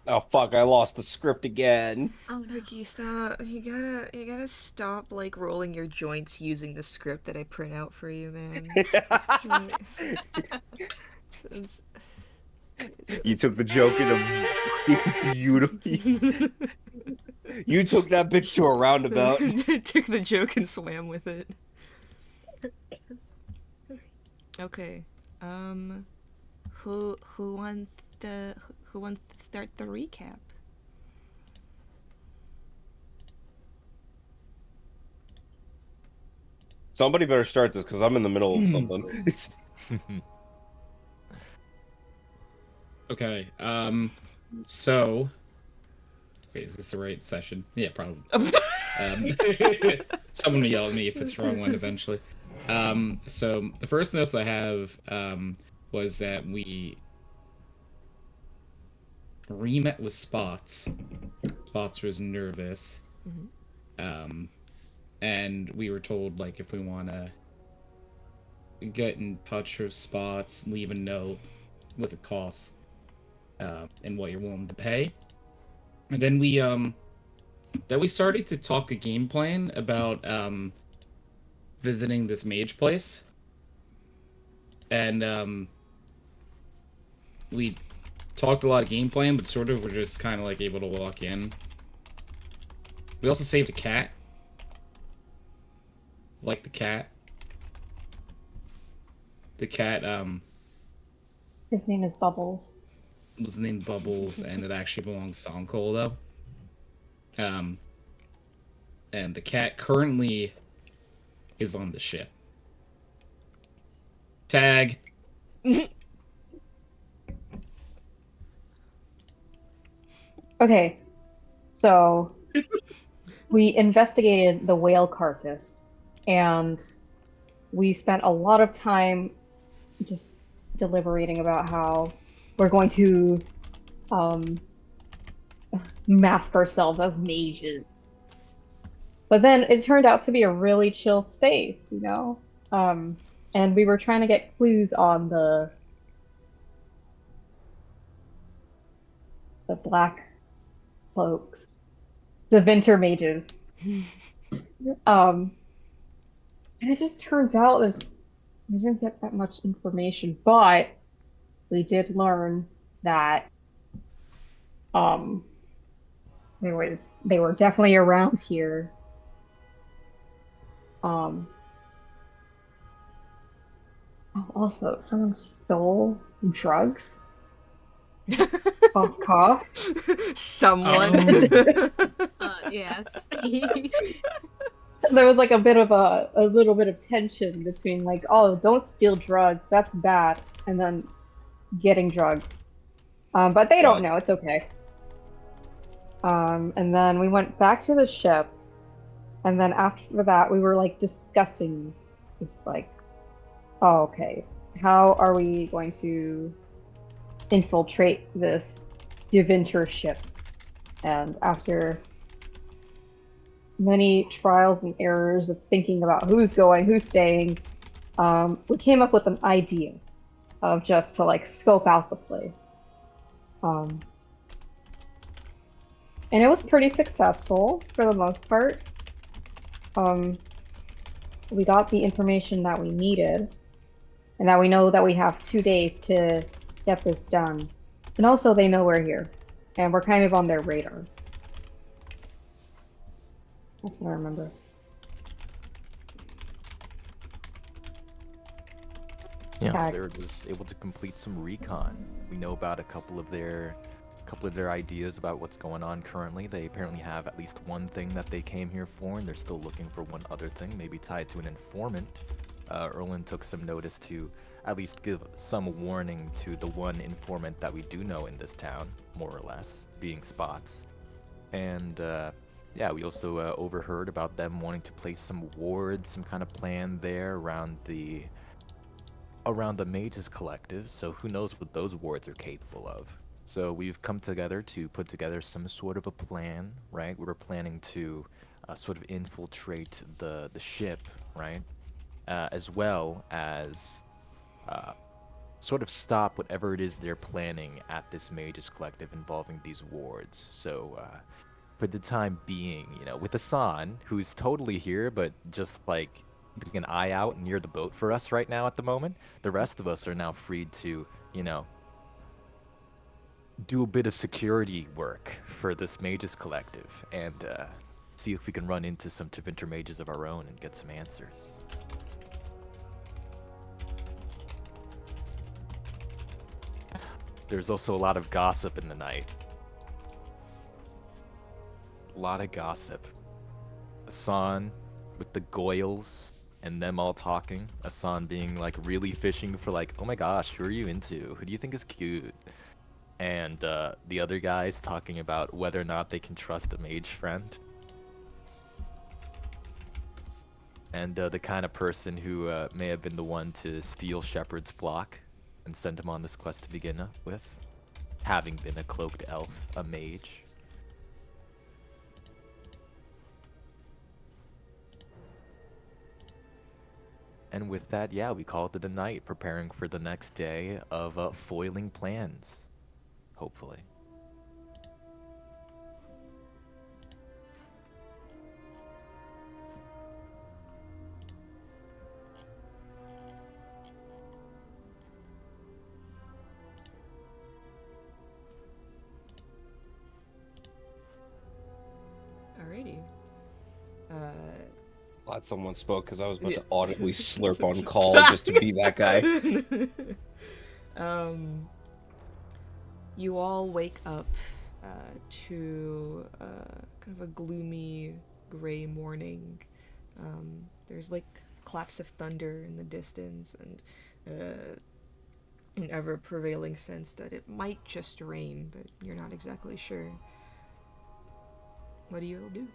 Oh fuck! I lost the script again. Oh no. Ricky, stop. You gotta stop, like, rolling your joints using the script that I print out for you, man. Like, it's, You it's, took the joke in a fucking beautiful. You took that bitch to a roundabout. took the joke and swam with it. Okay. Um, who wants to start the recap? Somebody better start this because I'm in the middle of something. It's Okay. So, wait, is this the right session? Yeah, probably. Um, someone will yell at me if it's the wrong one eventually. So the first notes I have was that we re-met with Spots. Spots was nervous. Mhm. Um, and we were told like if we want to get in touch with Spots, leave a note with a cost and what you're willing to pay. And then we started to talk a game plan about visiting this mage place, and we talked a lot of game plan, but sort of we're just kind of like able to walk in. We also saved a cat. Like the cat. The cat His name is Bubbles. was named Bubbles, and it actually belongs to Uncle though. Um, and the cat currently is on the ship. Tag. Okay, so we investigated the whale carcass, and we spent a lot of time just deliberating about how we're going to um, mask ourselves as mages. But then it turned out to be a really chill space, you know? And we were trying to get clues on the black cloaks, the winter mages. Um, and it just turns out we didn't get that much information, but we did learn that um they were definitely around here. Um, oh, also, someone stole drugs. Cough, cough. Someone. Oh. Yes. There was like a little bit of tension between like, oh, don't steal drugs, that's bad, and then getting drugs. But they don't God. know, it's okay. And then we went back to the ship, and then after that we were like discussing just like, oh, okay, how are we going to infiltrate this Devinter ship? And after many trials and errors of thinking about who's going, who's staying, we came up with an idea of just to like scope out the place. Um, and it was pretty successful for the most part. Um, we got the information that we needed, and that we know that we have 2 days to get this done. And also, they know we're here, and we're kind of on their radar. That's what I remember. Yeah, Tag. Sarah was able to complete some recon. We know about a couple of their ideas about what's going on currently. They apparently have at least one thing that they came here for, and they're still looking for one other thing, maybe tied to an informant. Erlin took some notice to at least give some warning to the one informant that we do know in this town, more or less, being Spots. And yeah, we also overheard about them wanting to place some wards, some kind of plan there around the Mages Collective, so who knows what those wards are capable of. So we've come together to put together some sort of a plan, right? We were planning to sort of infiltrate the ship, right? As well as sort of stop whatever it is they're planning at this Mages Collective involving these wards. So, for the time being, with Asan, who's totally here, but just like keeping an eye out near the boat for us right now at the moment, the rest of us are now free to, do a bit of security work for this Mages Collective and see if we can run into some Tevinter mages of our own and get some answers. There's also a lot of gossip in the night. A lot of gossip. Asan with the Goyles and them all talking. Asan being like really fishing for like, oh my gosh, who are you into? Who do you think is cute? And the other guys talking about whether or not they can trust a mage friend. And the kind of person who may have been the one to steal Shepard's flock and send him on this quest to begin with, having been a cloaked elf, a mage. And with that, yeah, we call it a night, preparing for the next day of foiling plans, hopefully. Alrighty. Glad someone spoke because I was about Yeah. to audibly slurp on call just to be that guy. You all wake up to kind of a gloomy gray morning. There's like claps of thunder in the distance and an ever prevailing sense that it might just rain, but you're not exactly sure. What do you all do?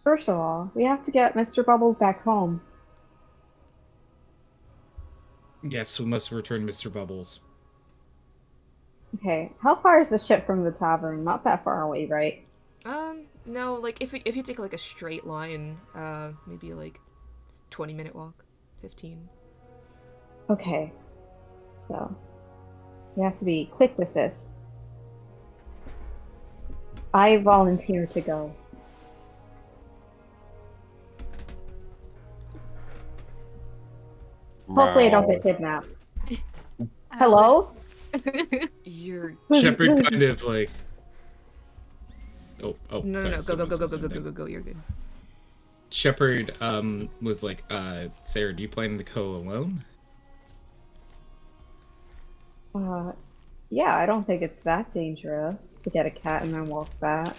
First of all, we have to get Mr. Bubbles back home. Yes, we must return Mr. Bubbles. Okay, how far is the ship from the tavern? Not that far away, right? No, like if you take like a straight line, maybe like 20-minute walk, 15. Okay, so we have to be quick with this. I volunteer to go. Hopefully I don't get kidnapped. Hello? You're Shepard kind of like. Oh, no, sorry, go, you're good. Shepard was like, Sarah, do you plan to go alone? Yeah, I don't think it's that dangerous to get a cat and then walk back.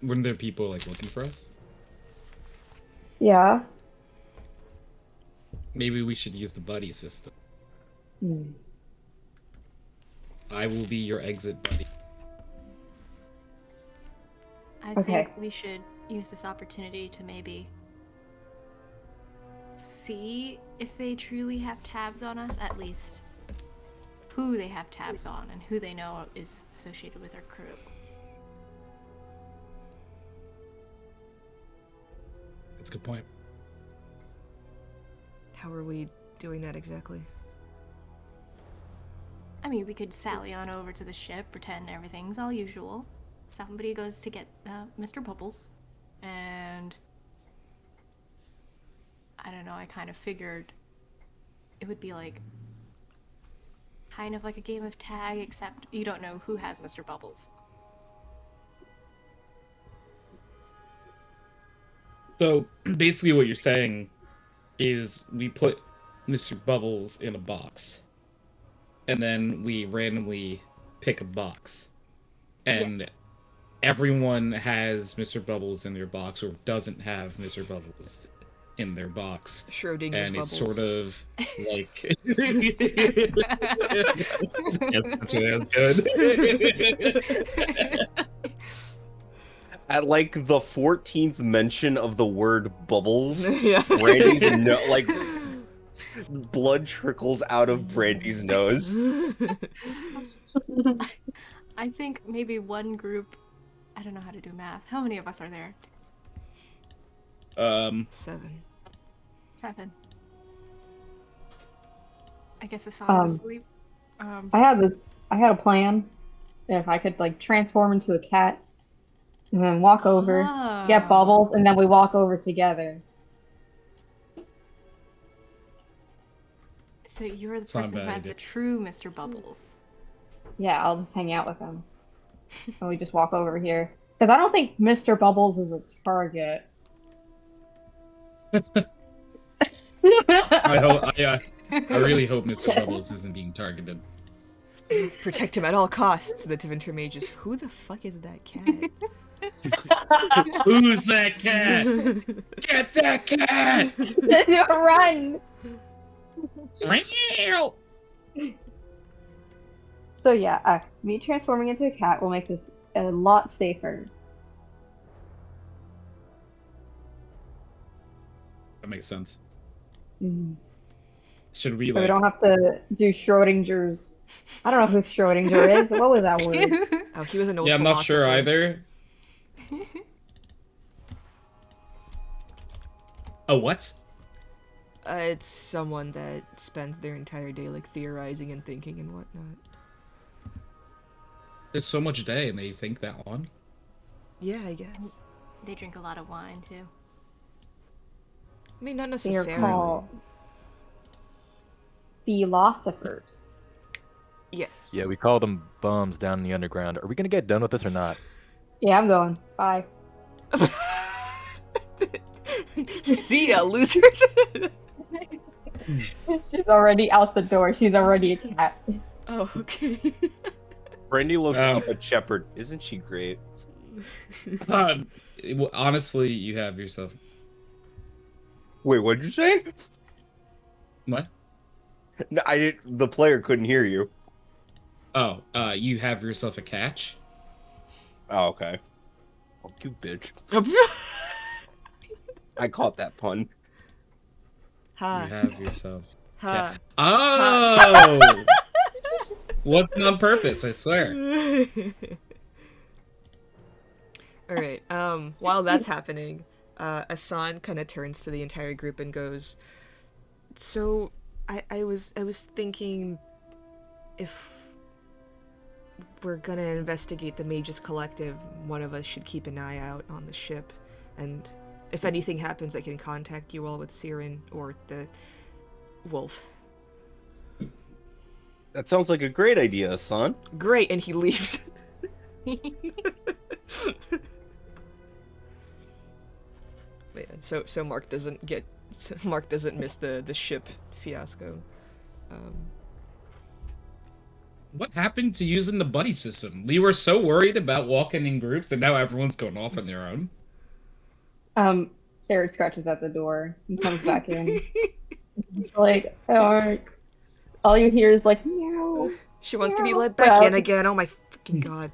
Weren't there people like looking for us? Yeah. Maybe we should use the buddy system. I will be your exit buddy. I Okay. think we should use this opportunity to maybe see if they truly have tabs on us, at least who they have tabs on and who they know is associated with our crew. That's a good point. How are we doing that exactly? I mean, we could sally on over to the ship, pretend everything's all usual. Somebody goes to get Mr. Bubbles, and I don't know, I kind of figured it would be like kind of like a game of tag, except you don't know who has Mr. Bubbles. So basically, what you're saying is we put Mr. Bubbles in a box, and then we randomly pick a box, and Yes. everyone has Mr. Bubbles in their box or doesn't have Mr. Bubbles in their box. Schrodinger's And bubbles. it's sort of like yes, that's good. At like the 14th mention of the word bubbles, Yeah. Brandy's like blood trickles out of Brandy's nose. I think maybe one group I don't know how to do math. How many of us are there? 7. 7. I guess Hassan is asleep. I had a plan. If I could like transform into a cat and then walk over, get Oh. Bubbles, and then we walk over together. So you're the It's not a person who bad has idea. the true Mr. Bubbles. Yeah, I'll just hang out with him. And we just walk over here. Because I don't think Mr. Bubbles is a target. I really hope Mr. Bubbles isn't being targeted. Let's protect him at all costs. The Tevinter Mage is, who the fuck is that cat? Who's that cat? Get that cat! Run! So yeah, me transforming into a cat will make this a lot safer. That makes sense. Mhm. Should we So we like? don't have to do Schrodinger's. I don't know who Schrodinger is. What was that word? Oh, he was an old Yeah, I'm not sure philosopher. either. Oh, what? It's someone that spends their entire day like theorizing and thinking and whatnot. There's so much day, and they think that long. Yeah, I guess. They drink a lot of wine too. I mean, not They are necessarily. called philosophers. Yes. Yeah, we call them bums down in the underground. Are we gonna get done with this or not? Yeah, I'm going. Bye. See ya, losers. She's already out the door. She's already a cat. Oh, okay. Brandy looks Um, up at Shepard. Isn't she great? Well, honestly, you have yourself. Wait, what'd you say? What? No, I didn't. The player couldn't hear you. Oh, you have yourself a catch. Oh, okay. Fuck you, bitch. I caught that pun. You Ha. have yourself. Ha. Oh! Wasn't on purpose, I swear. Alright, while that's happening, Asan kind of turns to the entire group and goes, so, I was thinking if we're gonna investigate the Mages Collective, one of us should keep an eye out on the ship, and if anything happens, I can contact you all with Siren or the wolf. That sounds like a great idea, son. Great, and he leaves. But yeah, so Mark doesn't miss the ship fiasco. What happened to using the buddy system? We were so worried about walking in groups, and now everyone's going off on their own. Sarah scratches at the door and comes back in. It's like, oh, all you hear is like, meow. She wants to be Yeah. let back in again. Oh my fucking god.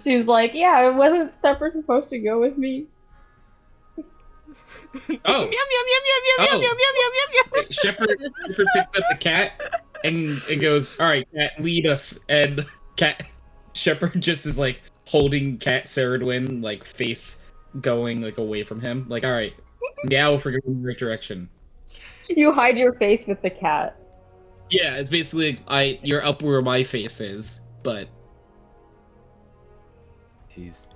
She's like, yeah, wasn't Stepper supposed to go with me? Oh, Meow, meow, meow, meow, meow, Oh. meow, meow, meow, meow, meow. Shepard picked up the cat and it goes, "All right, cat, lead us." And cat Shepard just is like holding Cat Saradwin, like face going like away from him. Like, all right, meow if we're going in the right direction. You hide your face with the cat. Yeah, it's basically you're up where my face is, but He's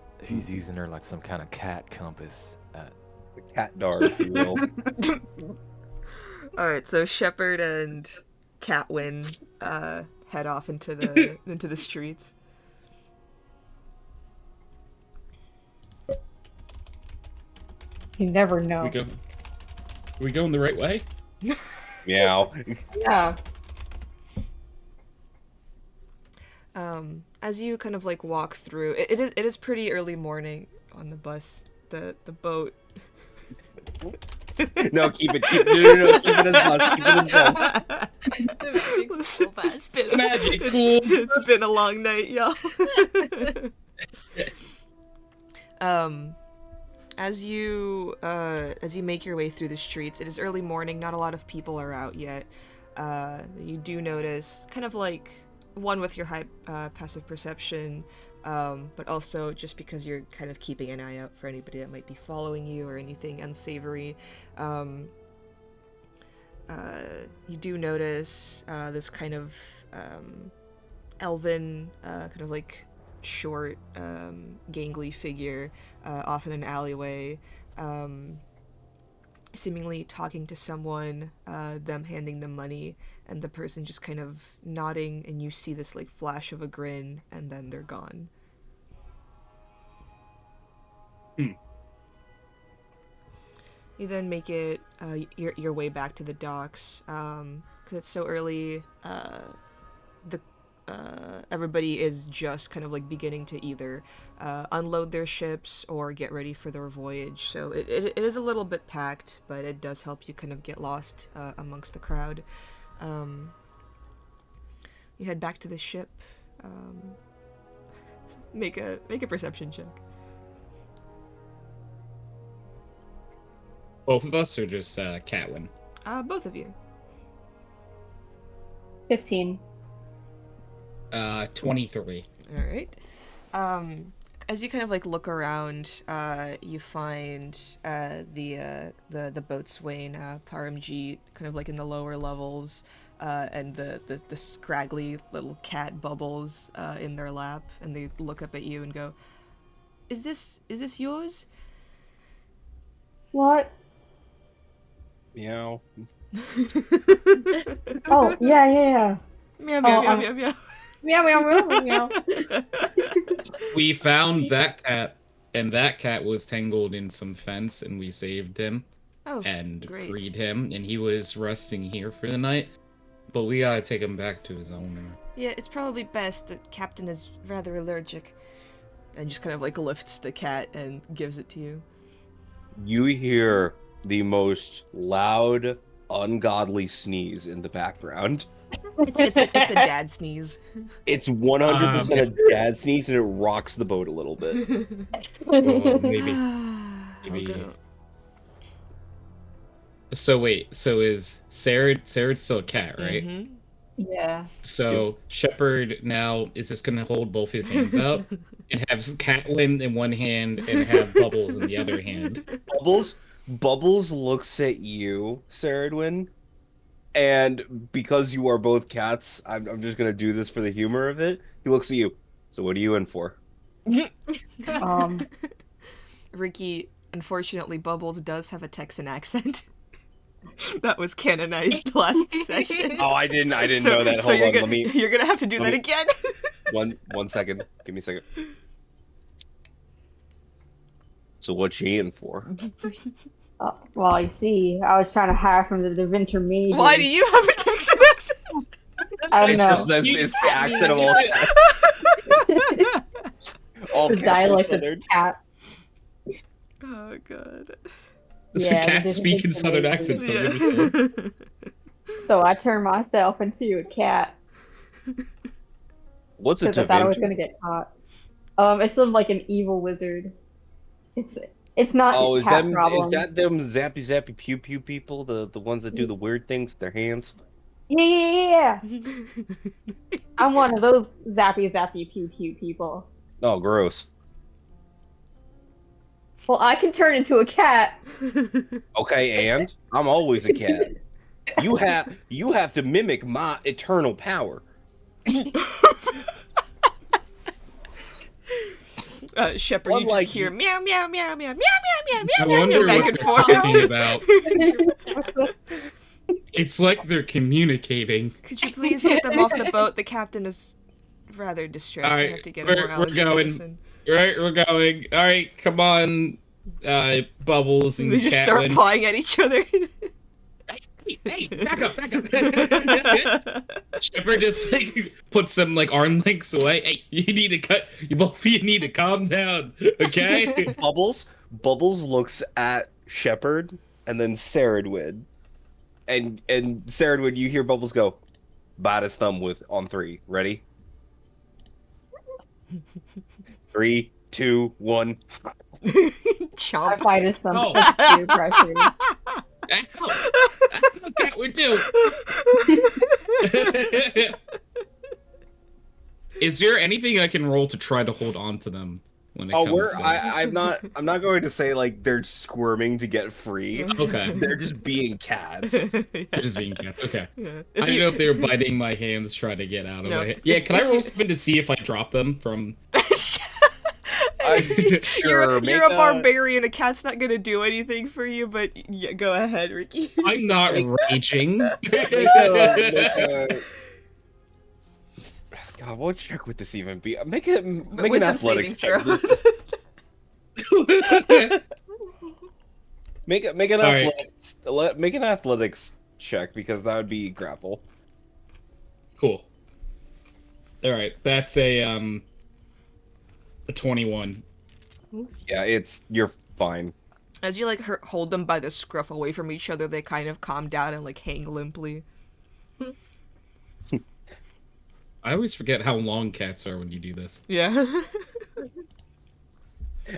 using her like some kind of cat compass. The cat dar, if you will. Alright, so Shepard and Catwin head off into the streets. You never know. we going the right way? Meow. Yeah. As you kind of like walk through, it is pretty early morning on the bus. The boat. No, keep it. Keep it as bus. Keep it as bus. The magic school bus. It's been Magic school. It's been a long night, y'all. As you make your way through the streets, it is early morning. Not a lot of people are out yet. You do notice, kind of like one with your high passive perception, but also just because you're kind of keeping an eye out for anybody that might be following you or anything unsavory. You do notice this kind of elven, kind of like short, gangly figure off in an alleyway, seemingly talking to someone, them handing them money, and the person just kind of nodding, and you see this like flash of a grin, and then they're gone. You then make it your way back to the docks, because it's so early. Everybody is just kind of like beginning to either unload their ships or get ready for their voyage. So it is a little bit packed, but it does help you kind of get lost amongst the crowd. You head back to the ship. Make a perception check. Both of us, or just Catwin? Both of you. 15. 23. All right. As you kind of like look around, you find the boatswain Paramjeet kind of like in the lower levels, and the scraggly little cat Bubbles in their lap, and they look up at you and go, "Is this yours?" What? Meow. Oh, yeah. Meow Oh, meow meow meow meow. Meow, meow, meow, meow. We found that cat, and that cat was tangled in some fence, and we saved him Oh, and great. freed him, and he was resting here for the night. But we gotta take him back to his owner. Yeah, it's probably best. The captain is rather allergic. And just kind of like lifts the cat and gives it to you. You hear the most loud, ungodly sneeze in the background. It's a dad sneeze. It's 100% a dad sneeze, and it rocks the boat a little bit. Oh, maybe. Okay. So wait, so is Sarah's still a cat, right? Mhm. Yeah. So Shepard now is just gonna hold both his hands out and have Catwin in one hand and have Bubbles in the other hand. Bubbles looks at you, Saradwin, and because you are both cats, I'm just gonna do this for the humor of it. He looks at you. So what are you in for? Ricky, unfortunately, Bubbles does have a Texan accent. That was canonized last session. Oh, I didn't know that. Hold on, You're gonna have to do let that me- again. one second. Give me a second. So what you in for? Well, you see, I was trying to hire from the Devinter Mage. Why do you have a Texan accent? I don't know. It's the accent of all cats. All The cats are dialect of southern. cat. Oh god. So Yeah, cats the speak in Devinter southern Mage. accents, don't you understand? So I turned myself into a cat What's a because I thought I was Devinter? gonna get caught. It's sort of like an evil wizard. It's not Oh, a is cat them problem. is that them zappy pew pew people? The ones that do the weird things with their hands? Yeah. I'm one of those zappy pew pew people. Oh, gross. Well, I can turn into a cat. Okay, and I'm always a cat. You have to mimic my eternal power. Shepard, you Unlike just hear you- meow meow meow meow meow meow meow I meow wonder meow back what and they're forth. talking about. It's like they're communicating. Could you please get them off the boat? The captain is rather distressed. All I right, have to get we're more allergy going. medicine. Right, we're going. All right, come on, Bubbles and They just start Catwin. pawing at each other. Hey, back up. Shepard just like puts some like arm links away. Hey, you both of you need to calm down, okay? Bubbles looks at Shepard and then Saradwin. And Saradwin, you hear Bubbles go, bite his thumb on 3. Ready? 3, 2, 1. I Chomp. fight as some Oh. peer pressure. Cat, we do. Is there anything I can roll to try to hold on to them when it Oh, comes to... I'm not going to say like they're squirming to get free. Okay. They're just being cats. They're just being cats. Okay. Yeah. I don't know if they were biting my hands trying to get out of No. my... Yeah, can I If roll you- something to see if I drop them from... Sure, make you're a barbarian. A cat's not gonna do anything for you, but yeah, go ahead, Ricky. I'm not raging. make a- God, what check would this even be? Make an Wisdom athletics saving check. throw. Make an Alright. make an athletics check because that would be grapple. Cool. Alright, that's a 21. Yeah, you're fine. As you like hold them by the scruff away from each other, they kind of calm down and like hang limply. I always forget how long cats are when you do this. Yeah.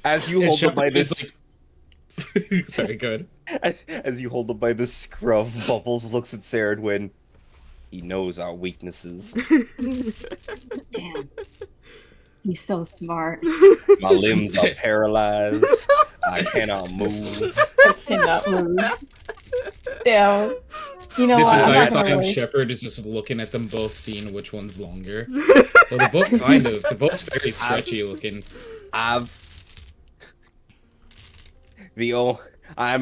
As you Yeah, hold them by Shepard is this, like- Sorry, go ahead. as you hold them by the scruff, Bubbles looks at Saradwin. He knows our weaknesses. Damn. He's so smart. My limbs are paralyzed. I cannot move. I cannot move. Damn. You know This what? I'm entire not gonna time, waste. Shepard is just looking at them both, seeing which one's longer. Well, they're both they're both very stretchy looking. I'm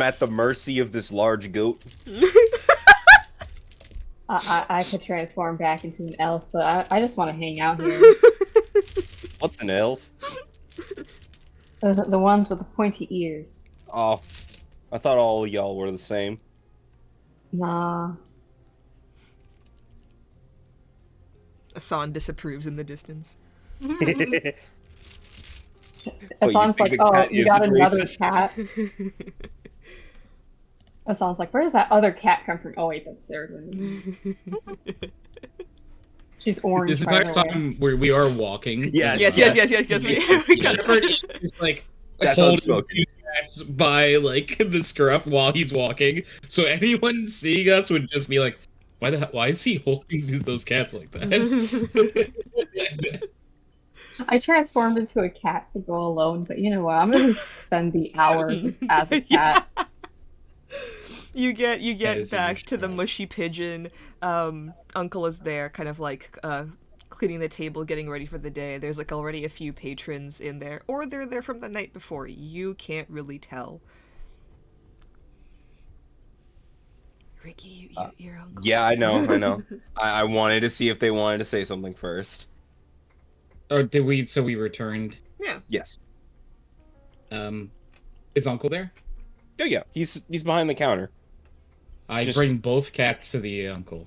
at the mercy of this large goat. I could transform back into an elf, but I just want to hang out here. What's an elf? The ones with the pointy ears. Oh, I thought all y'all were the same. Nah. Asan disapproves in the distance. Asan's think like, the oh, cat you is got another racist?" cat. Asan's like, where does that other cat come from? Oh wait, that's Saradwin. She's orange. This by entire the way. time where we are walking. Yes. Yes. We got- Shepard is like That's holding unspoken. two cats by like the scruff while he's walking. So anyone seeing us would just be like, why is he holding those cats like that? I transformed into a cat to go alone, but you know what? I'm gonna spend the hour just as a cat. You get is a back mushy to the cat. mushy pigeon. Uncle is there, kind of like cleaning the table, getting ready for the day. There's like already a few patrons in there, or they're there from the night before. You can't really tell. Ricky, your uncle. Yeah, I know. I wanted to see if they wanted to say something first. Or did we? So we returned. Yeah. Yes. Is Uncle there? Oh yeah, he's behind the counter. I Just- bring both cats to the uncle.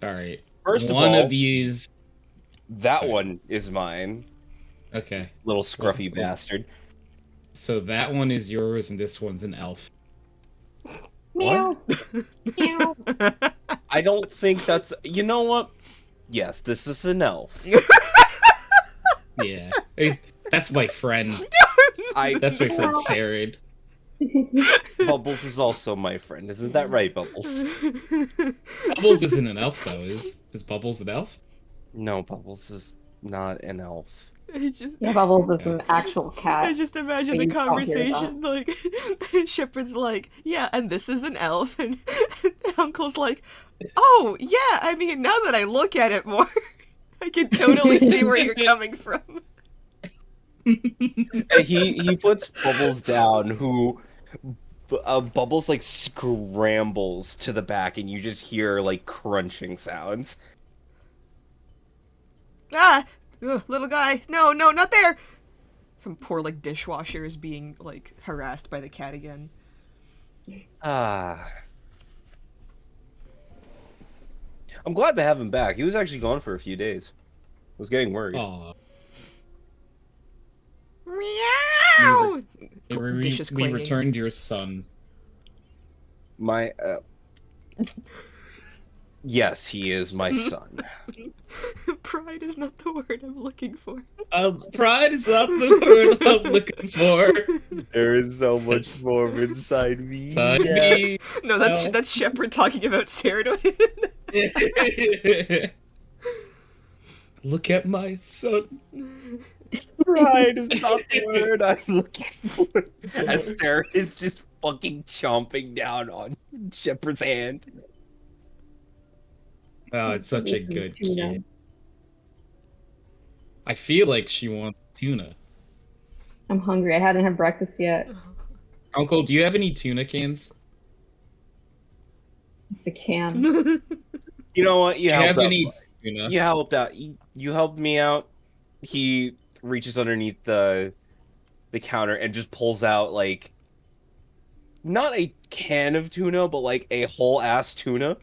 All right. First of One all, of these. that Sorry. one is mine. Okay. Little scruffy Cool. bastard. So that one is yours, and this one's an elf. Meow. Meow. I don't think that's. You know what? Yes, this is an elf. Yeah. That's my friend. That's my friend Sarid. Bubbles is also my friend. Isn't that right, Bubbles? Bubbles isn't an elf though. Is Bubbles an elf? No, Bubbles is not an elf. Yeah, Bubbles is an actual I cat. just imagine the Please don't hear that. conversation, like, Shepard's like, yeah, and this is an elf, and Uncle's like, oh, yeah, I mean, now that I look at it more, I can totally see where you're coming from. He puts Bubbles down, who Bubbles like scrambles to the back, and you just hear like crunching sounds. Ah, ugh, little guy, no, not there! Some poor, like, dishwasher is being, like, harassed by the cat again. Ah. I'm glad to have him back. He was actually gone for a few days. I was getting worried. Aw. Meow! We, Dishes we clanging. returned your son. My, yes, he is my son. Pride is not the word I'm looking for. Pride is not the word I'm looking for. There is so much more inside me. Son, me. No, that's Shepard talking about Saradwin. Look at my son. Pride is not the word I'm looking for. As Sarah is just fucking chomping down on Shepard's hand. Oh, it's such a good Tuna. kid. I feel like she wants tuna. I'm hungry. I hadn't had breakfast yet. Uncle, do you have any tuna cans? It's a can. You know what? Do you have any tuna? You helped out. You helped me out. He reaches underneath the counter and just pulls out like not a can of tuna, but like a whole ass tuna.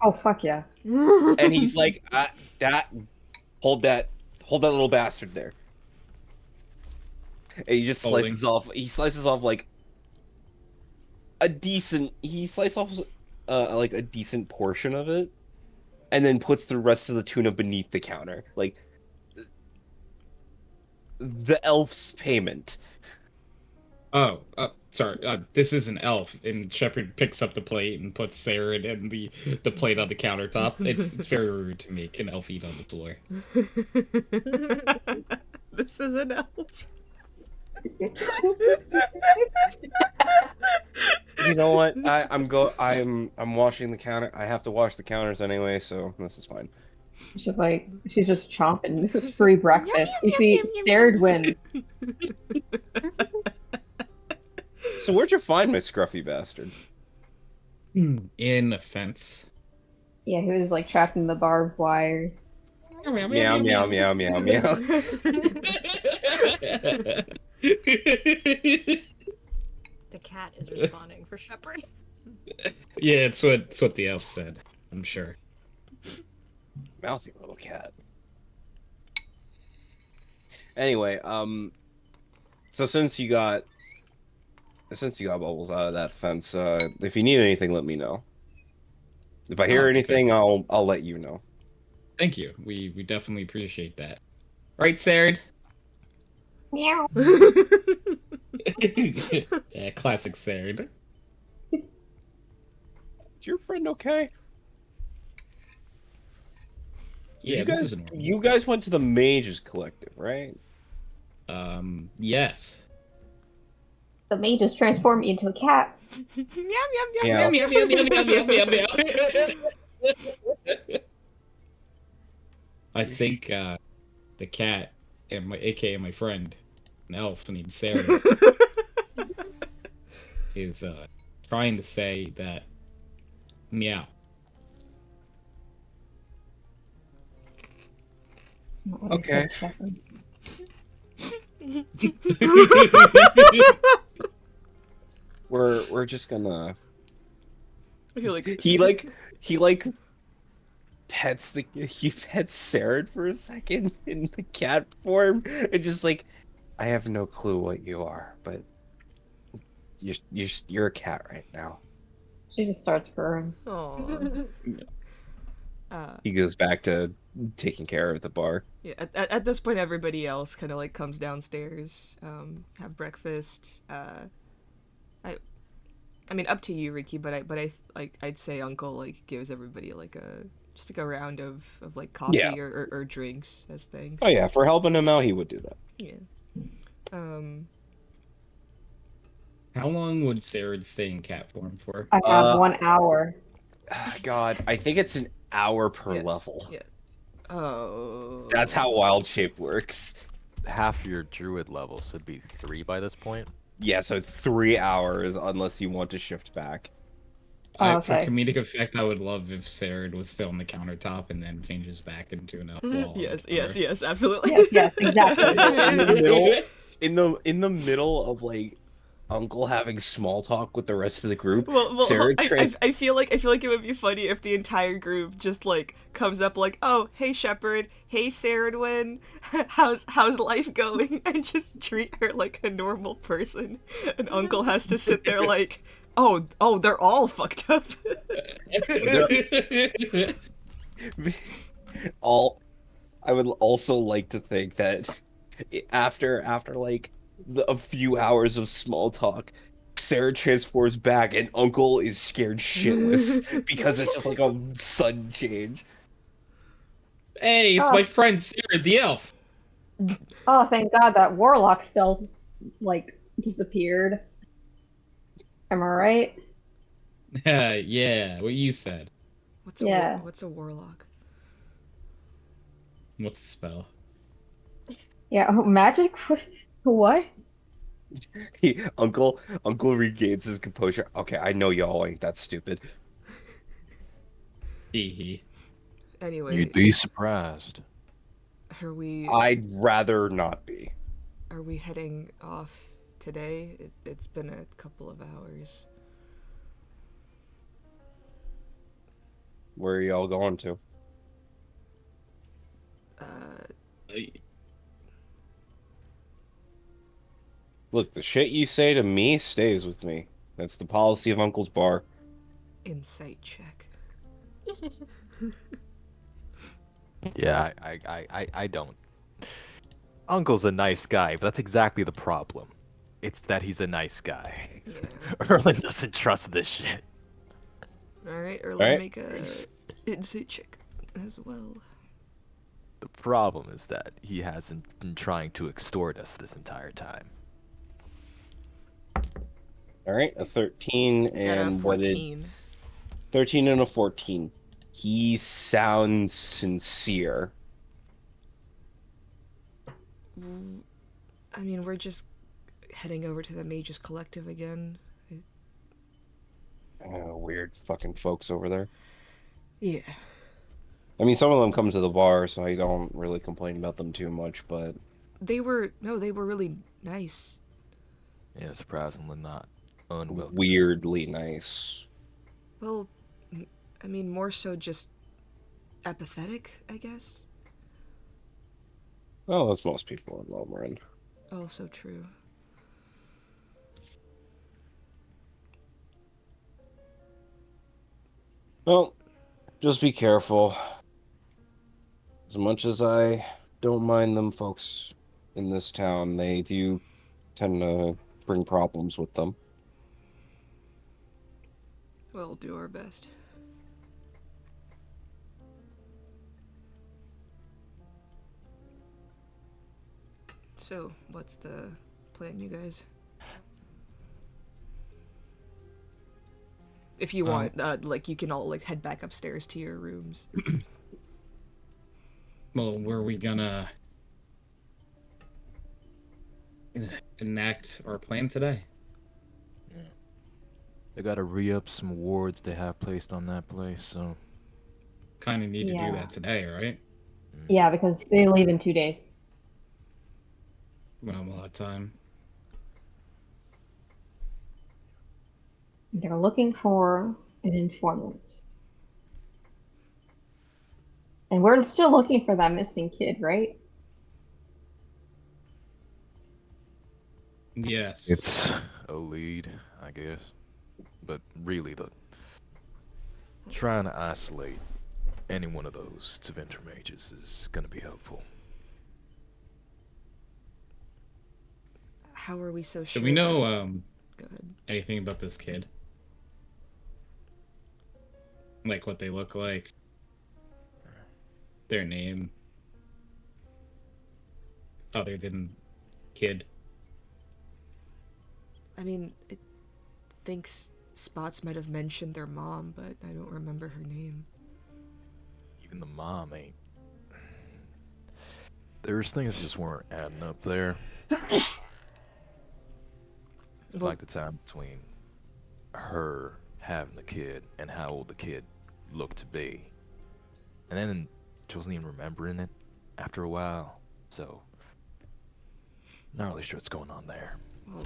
Oh fuck yeah. And he's like, that hold that little bastard there. And he just Holding. slices off. He slices off like a decent. He slices off like a decent portion of it, and then puts the rest of the tuna beneath the counter, like the elf's payment. Oh, sorry. This is an elf, and Shepard picks up the plate and puts Sarah and the plate on the countertop. It's very rude to make an elf eat on the floor. This is an elf. You know what? I'm washing the counter. I have to wash the counters anyway, so this is fine. She's just chomping. This is free breakfast. You see, Sarah wins. So where'd you find my scruffy bastard? In a fence. Yeah, he was like trapped in the barbed wire. Meow meow meow meow meow. The cat is responding for Shepard. Yeah, it's what the elf said. I'm sure. Mouthy little cat. Anyway, so since you got Bubbles out of that fence, if you need anything, let me know. If I hear anything, I'll let you know. Thank you. We definitely appreciate that. Right, Sarah? Meow. Yeah, classic Sarah. Is your friend okay? Yeah, this is normal. You guys went to the Mages Collective, right? Yes. The mages transform me into a cat. Meow meow meow. Yeah. Meow, meow, meow, meow, meow, meow, meow, meow. I think the cat and aka my friend, an elf named Sarah, is trying to say that meow. That's not what I Okay. said, Shepard. We're just gonna. I feel like He pets Sarah for a second in the cat form and just like, I have no clue what you are, but you're a cat right now. She just starts purring. Aww. He goes back to taking care of it at the bar. Yeah, at this point, everybody else kind of like comes downstairs, have breakfast. I mean, up to you, Ricky, but I'd say Uncle like gives everybody like just a round of like coffee Yeah. or drinks as things. Oh yeah, for helping him out, he would do that. Yeah. How long would Sarah stay in cat form for? I have 1 hour. God, I think it's an hour per Yes, level. Yeah. Oh. That's how wild shape works. Half your druid level, so it'd be 3 by this point. Yeah, so 3 hours unless you want to shift back. For Okay. comedic effect, I would love if Sarah was still on the countertop and then changes back into an elf wall. Yes, absolutely. Yes, exactly. In the middle of like Uncle having small talk with the rest of the group. Well, Sarah I feel like it would be funny if the entire group just like comes up like, oh, hey Shepard, hey Saradwin, how's life going, and just treat her like a normal person, and Uncle has to sit there like, oh, they're all fucked up. I would also like to think that after like a few hours of small talk, Sarah transforms back and Uncle is scared shitless because it's just like a sudden change. Hey, it's Oh, my friend Sarah the elf. oh, thank God that warlock spell, like, disappeared. Am I right? Yeah, what you said. Yeah. What's a warlock? What's the spell? Yeah, oh, magic? What? Uncle regains his composure. Okay, I know y'all ain't that stupid. Hee hee. Anyway, You'd be surprised. are I'd rather not be. we heading off today? It's been a couple of hours. Where are y'all going to? Look, the shit you say to me stays with me. That's the policy of Uncle's bar. Insight check. Yeah, I don't. Uncle's a nice guy, but that's exactly the problem. It's that he's a nice guy. Yeah. Erlen doesn't trust this shit. All right, All Erlen, right. make a insight check as well. The problem is that he hasn't been trying to extort us this entire time. All right, a 13 Got a and what did 14. 13 and a 14. He sounds sincere. I mean, we're just heading over to the Mages Collective again. Weird fucking folks over there. Yeah. I mean, some of them come to the bar, so I don't really complain about them too much, but They were really nice. Yeah, surprisingly not unwelcome. weirdly nice. Well, I mean, more so just apathetic, I guess. Well, that's most people in Lomarin. Also true. Well, just be careful. As much as I don't mind them folks in this town, they do tend to bring problems with them. We'll do our best. So, what's the plan, you guys? If you want, like, you can all, like, head back upstairs to your rooms. Well, were we gonna enact our plan today? They gotta re-up some wards they have placed on that place, so... Kind of need to do Yeah. that today, right? Yeah, because they leave in 2 days. We don't have a lot of time. They're looking for an informant. And we're still looking for that missing kid, right? Yes. It's a lead, I guess. But really, trying to isolate any one of those to Venture Mages is gonna be helpful. How are we so sure? Do we know Go ahead. anything about this kid? Like what they look like? Their name? Other than kid? I mean, I think Spots might have mentioned their mom, but I don't remember her name. Even the mom ain't. There's things that just weren't adding up there. Well, Like the time between her having the kid and how old the kid looked to be. And then she wasn't even remembering it after a while. So, not really sure what's going on there. well,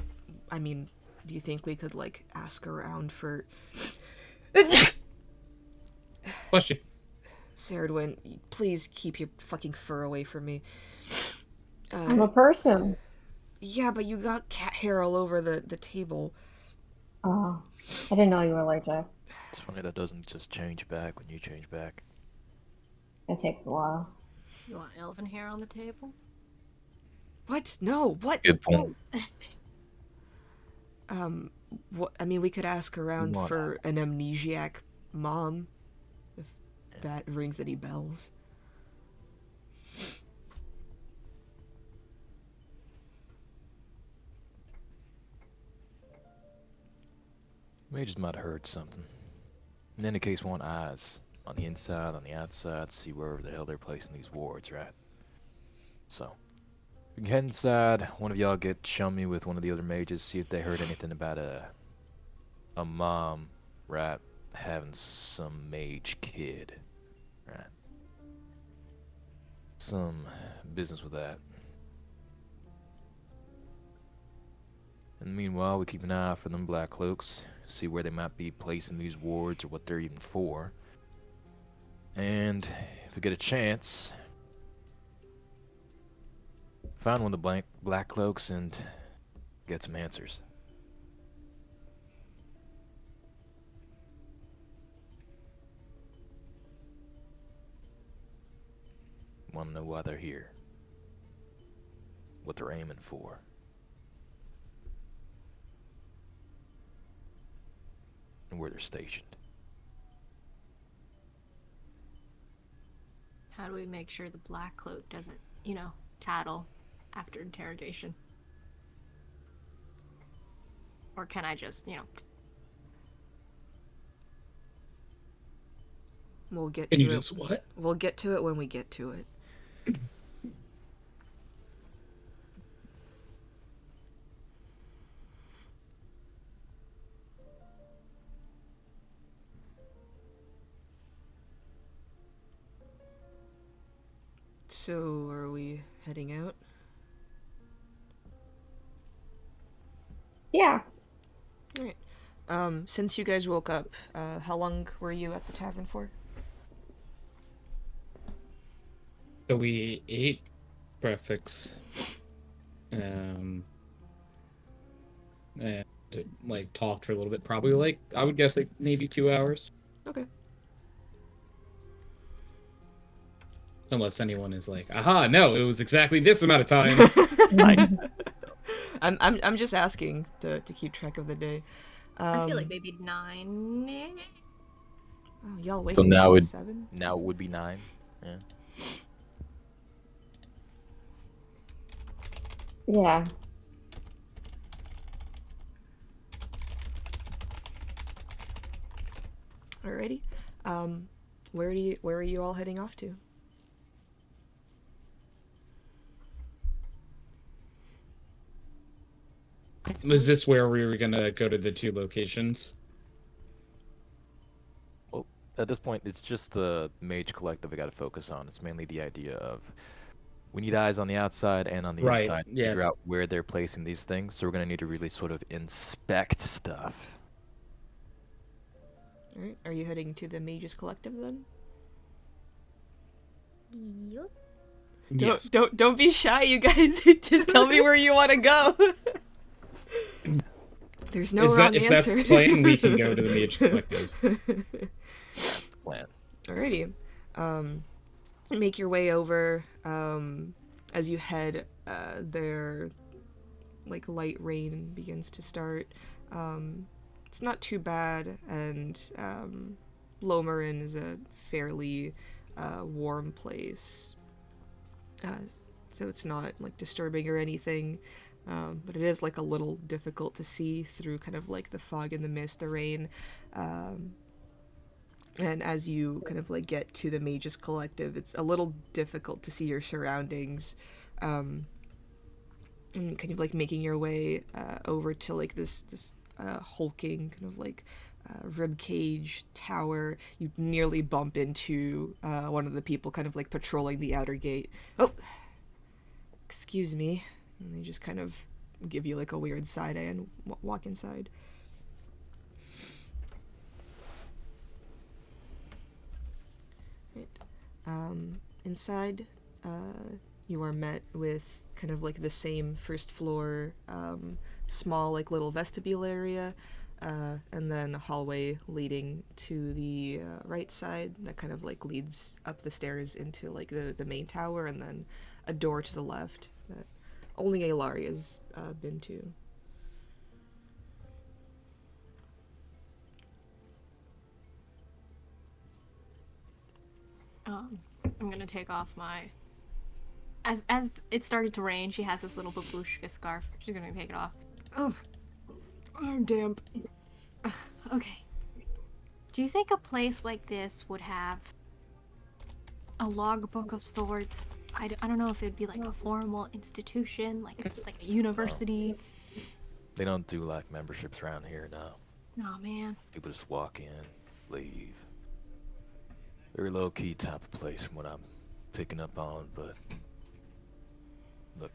I mean, do you think we could, like, ask around for... Question. Saradwin, please keep your fucking fur away from me. I'm a person. Yeah, but you got cat hair all over the table. Oh, I didn't know you were allergic. It's funny that doesn't just change back when you change back. It takes a while. You want elven hair on the table? What? No, what? Good point. What? I mean, we could ask around What? for an amnesiac mom, if that rings any bells. Mages might have heard something. In any case, we want eyes on the inside, on the outside, see wherever the hell they're placing these wards, right? So, we can head inside. One of y'all get chummy with one of the other mages, see if they heard anything about a mom, right, having some mage kid, right? Some business with that. And meanwhile, we keep an eye out for them black cloaks, see where they might be placing these wards or what they're even for. And if we get a chance, find one of the black cloaks and get some answers. Want to know why they're here, what they're aiming for. And where they're stationed. How do we make sure the black cloak doesn't, tattle after interrogation? Or can I just, We'll get Can to you it. just what? We'll get to it when we get to it. So, are we heading out? Yeah. Alright. Since you guys woke up, how long were you at the tavern for? So we ate breakfast, and like talked for a little bit. Probably like I would guess like maybe 2 hours, Okay. unless anyone is like, "Aha, no, it was exactly this amount of time." I'm just asking to keep track of the day. I feel like maybe 9. Oh, y'all wake So up now at it 7? now it would be 9. Yeah. Yeah. Alrighty. Where are you all heading off to? Was this where we were gonna go to the 2 locations? Well, at this point, it's just the mage collective we got to focus on. It's mainly the idea of we need eyes on the outside and on the Right, inside to yeah. figure out where they're placing these things. So we're gonna need to really sort of inspect stuff. Alright. Are you heading to the Mages Collective then? Yes. Don't be shy, you guys. Just tell me where you want to go. There's no wrong if answer. that's the plan, we can go to the Mage Collective. That's the plan. Alrighty. Make your way over. As you head, there, like, light rain begins to start. It's not too bad, and Lomarin is a fairly warm place. So it's not, like, disturbing or anything. But it is, like, a little difficult to see through kind of, like, the fog and the mist, the rain. And as you kind of, like, get to the Mages Collective, it's a little difficult to see your surroundings. And kind of, like, making your way over to, like, this hulking kind of, like, ribcage tower. You nearly bump into one of the people kind of, like, patrolling the outer gate. Oh! Excuse me. And they just kind of give you, like, a weird side eye and walk inside. Right. Inside, you are met with kind of, like, the same first floor, small, like, little vestibule area, and then a hallway leading to the right side that kind of, like, leads up the stairs into, like, the main tower, and then a door to the left that only Aelaria's been to. I'm gonna take off my. As it started to rain, she has this little babushka scarf. She's gonna take it off. Oh, I'm damp. Okay. Do you think a place like this would have a logbook of sorts? I don't know if it'd be like a formal institution, like a university. They don't do like memberships around here now. Oh man. People just walk in, leave. Very low key type of place from what I'm picking up on, but look,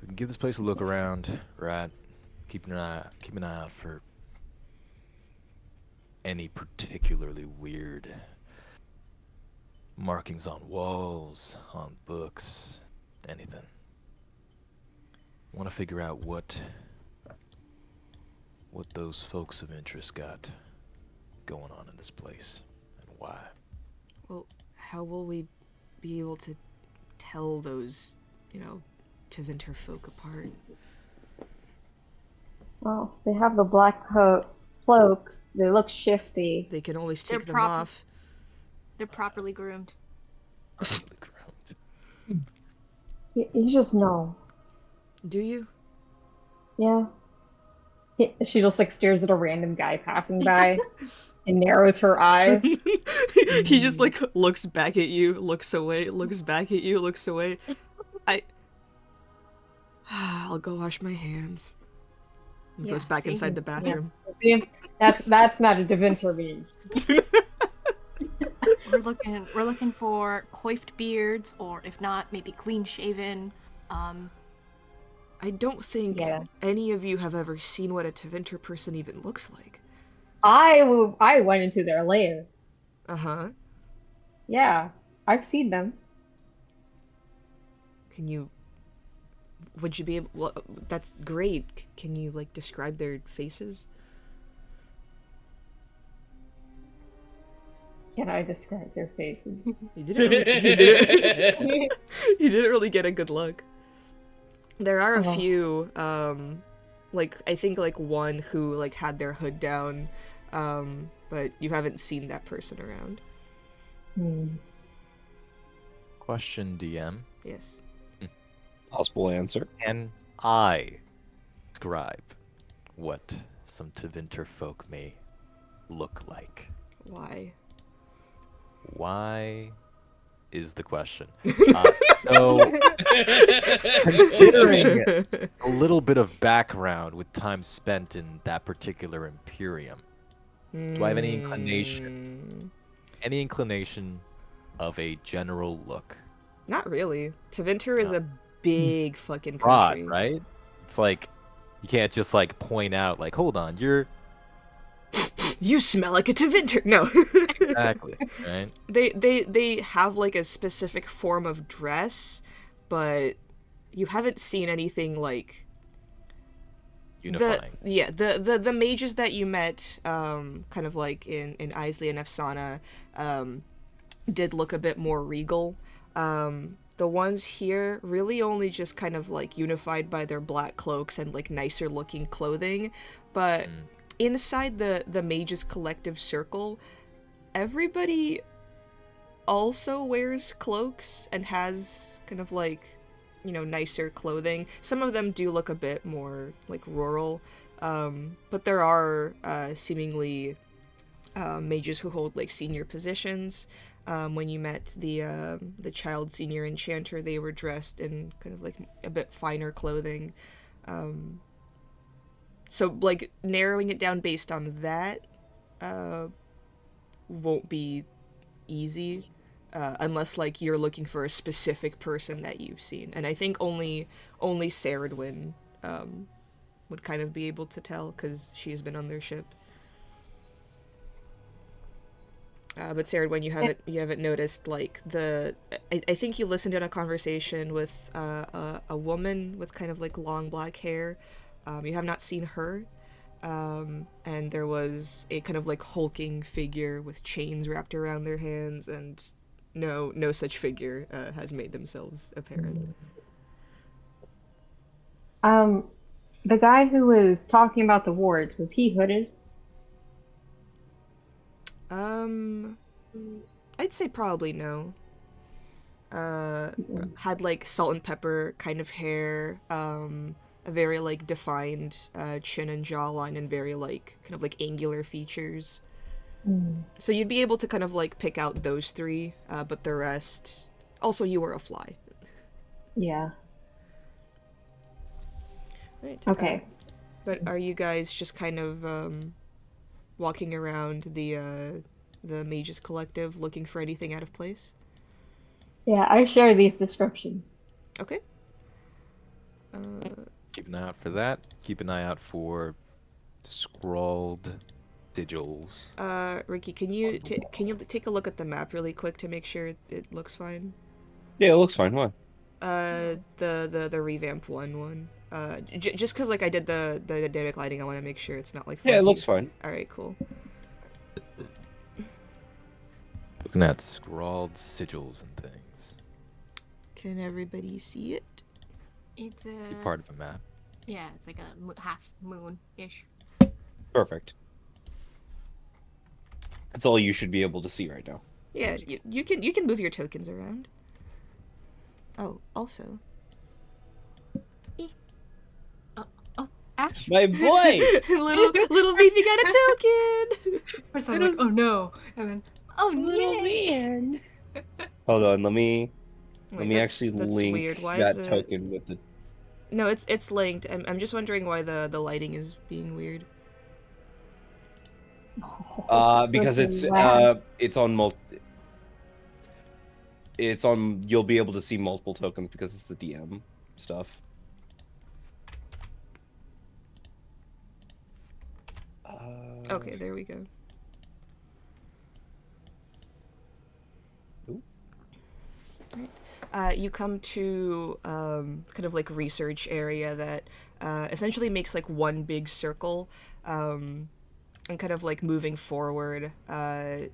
we can give this place a look around, right? Keep an eye out for any particularly weird markings on walls, on books, anything. Want to figure out what those folks of interest got going on in this place and why. Well, how will we be able to tell those, Tevinter folk apart? Well, they have the black cloaks. They look shifty. They can always They're take them off. They're properly groomed. You just know. Do you? Yeah. She just like stares at a random guy passing by and narrows her eyes. He just like looks back at you, looks away, looks back at you, looks away. I'll go wash my hands. And goes back same. inside the bathroom. See, that's not a Devinter meme. We're looking for coiffed beards, or if not, maybe clean shaven. I don't think Yeah. any of you have ever seen what a Tevinter person even looks like. I went into their lair. Uh-huh. Yeah, I've seen them. Would you be able, well, that's great. Can you, like, describe their faces? Can I describe their faces? You didn't really get a good look. There are a few, like, I think, like, one who, like, had their hood down, but you haven't seen that person around. Question, DM. Yes. Possible answer. Can I describe what some Tevinter folk may look like? Why? Why is the question. So, considering a little bit of background with time spent in that particular Imperium, do I have any inclination? Any inclination of a general look? Not really. Tevinter is No. a big fucking Broad, country. right? It's like, you can't just like point out like, hold on, you're... You smell like a Tevinter! No. Exactly, right? They have like a specific form of dress, but you haven't seen anything like Unifying. the mages that you met, kind of like in Isley and Efsana, did look a bit more regal. The ones here really only just kind of like unified by their black cloaks and like nicer looking clothing, but inside the mages collective circle, everybody also wears cloaks and has kind of like, nicer clothing. Some of them do look a bit more like rural, but there are seemingly mages who hold like senior positions. When you met the child senior enchanter, they were dressed in kind of like a bit finer clothing. So like narrowing it down based on that won't be easy, unless like you're looking for a specific person that you've seen. And I think only Saradwin would kind of be able to tell, because she's been on their ship. But Saradwin, you haven't noticed like I think you listened in a conversation with a woman with kind of like long black hair. You have not seen her. And there was a kind of like hulking figure with chains wrapped around their hands, and no such figure has made themselves apparent. The guy who was talking about the wards, was he hooded? I'd say probably no. Had like salt and pepper kind of hair, a very like defined chin and jawline and very like kind of like angular features. Mm. So you'd be able to kind of like pick out those three, but the rest. Also, you were a fly. Yeah. Right. Okay. But are you guys just kind of walking around the Mages Collective looking for anything out of place? Yeah, I share these descriptions. Okay. Keep an eye out for that. Keep an eye out for scrawled sigils. Ricky, can you take a look at the map really quick to make sure it looks fine? Yeah, it looks fine. What? The revamped one. Just because like I did the dynamic lighting, I want to make sure it's not like Yeah, it funky. looks fine. All right, cool. Looking at scrawled sigils and things. Can everybody see it? It's See part of a map. yeah, it's like a half moon-ish. Perfect. That's all you should be able to see right now. Yeah, you can move your tokens around. Oh, also. Oh, Ash. My boy! little baby got a token. First I'm like, oh no, and then oh Little yay. man. Hold on, let me Wait, that's- actually that's link weird. Why that is it- token with the. No, it's linked. I'm just wondering why the lighting is being weird. Because That's loud. it's on it's on. You'll be able to see multiple tokens because it's the DM stuff. Okay, there we go. Ooh. You come to kind of like research area that essentially makes like one big circle, and kind of like moving forward,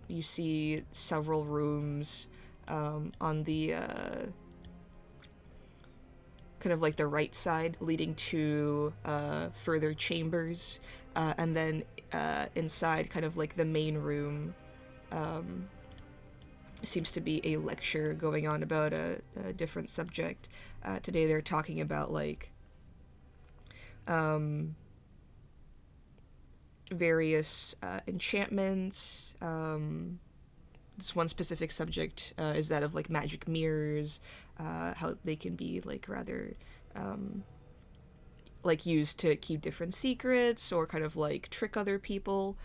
you see several rooms on the kind of like the right side leading to further chambers, and then inside kind of like the main room seems to be a lecture going on about a different subject. Today they're talking about like various enchantments. This one specific subject is that of like magic mirrors, how they can be like rather like used to keep different secrets or kind of like trick other people.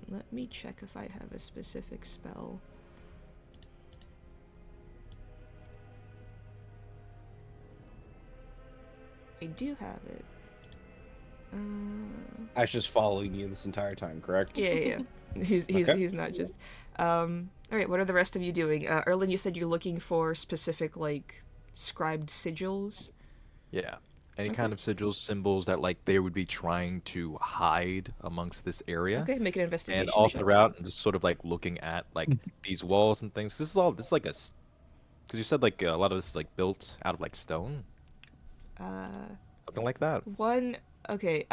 Let me check if I have a specific spell. I do have it. Ash is following you this entire time, correct? Yeah. He's Okay. he's not just. All right. What are the rest of you doing? Erlen, you said you're looking for specific like scribed sigils. Yeah. Any Okay. kind of sigils, symbols that like they would be trying to hide amongst this area. Okay, make an investigation And all check. throughout, and just sort of like looking at like these walls and things. This is like because you said like a lot of this is like built out of like stone, something like that. One. Okay.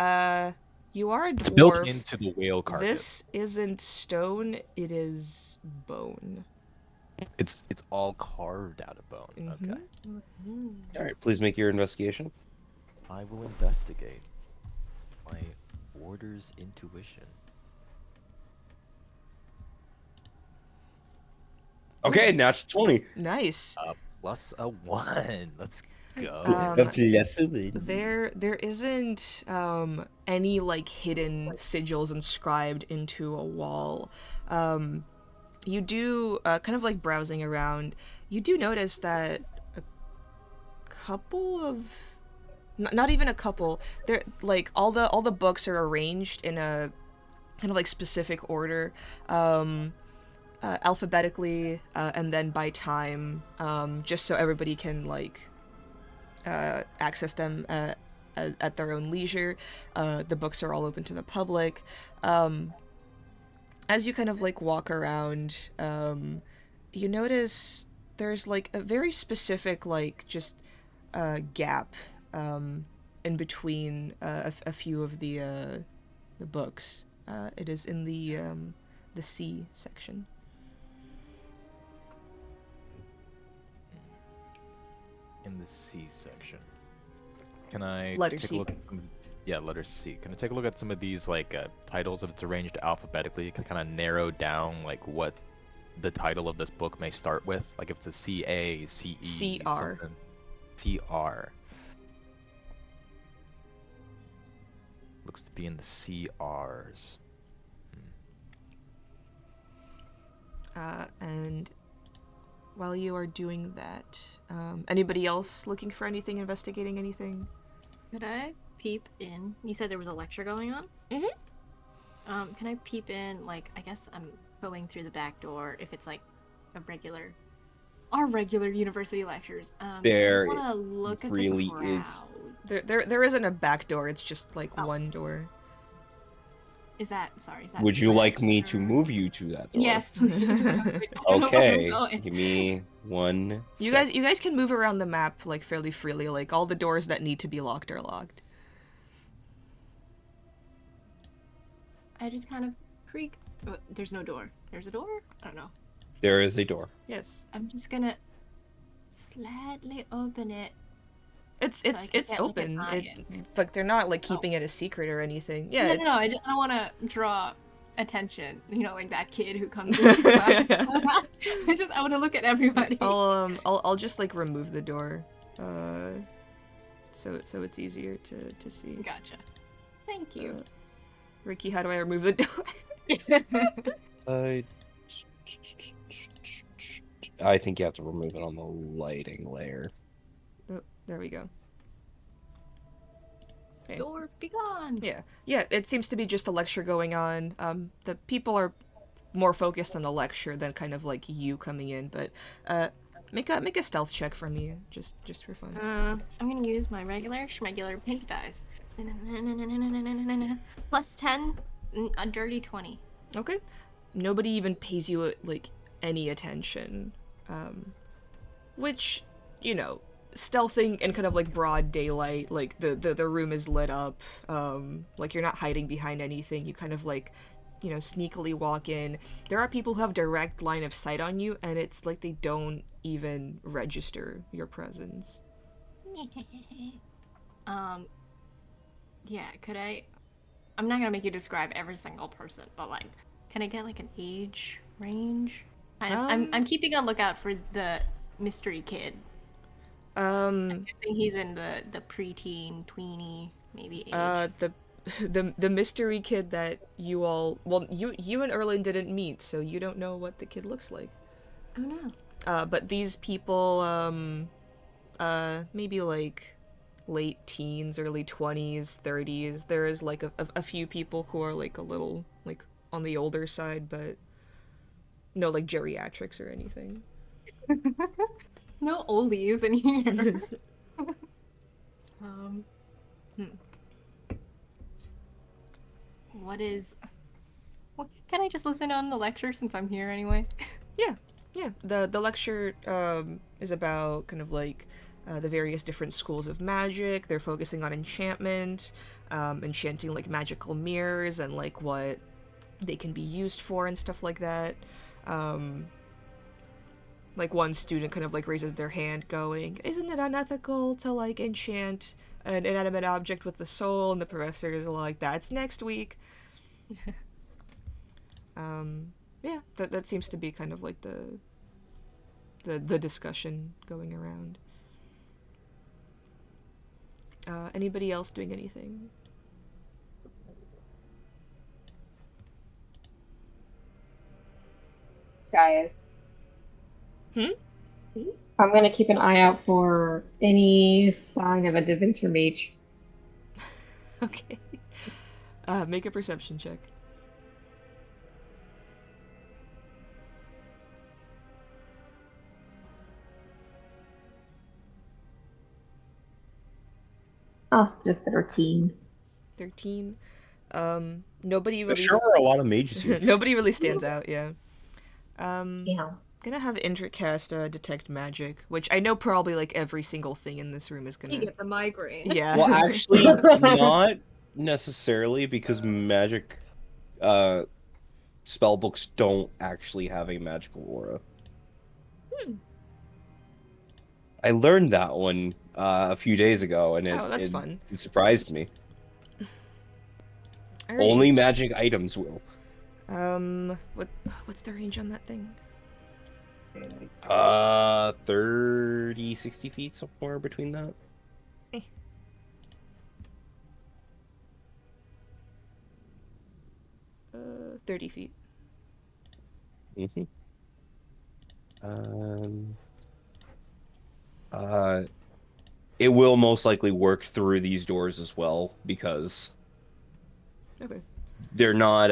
You are a dwarf. It's built into the whale carcass. This isn't stone. It is bone. It's all carved out of bone. Mhm. Okay. All right, please make your investigation. I will investigate. My order's intuition. Okay, natural 20. Nice. Plus a 1. Let's go. There isn't any like hidden sigils inscribed into a wall. You do kind of like browsing around. You do notice that a couple of not even a couple. They're like all the books are arranged in a kind of like specific order. Alphabetically and then by time, just so everybody can like access them at their own leisure. The books are all open to the public. As you kind of like walk around, you notice there's like a very specific like just gap in between a few of the books. It is in the C section. in the C section. Can I Letter take C. a look at some? Yeah, letter C. Can I take a look at some of these like titles if it's arranged alphabetically? You can kind of narrow down like what the title of this book may start with. Like if it's a CA, CE, CR. something. CR. Looks to be in the CRs. And while you are doing that, anybody else looking for anything, investigating anything? Could I peep in? You said there was a lecture going on? Mm-hmm. Can I peep in, like, I guess I'm going through the back door if it's like our regular university lectures. I There just want to look at the really crowd. is. There isn't a back door. It's just like Oh. one door. Is that Would you like me to lecture? move you to that door? Yes, please. I don't know where I'm Okay, going. give me 1 You sec. guys can move around the map like fairly freely. Like all the doors that need to be locked are locked. I just kind of creak. Oh, there's no door. There's a door? I don't know. There is a door. Yes. I'm just gonna slightly open it. It's So I can it's get, like, open. an eye Like they're not like keeping it a secret or anything. Yeah. No, I don't want to draw attention. You know, like that kid who comes into class. I want to look at everybody. I'll just like remove the door, so it's easier to see. Gotcha. Thank you. Ricky, how do I remove the door? I think you have to remove it on the lighting layer. Oh, there we go. Okay. Door be gone. Yeah. It seems to be just a lecture going on. The people are more focused on the lecture than kind of like you coming in. But make a stealth check for me, just for fun. I'm gonna use my regular pink dice. Plus 10, a dirty 20. Okay. Nobody even pays you like any attention, which, you know, stealthing in kind of like broad daylight, like the room is lit up, like you're not hiding behind anything. You kind of like, you know, sneakily walk in. There are people who have direct line of sight on you, and it's like they don't even register your presence. Yeah, I'm not gonna make you describe every single person, but like, can I get like an age range? I'm keeping a lookout for the mystery kid. I'm guessing he's in the preteen, tweeny, maybe age. The mystery kid that you all, well, you and Erlin didn't meet, so you don't know what the kid looks like. Oh no. But these people, maybe like late teens, early 20s, 30s. There is like a few people who are like a little like on the older side, but no like geriatrics or anything. No oldies in here. Can I just listen on the lecture since I'm here anyway? Yeah. The lecture is about kind of like the various different schools of magic. They're focusing on enchantment, enchanting like magical mirrors and like what they can be used for and stuff like that. Like one student kind of like raises their hand going, "Isn't it unethical to like enchant an inanimate object with the soul?" And the professor is like, "That's next week." Yeah, that seems to be kind of like the discussion going around. Anybody else doing anything? Guys. Hmm? I'm gonna keep an eye out for any sign of a Divinter mage. Okay. Make a perception check. Oh, just 13. 13. Nobody There really. sure are a lot of mages here. Nobody really stands out. Yeah. Yeah. Gonna have Intricast detect magic, which I know probably like every single thing in this room is He gonna. gets a migraine. Yeah. Well, actually, not necessarily, because magic spell books don't actually have a magical aura. I learned that one a few days ago, and Oh, that's it fun. it surprised me. Alright. Only magic items will. What's the range on that thing? 30, 60 feet, somewhere between that. Eh. 30 feet. Mm-hmm. Uh, it will most likely work through these doors as well because Okay. they're not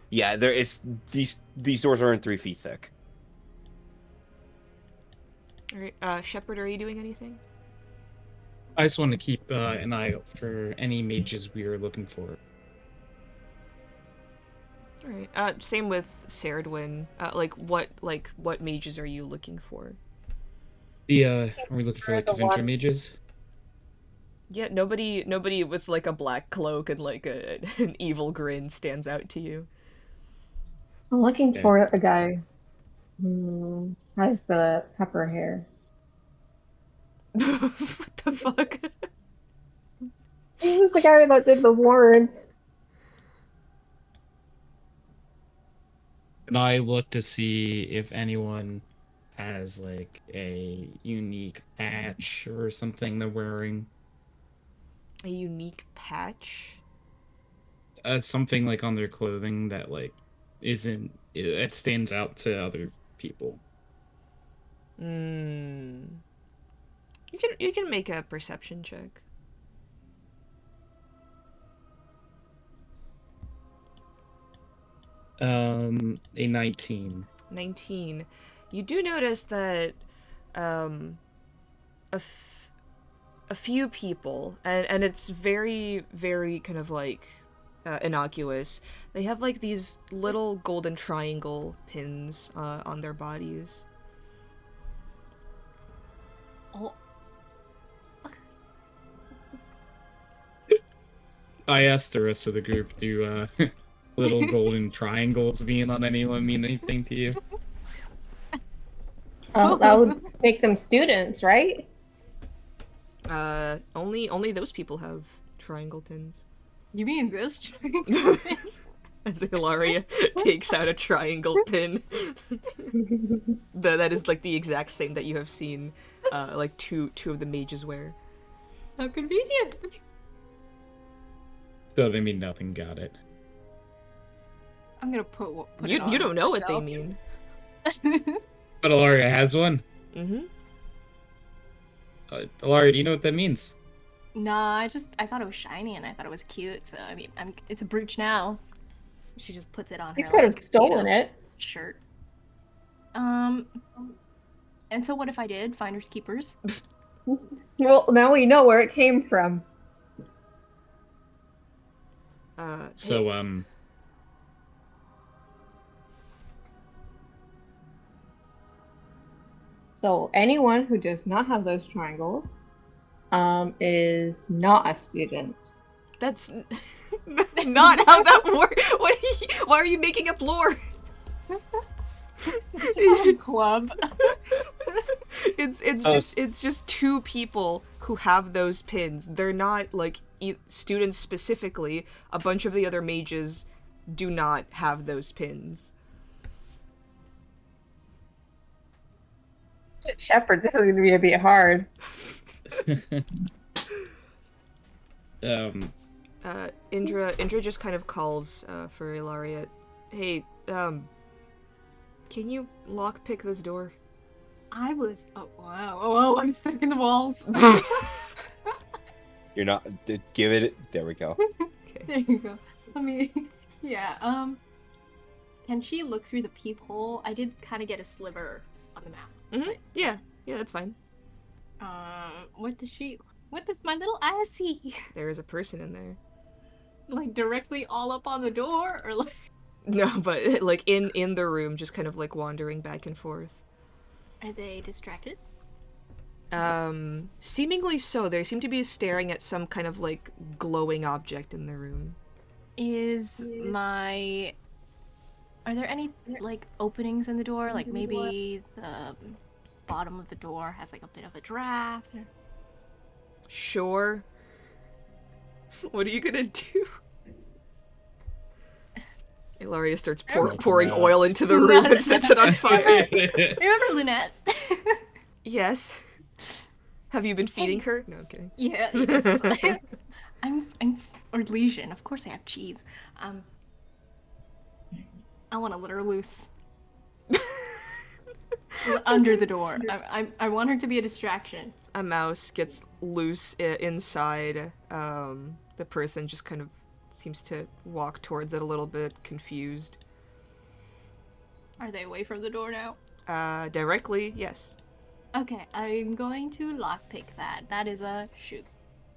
yeah, there is these doors aren't 3 feet thick. Alright, Shepard, are you doing anything? I just want to keep an eye out for any mages we are looking for. Alright, same with Sardwin. What mages are you looking for? Are we looking for like The Tevinter one- mages? Yeah, nobody with like a black cloak and like an evil grin stands out to you. I'm looking Okay. for a guy who has the pepper hair. What the fuck? He was the guy that did the wards. And I look to see if anyone has like a unique patch or something they're wearing. A unique patch? Something like on their clothing that like isn't it stands out to other people. Hmm. You can make a perception check. A 19. 19. You do notice that um a, f- a few people, and it's very, very kind of like innocuous. They have like these little golden triangle pins on their bodies. Oh, I asked the rest of the group, do little golden triangles being on anyone mean anything to you? That would make them students, right? Only those people have triangle pins. you mean this? As Ilaria takes out a triangle pin. That is like the exact same that you have seen like two of the mages wear. How convenient. So they mean nothing, got it. I'm gonna put it You on don't know what they myself. mean. But Alaria has one. Mm-hmm. Alaria, do you know what that means? Nah, I thought it was shiny and I thought it was cute. So I mean, it's a brooch now. She just puts it on You her. could have like, stolen it. Shirt. And so what if I did? Finders keepers. Well, now we know where it came from. So, So anyone who does not have those triangles is not a student. That's not how that works. Why are you making up lore? Club. It's just two people who have those pins. They're not like students specifically. A bunch of the other mages do not have those pins. Shepard, this is going to be a bit hard. Indra just kind of calls for Ilaria. Hey, can you lockpick this door? I was. Oh wow! Oh, I'm stuck in the walls. You're not. Give it. There we go. There you go. Let me. Yeah. Can she look through the peephole? I did kind of get a sliver on the map. Mm-hmm. Yeah, that's fine. What does my little eye see? There is a person in there. Like directly all up on the door, or like? No, but like in the room, just kind of like wandering back and forth. Are they distracted? Seemingly so. They seem to be staring at some kind of like glowing object in the room. Is my Are there any like openings in the door? Like maybe the bottom of the door has like a bit of a draft. Or... Sure. What are you gonna do? Ilaria starts pouring oil into the room and sets it on fire. Remember Lunette? Yes. Have you been feeding her? No, I'm kidding. Yeah, yes. I'm or lesion. Of course I have cheese. I want to let her loose. Under the door. I want her to be a distraction. A mouse gets loose inside. The person just kind of seems to walk towards it a little bit, confused. Are they away from the door now? Directly, yes. Okay, I'm going to lockpick that. That is a shoot.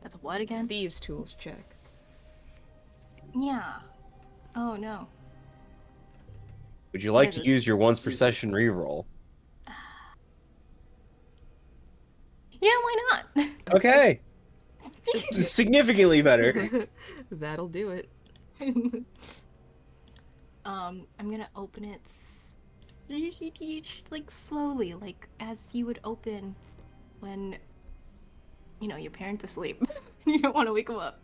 That's a what again? Thieves' tools check. Yeah. Oh no. Would you like What to is use your once per session reroll? Yeah, why not? Okay. Significantly better. That'll do it. I'm gonna open it like slowly, like as you would open when your parents asleep. You don't want to wake them up.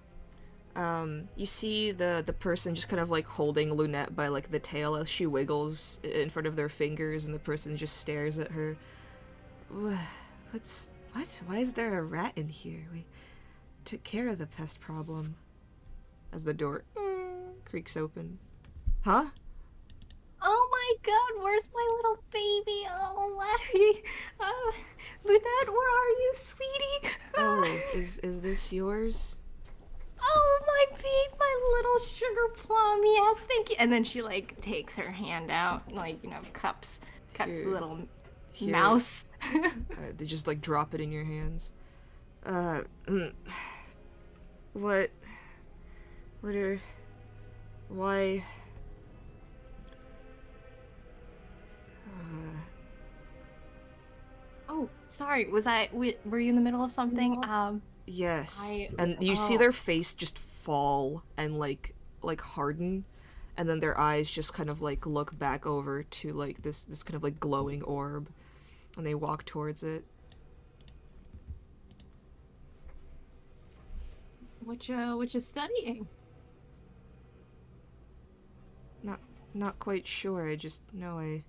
You see the person just kind of like holding Lunette by like the tail as she wiggles in front of their fingers, and the person just stares at her. What? Why is there a rat in here? We took care of the pest problem. As the door creaks open. Huh? Oh my god, where's my little baby? Oh, Larry. Lunette, where are you, sweetie? Oh, is this yours? Oh, my babe, my little sugar plum. Yes, thank you. And then she like takes her hand out, like cups the little mouse. They just like drop it in your hands. What are... Why... Oh, sorry. Were you in the middle of something? Yes. And you see their face just fall and like harden, and then their eyes just kind of like look back over to like this kind of like glowing orb, and they walk towards it. What you studying? Not quite sure. I just know I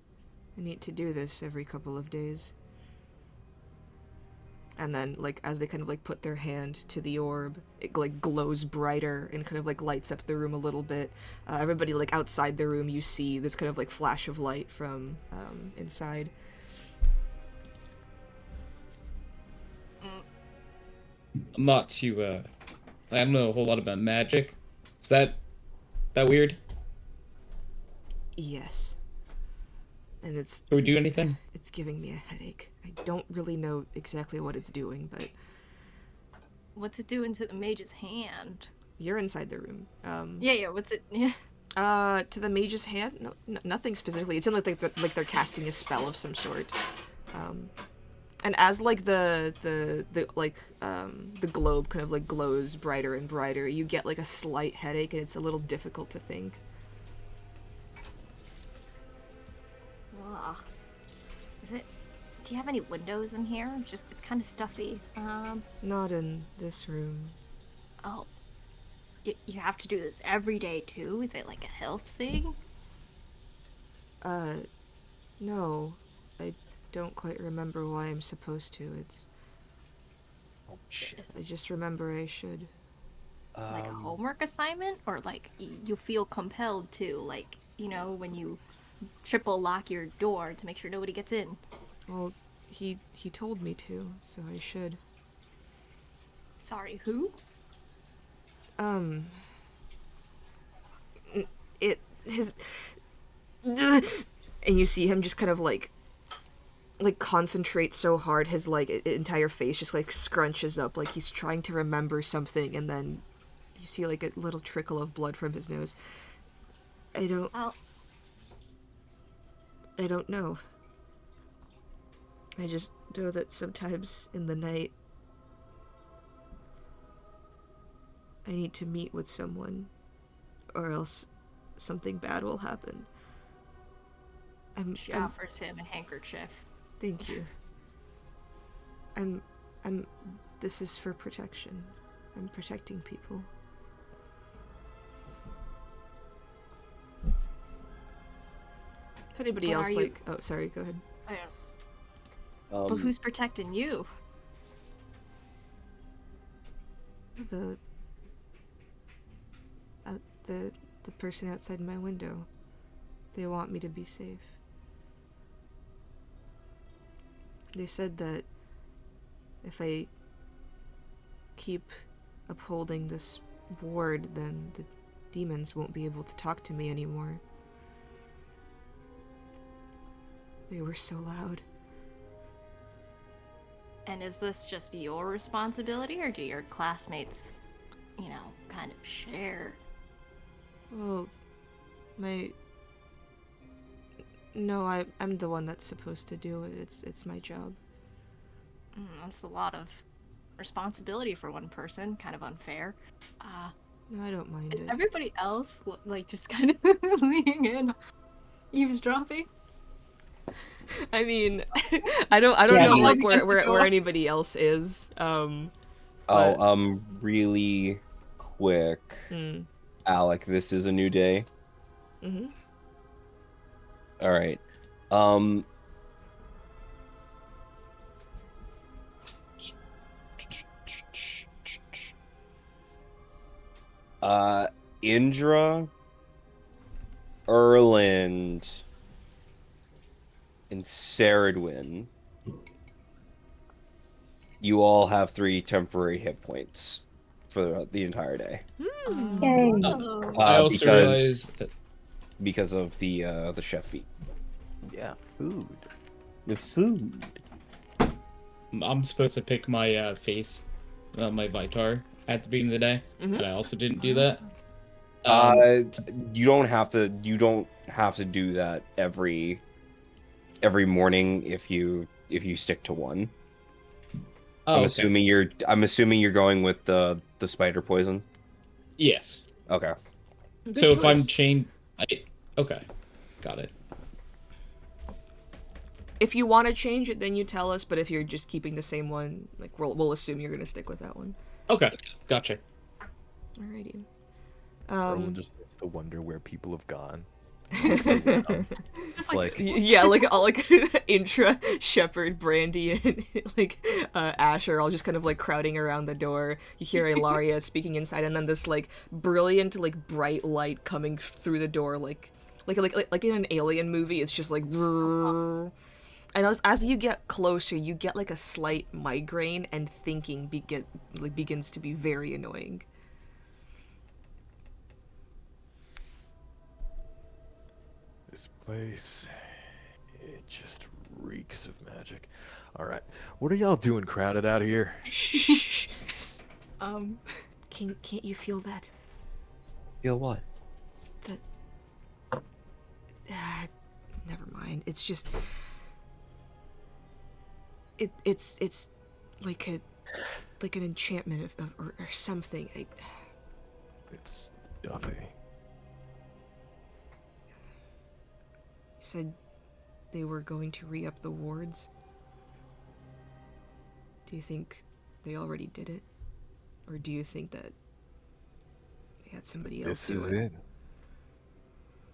need to do this every couple of days. And then, like, as they kind of, like, put their hand to the orb, it, like, glows brighter and kind of, like, lights up the room a little bit. Everybody, like, outside the room, you see this kind of, like, flash of light from, inside. I'm not too, I don't know a whole lot about magic. Is that weird? Yes. And it's... Do we do anything? It's giving me a headache. I don't really know exactly what it's doing, but... What's it doing to the mage's hand? You're inside the room. Yeah, what's it... Yeah. To the mage's hand? No, nothing specifically. It sounds like they're casting a spell of some sort. And as, like, the globe kind of, like, glows brighter and brighter, you get, like, a slight headache, and it's a little difficult to think. Ugh. Do you have any windows in here? It's kind of stuffy. Not in this room. Oh. You have to do this every day, too? Is it like a health thing? No. I don't quite remember why I'm supposed to. It's... Oh, shit. I just remember I should. Like a homework assignment? Or like you feel compelled to, like, when you triple lock your door to make sure nobody gets in? Well, he told me to, so I should. Sorry, who? And you see him just kind of like concentrate so hard, his like entire face just like scrunches up, like he's trying to remember something, and then you see like a little trickle of blood from his nose. I don't know. I just know that sometimes in the night I need to meet with someone, or else something bad will happen. She I'm offers him a handkerchief. thank you. I'm this is for protection. I'm protecting people. If anybody But else are you- like oh sorry, go ahead. I don't- but who's protecting you? The the person outside my window. They want me to be safe. They said that if I keep upholding this ward, then the demons won't be able to talk to me anymore. They were so loud. And is this just your responsibility, or do your classmates, you know, kind of share? Well, no, I'm the one that's supposed to do it. It's my job. That's a lot of responsibility for one person. Kind of unfair. No, I don't mind Is it. everybody else like just kind of leaning in, eavesdropping? I mean, I don't Yeah, know you- like Against the where door. anybody else is. Oh, but- really quick. Alec, this is a new day. Mhm. All right. Indra, Erland, and Saradwin. You all have 3 temporary hit points for the entire day. Yay. I also because realized that because of the chef feat. Yeah, food. The food. I'm supposed to pick my face, my Vitar, at the beginning of the day, Mhm. and I also didn't do that. You don't have to. You don't have to do that every morning if you stick to one. Oh, I'm okay. assuming you're going with the spider poison. Yes. Okay. Good So if I'm choice. chained, okay, got it. If you want to change it, then you tell us. But if you're just keeping the same one, like we'll assume you're gonna stick with that one. Okay, gotcha. Alrighty. Everyone just starts to wonder where people have gone. It's like Yeah, like all like Intra, Shepherd, Brandy, and like Asher all just kind of like crowding around the door. You hear Ilaria speaking inside, and then this like brilliant, like bright light coming through the door, like in an alien movie. It's just like, and as you get closer, you get like a slight migraine, and thinking begins to be very annoying. This place, it just reeks of magic. All right, what are y'all doing crowded out here? Shh. Can't you feel that? feel what? Never mind. It's just it's like an enchantment or something. It's Duffy. Said they were going to re-up the wards. Do you think they already did it? Or do you think that they had somebody else This do is it? it.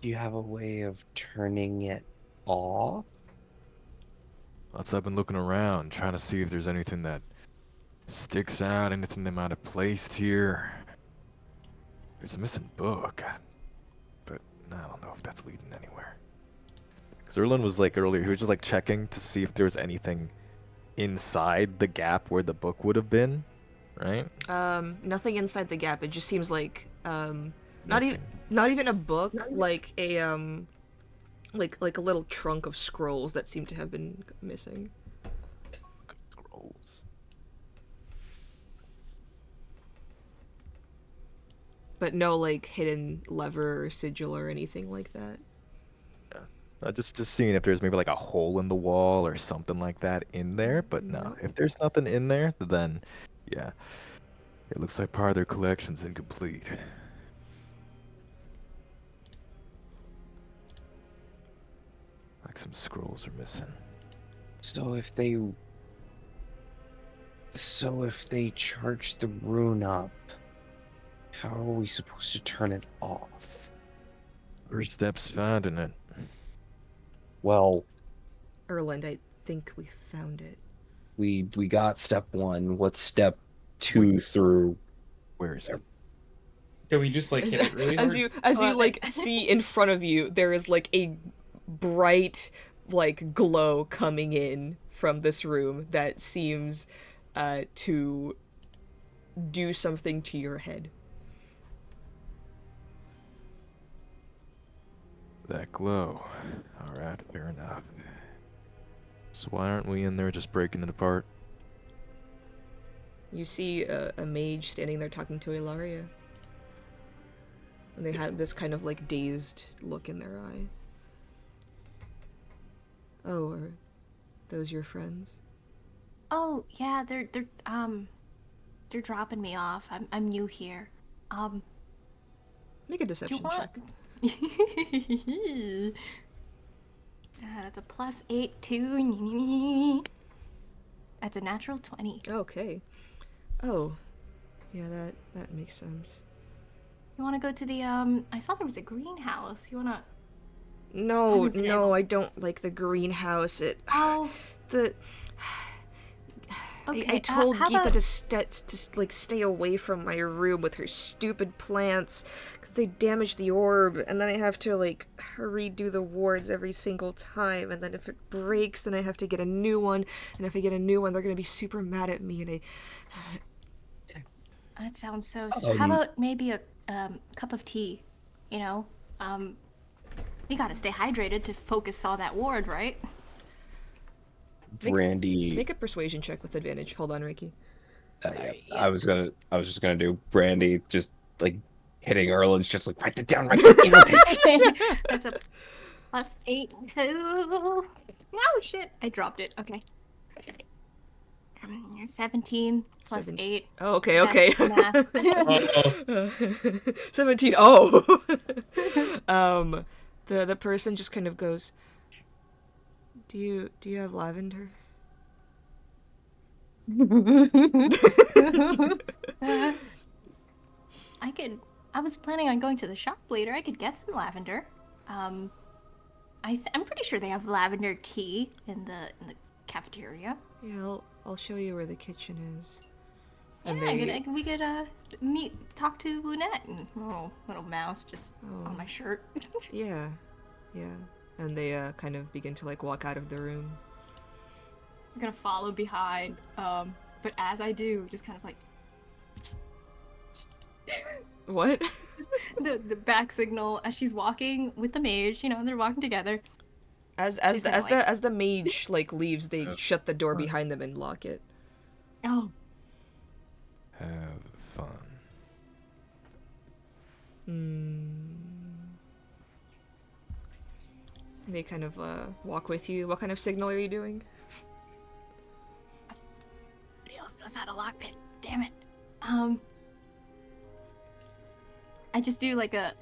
Do you have a way of turning it off? That's I've been looking around, trying to see if there's anything that sticks out, anything they might have placed here. There's a missing book, but I don't know if that's leading anywhere. Because Erlen was like earlier, he was just like checking to see if there was anything inside the gap where the book would have been, right? Nothing inside the gap. It just seems like Missing. not even a book, like a like a little trunk of scrolls that seem to have been missing. Scrolls. But no like hidden lever or sigil or anything like that. Just seeing if there's maybe like a hole in the wall or something like that in there, but no. If there's nothing in there, then yeah. It looks like part of their collection's incomplete. I like some scrolls are missing. So if they charge the rune up, how are we supposed to turn it off? First step's finding it. Well, Erland, I think we found it. we got step 1. What's step 2 through? Where is it? Can we just like hit it really as hard? you like see in front of you, there is like a bright like glow coming in from this room that seems to do something to your head. That glow. Alright, fair enough. So why aren't we in there just breaking it apart? You see a mage standing there talking to Ilaria. And they have this kind of like dazed look in their eye. Oh, are those your friends? Oh yeah, they're dropping me off. I'm new here. Make a Do you deception want? check. That's a +8 too. That's a natural 20. Okay. Oh. Yeah, that makes sense. You want to go to the I saw there was a greenhouse. You wanna? No, haven't been no, able- I don't like the greenhouse. Oh, The okay. I told how Gita about- to like stay away from my room with her stupid plants because they damage the orb, and then I have to like redo the wards every single time, and then if it breaks, then I have to get a new one, and if I get a new one, they're gonna be super mad at me, and I. That sounds so. How about maybe a cup of tea? You know, you gotta stay hydrated to focus on that ward, right? Brandy. Make a persuasion check with advantage. Hold on, Ricky. Yeah. I was just gonna do Brandy just like hitting Erland's just like write that down, write that down. That's a +8 too. No shit, I dropped it. Okay. 17 plus 8. Oh, okay, okay. That's math. Uh-oh. 17. Oh. The person just kind of goes, Do you have lavender? I was planning on going to the shop later. I could get some lavender. I'm pretty sure they have lavender tea in the cafeteria. Yeah, I'll show you where the kitchen is. Yeah, we could talk to Lunette and little mouse just on my shirt. Yeah. And they kind of begin to like walk out of the room. I'm gonna follow behind, but as I do, just kind of like What? the back signal as she's walking with the mage. You know, they're walking together. As She's gonna, like- the mage like leaves, they shut the door behind them and lock it. Oh, Have fun. They kind of walk with you. What kind of signal are you doing? nobody else knows how to lockpick. Damn it. I just do like a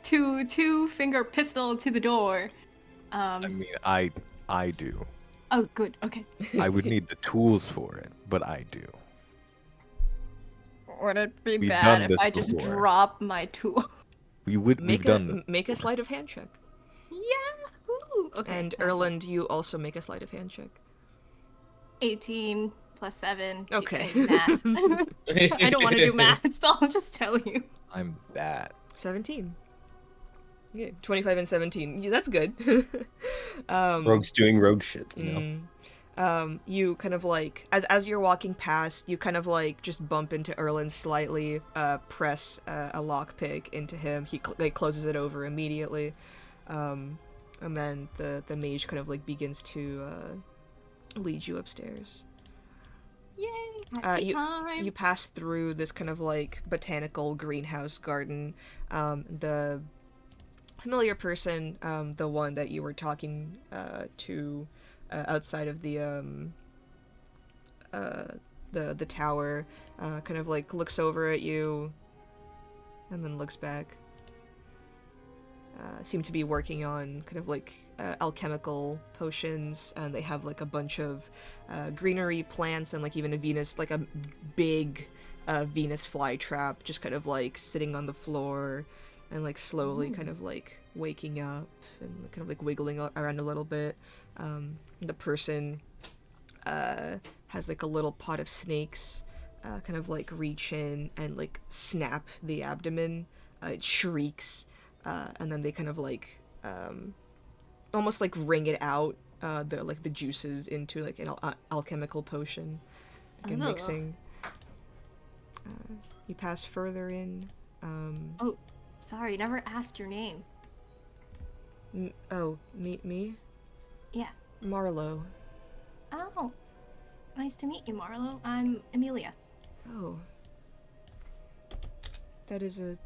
two finger pistol to the door. I mean, I do. Oh, good. Okay. I would need the tools for it, but I do. Would it be We've bad done if this I just before. drop my tool? We've done this. Make a sleight of hand check. Yahoo! Okay. And that's Erland, you also make a sleight of hand check. 18 plus 7. Okay. Math. I don't want to do math, so I'll just tell you. I'm bad. 17. Yeah, 25 and 17. Yeah, that's good. Rogue's doing rogue shit, you know. You kind of like as you're walking past, you kind of like just bump into Erland slightly, press a lockpick into him. He like closes it over immediately, and then the mage kind of like begins to lead you upstairs. Yay! Happy time. You pass through this kind of like botanical greenhouse garden. The familiar person, the one that you were talking to outside of the tower, kind of like looks over at you and then looks back. seem to be working on kind of like alchemical potions, and they have like a bunch of greenery plants and like even a Venus, like a big Venus flytrap, just kind of like sitting on the floor and like slowly kind of like waking up and kind of like wiggling around a little bit. The person has like a little pot of snakes, kind of like reach in and like snap the abdomen. It shrieks, and then they kind of like almost like wring it out, the juices into like an alchemical potion, again Ugh. mixing. You pass further in. Oh, sorry, never asked your name. Me? Yeah. Marlowe. Oh, nice to meet you, Marlo. I'm Amelia. Oh. That is a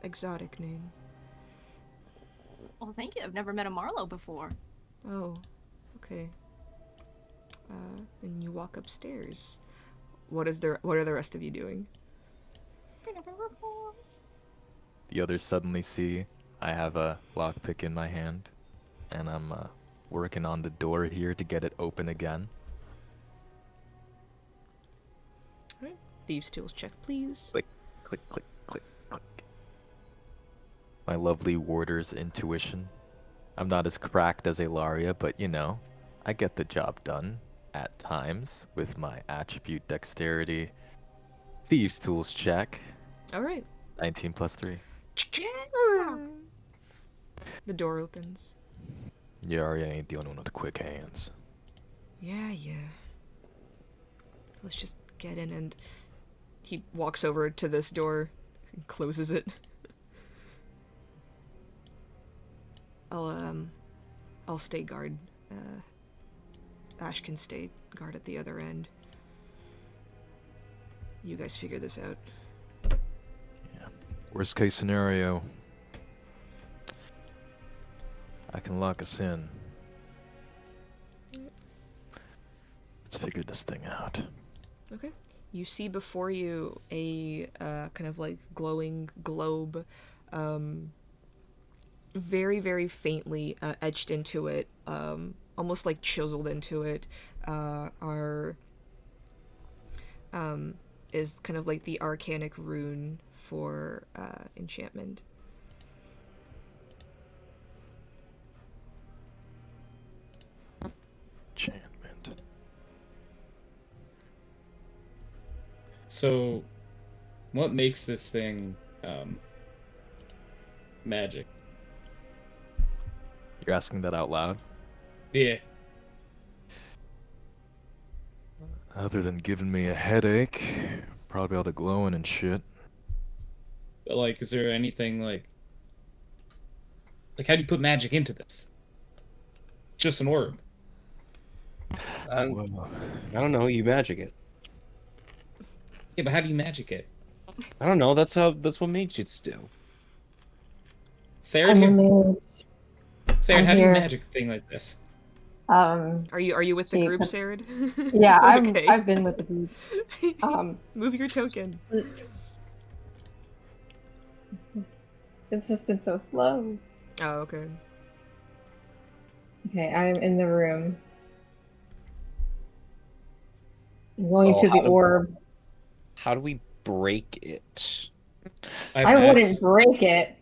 exotic name. Well, thank you. I've never met a Marlo before. Oh, okay. And you walk upstairs. What are the rest of you doing? The others suddenly see I have a lockpick in my hand, and I'm working on the door here to get it open again. Alright. Thieves' tools check, please. Click, click, click, click, click. My lovely warder's intuition. I'm not as cracked as Ilaria, but you know, I get the job done at times with my attribute dexterity. Thieves' tools check. Alright. 19 plus 3. The door opens. Ilaria ain't the only one with the quick hands. Yeah. Let's just get in, and he walks over to this door and closes it. I'll stay guard. Ash can stay guard at the other end. You guys figure this out. Yeah. Worst case scenario, I can lock us in. Let's figure this thing out. Okay. You see before you a kind of like glowing globe, very, very faintly etched into it, almost like chiseled into it, is kind of like the arcanic rune for enchantment. Enchantment. So, what makes this thing magic? You're asking that out loud? Yeah. Other than giving me a headache, probably all the glowing and shit. But, like, is there anything like how do you put magic into this? Just an orb. I Whoa. don't know. You magic it. Yeah, but how do you magic it? I don't know. That's what mages do. Sarah, I'm do a you, mage. Sarah, I'm how do you here. magic a thing like this? Are you with the Gee, group, Sarid? Yeah, Okay. I've been with the group. Move your token. It's just been so slow. Oh, okay. Okay, I'm in the room. I'm going Oh, to the how do- orb. How do we break it? I wouldn't break it.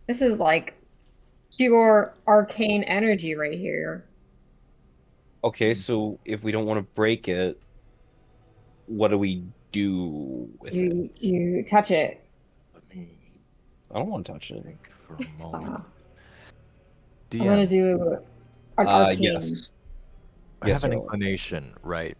This is like pure arcane energy right here. Okay, so if we don't want to break it, what do we do with it? You touch it. Let me I don't want to touch it. think for a moment. I'm gonna DM, do an arcane. Yes. I Yes, have an Erlen. inclination, right?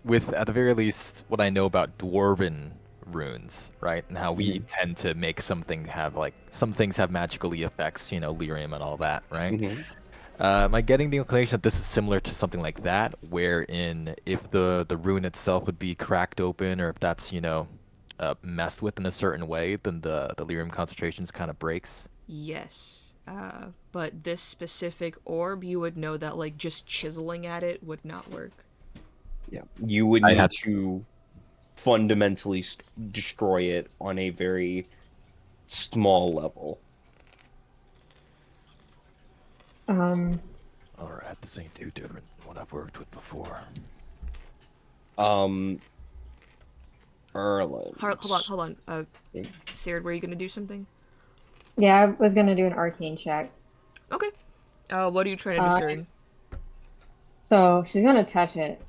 With, at the very least, what I know about dwarven runes, right? And how we tend to make some things have magical effects, you know, lyrium and all that, right? Mhm. Am I getting the inclination that this is similar to something like that, wherein if the rune itself would be cracked open, or if that's, you know, messed with in a certain way, then the lyrium concentrations kind of breaks? Yes. But this specific orb, you would know that like just chiseling at it would not work. Yeah. You would I need had- to fundamentally destroy it on a very small level. Um, Alright, this ain't too different than what I've worked with before. Erland. Hold on. Sarah, were you gonna do something? yeah, I was gonna do an arcane check. Okay. What are you trying to Uh, discern? So she's gonna touch it.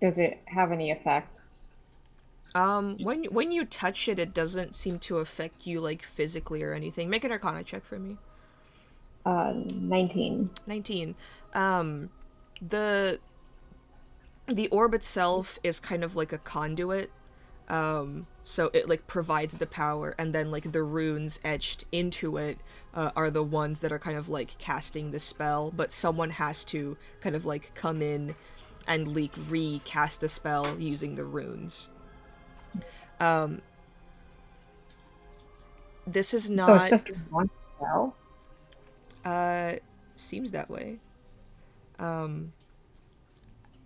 Does it have any effect? When you touch it, it doesn't seem to affect you like physically or anything. Make an Arcana check for me. 19. 19. The the orb itself is kind of like a conduit. So it like provides the power, and then like the runes etched into it are the ones that are kind of like casting the spell. But someone has to kind of like come in and like recast the spell using the runes. This is So it's not. just one spell? Seems that way.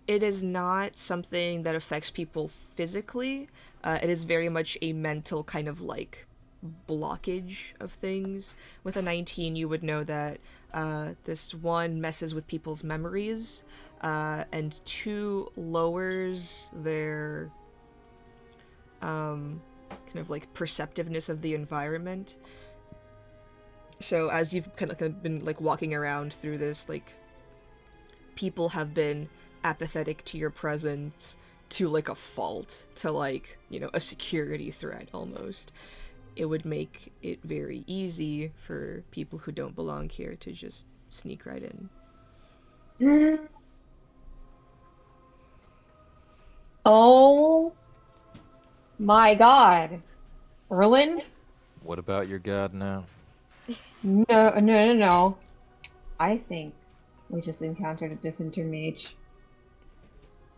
It is not something that affects people physically. It is very much a mental kind of like blockage of things. With a 19, you would know that this one messes with people's memories, and 2 lowers their kind of like perceptiveness of the environment. So as you've kind of been like walking around through this, like people have been apathetic to your presence to like a fault, to like, you know, a security threat almost. It would make it very easy for people who don't belong here to just sneak right in. Oh my god. Erland? What about your god now? No. I think we just encountered a different mage.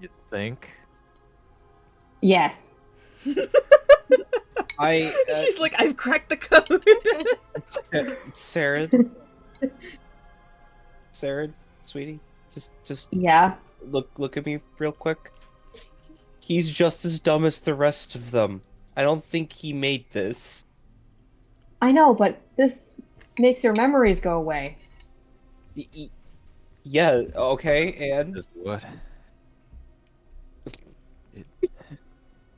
You think? Yes. She's like, I've cracked the code. Sarah, Sarah, sweetie, just Yeah. look at me real quick. He's just as dumb as the rest of them. I don't think he made this. I know, but this makes your memories go away. Yeah, okay, and Just what?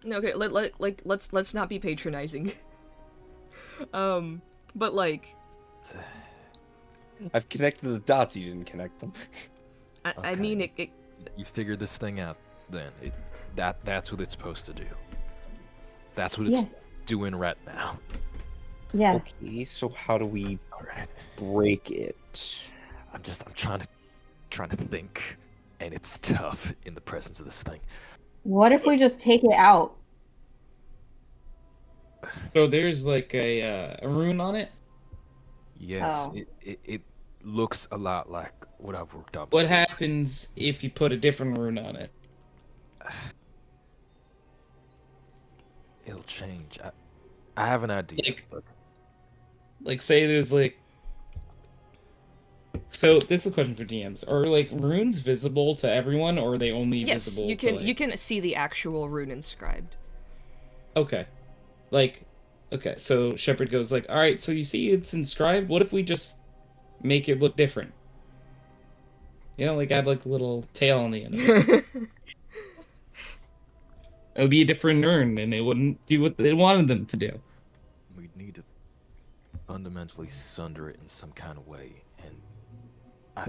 No, okay, let's not be patronizing. But like, I've connected the dots. You didn't connect them. I Okay. mean, it You figured this thing out then. That's what it's supposed to do. That's what it's Yes. doing right now. Yeah. Okay, so how do we Alright. break it? I'm trying to think. And it's tough in the presence of this thing. What if we just take it out? So there's like a rune on it. Yes, Oh. it looks a lot like what I've worked on What before. happens if you put a different rune on it? It'll change. I have an idea. Like- but Like, say there's like. So this is a question for DMs: Are like runes visible to everyone, or are they only yes, visible you to can like... you can see the actual rune inscribed. Okay, like, okay. So Shepard goes like, "All right, so you see it's inscribed. What if we just make it look different? You know, like add like a little tail on the end of it. It would be a different urn, and they wouldn't do what they wanted them to do." we need to fundamentally sunder it in some kind of way, and I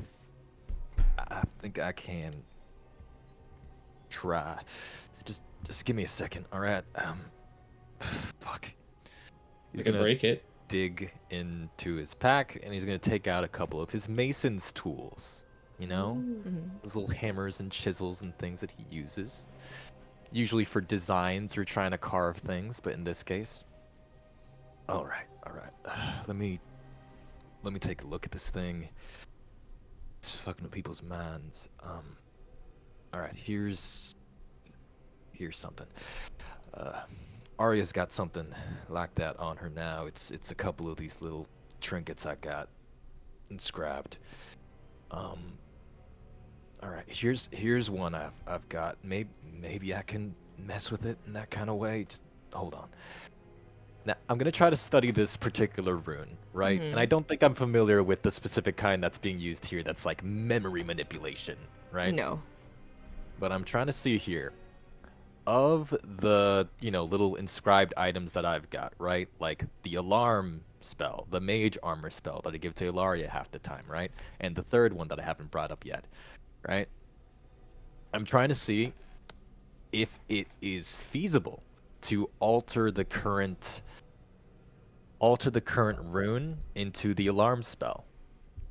think I can try. Just give me a second, all right? Fuck. He's We could gonna break it. dig into his pack, and he's gonna take out a couple of his mason's tools. You know, those little hammers and chisels and things that he uses, usually for designs or trying to carve things. But in this case, all right. Let me take a look at this thing. It's fucking with people's minds. All right. Here's something. Arya's got something like that on her now. It's a couple of these little trinkets I got inscribed. All right. Here's one I've got. Maybe I can mess with it in that kind of way. Just hold on. Now, I'm gonna try to study this particular rune, right? And I Mhm. don't think I'm familiar with the specific kind that's being used here that's like memory manipulation, right? No. But I'm trying to see here. Of the, little inscribed items that I've got, right? Like the alarm spell, the mage armor spell that I give to Ilaria half the time, right? And the third one that I haven't brought up yet, right? I'm trying to see if it is feasible to alter the current rune into the alarm spell,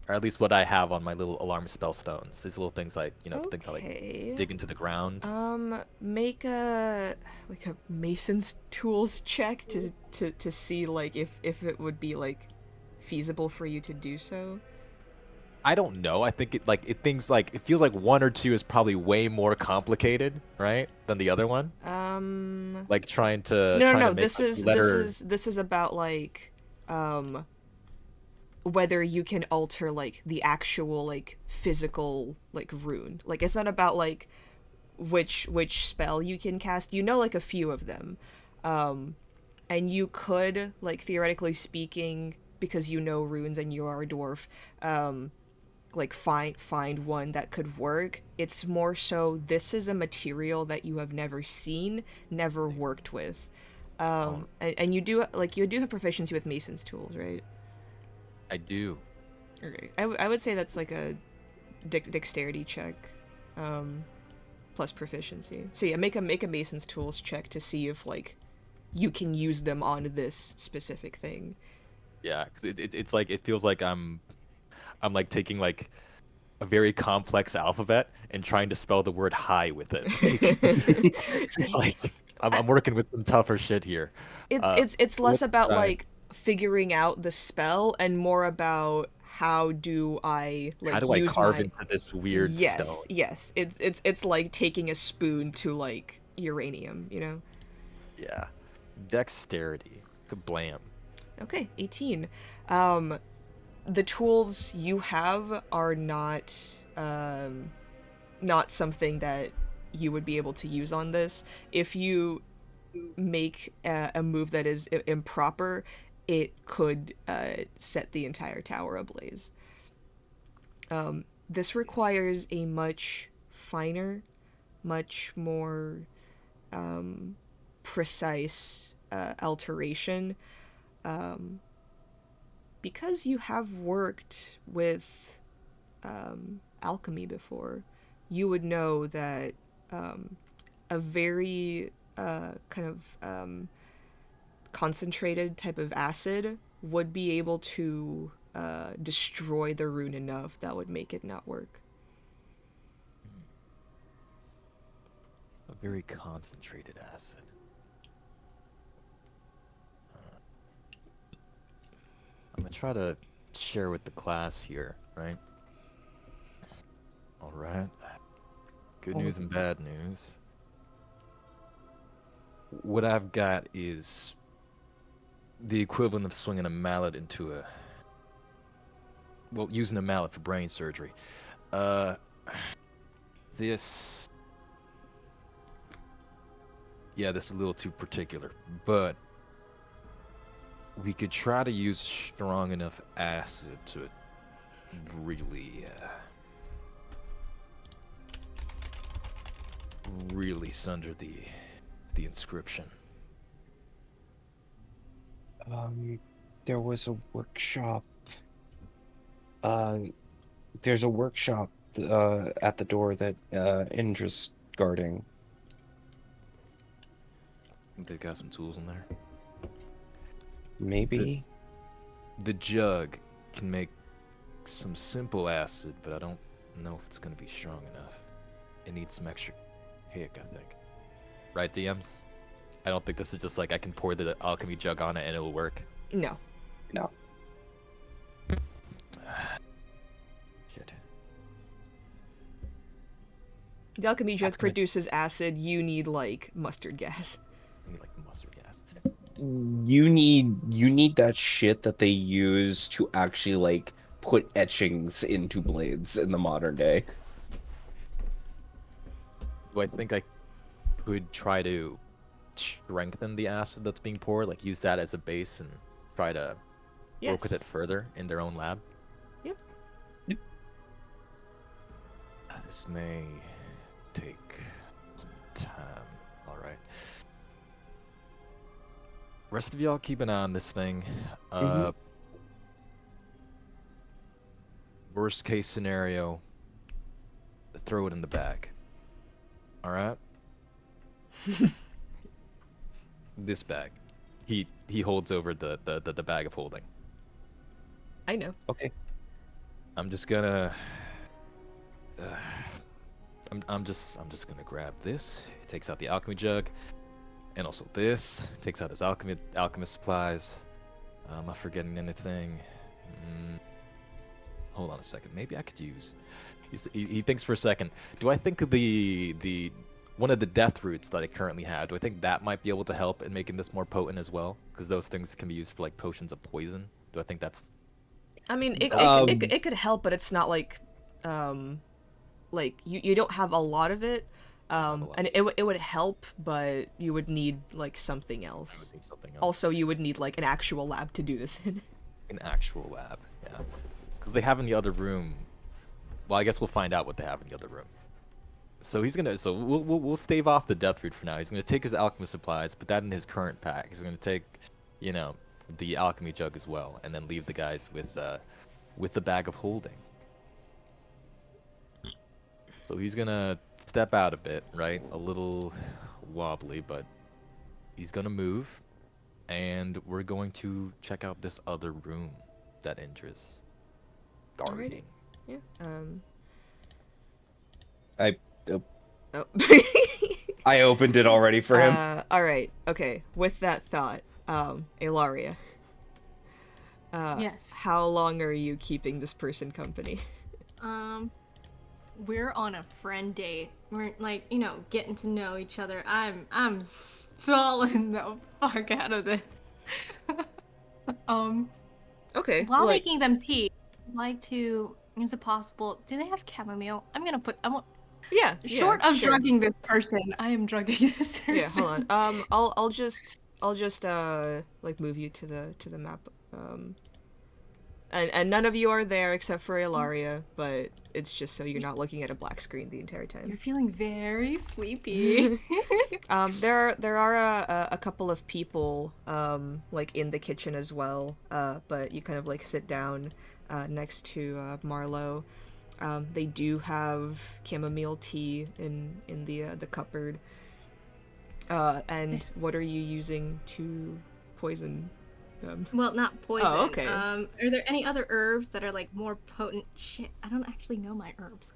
or at least what I have on my little alarm spell stones. These little things like, the things I like Okay. dig into the ground. Make a mason's tools check to see like if it would be like feasible for you to do so. I don't know. I think it feels like one or two is probably way more complicated, right, than the other one. Um, Like trying to no, no, trying to no. make This like is this letter. is this is about like um whether you can alter like the actual like physical like rune. Like it's not about like which spell you can cast. You know like a few of them. And you could like theoretically speaking because you know runes and you are a dwarf, like find one that could work. It's more so this is a material that you have never seen, never worked with. Oh, And you do have proficiency with mason's tools, right? I do. Okay. I would say that's like a dexterity check, um, plus proficiency. So yeah, make a mason's tools check to see if like you can use them on this specific thing. Yeah, 'cause it's like it feels like I'm like taking like a very complex alphabet and trying to spell the word high with it. It's like I'm working with some tougher shit here. It's less Let's about try. like figuring out the spell and more about how do I How like do I use carve my into this weird yes stone? yes it's like taking a spoon to like uranium, you know. Yeah. Dexterity. Kablam. Okay, 18. um the tools you have are not something that you would be able to use on this. If you make a move that is improper, it could set the entire tower ablaze. This requires a much finer, much more precise alteration. Because you have worked with alchemy before, you would know that a very kind of concentrated type of acid would be able to destroy the rune enough that would make it not work. A very concentrated acid. I'm gonna try to share with the class here, right? All right. Good news and bad news. What I've got is the equivalent of swinging a mallet into a. Well, using a mallet for brain surgery. Uh, this. Yeah, this is a little too particular, but we could try to use strong enough acid to really, really sunder the inscription. There was a workshop. Uh, there's a workshop at the door that Indra's guarding. Think they've got some tools in there. Maybe. The jug can make some simple acid, but I don't know if it's gonna be strong enough. It needs some extra kick, I think. Right, DMs? I don't think this is just like I can pour the alchemy jug on it and it'll work. No. No. Shit. The alchemy jug That's gonna- produces acid, you need like mustard gas. I need like mustard gas. You need that shit that they use to actually like put etchings into blades in the modern day. Do I think I could try to strengthen the acid that's being poured, like use that as a base and try to work with Yes. it further in their own lab? Yep. This may take some time. All right. Rest of y'all keep an eye on this thing. Worst case scenario, throw it in the bag. All right. This bag. He holds over the bag of holding. I know. Okay. I'm just gonna. I'm just gonna grab this. He takes out the alchemy jug, and also this. Takes out his alchemist supplies. Am I forgetting anything? Hold on a second. Maybe I could use. He thinks for a second. Do I think the one of the death roots that I currently have? Do I think that might be able to help in making this more potent as well? Because those things can be used for like potions of poison. Do I think that's I mean, Um, it could help, but it's not like you don't have a lot of it. And it would help, but you would need like something I would else. need something else? Also, you would need like an actual lab to do this in. An actual lab, yeah. Because they have in the other room. Well, I guess we'll find out what they have in the other room. So he's gonna. So we'll stave off the death root for now. He's gonna take his alchemist supplies, put that in his current pack. He's gonna take, you know, the alchemy jug as well, and then leave the guys with the bag of holding. So he's gonna step out a bit, right? A little wobbly, but he's gonna move, and we're going to check out this other room that Indra's guarding. Yeah. I Oh. I opened it already for him. All right. Okay. With that thought, Ilaria. Yes. How long are you keeping this person company? We're on a friend date. We're like, getting to know each other. I'm stalling the fuck out of this. Okay. While like, making them tea, I'd like to. Is it possible? Do they have chamomile? I want. yeah. Short yeah, of sure. drugging this person, I am drugging this person. Yeah. Hold on. I'll just like move you to the map. And none of you are there except for Ilaria, but it's just so you're not looking at a black screen the entire time. You're feeling very sleepy. There are a couple of people like in the kitchen as well, but you kind of like sit down next to Marlowe. They do have chamomile tea in the cupboard. And what are you using to poison them? Well, not poison. Oh, okay. Are there any other herbs that are like more potent? Shit, I don't actually know my herbs.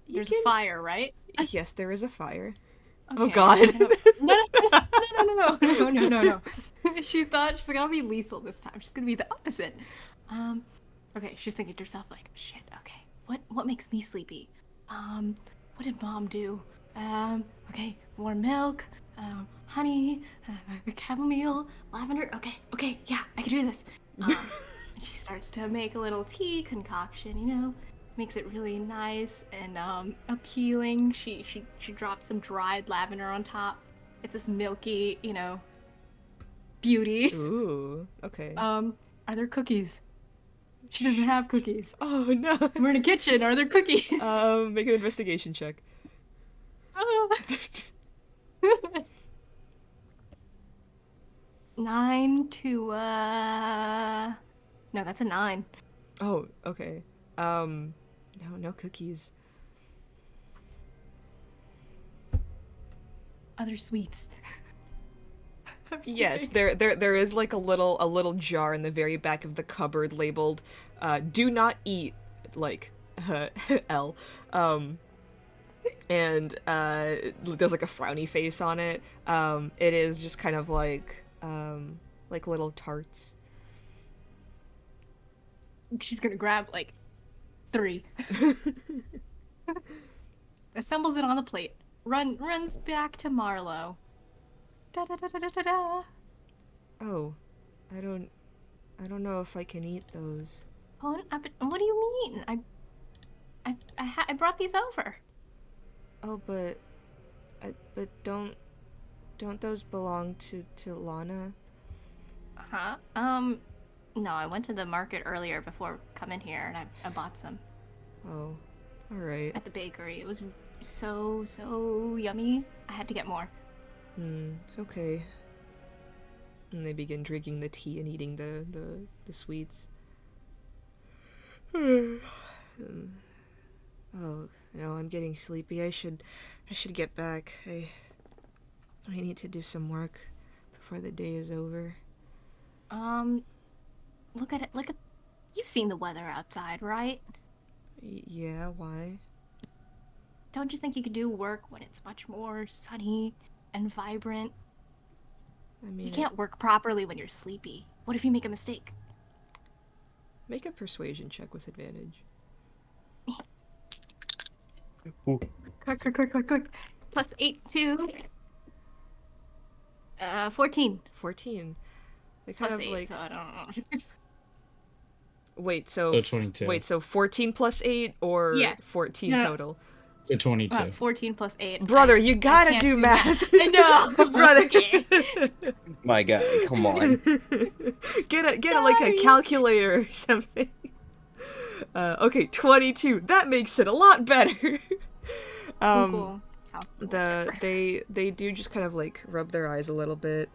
There's a fire, right? Yes, there is a fire. Okay. Oh God. No. She's gonna be lethal this time. She's gonna be the opposite. Okay, she's thinking to herself like, shit, okay, what makes me sleepy? What did mom do? Okay, warm milk, honey, chamomile, lavender. Okay, yeah, I can do this. She starts to make a little tea concoction, makes it really nice and appealing. She drops some dried lavender on top. It's this milky, beauty. Ooh. Okay. Are there cookies? She doesn't have cookies. Oh no. We're in a kitchen. Are there cookies? Make an investigation check. 9 to no, that's a 9. Oh, okay. No cookies. Other sweets. Yes, there is like a little jar in the very back of the cupboard labeled "Do not eat," like L. And there's like a frowny face on it. It is just kind of like little tarts. She's gonna grab like 3. Assembles it on the plate. Runs back to Marlowe. Da da da da da da da. Oh, I don't know if I can eat those. Oh, what do you mean? I brought these over. Oh, but don't those belong to Lana? Huh? No, I went to the market earlier before coming here, and I bought some Oh, all right. at the bakery. It was so yummy. I had to get more. Okay. And they begin drinking the tea and eating the sweets. Oh no, I'm getting sleepy. I should get back. I need to do some work before the day is over. Look at it. Look at. You've seen the weather outside, right? Yeah, why? Don't you think you could do work when it's much more sunny and vibrant? I mean, You can't work properly when you're sleepy. What if you make a mistake? make a persuasion check with advantage. Quick. Plus 8 to 14. 14. They kind Plus of 8, like so I don't know. wait, so 22. wait, so 14 plus 8 or Yes. 14 No. total? It's a 22. 14 plus 8. Brother, you gotta can't do do math. I know. Brother. Okay. My guy, come on. get a like a Sorry. calculator or something. Okay, 22. That makes it a lot better. Cool. They do just kind of like rub their eyes a little bit.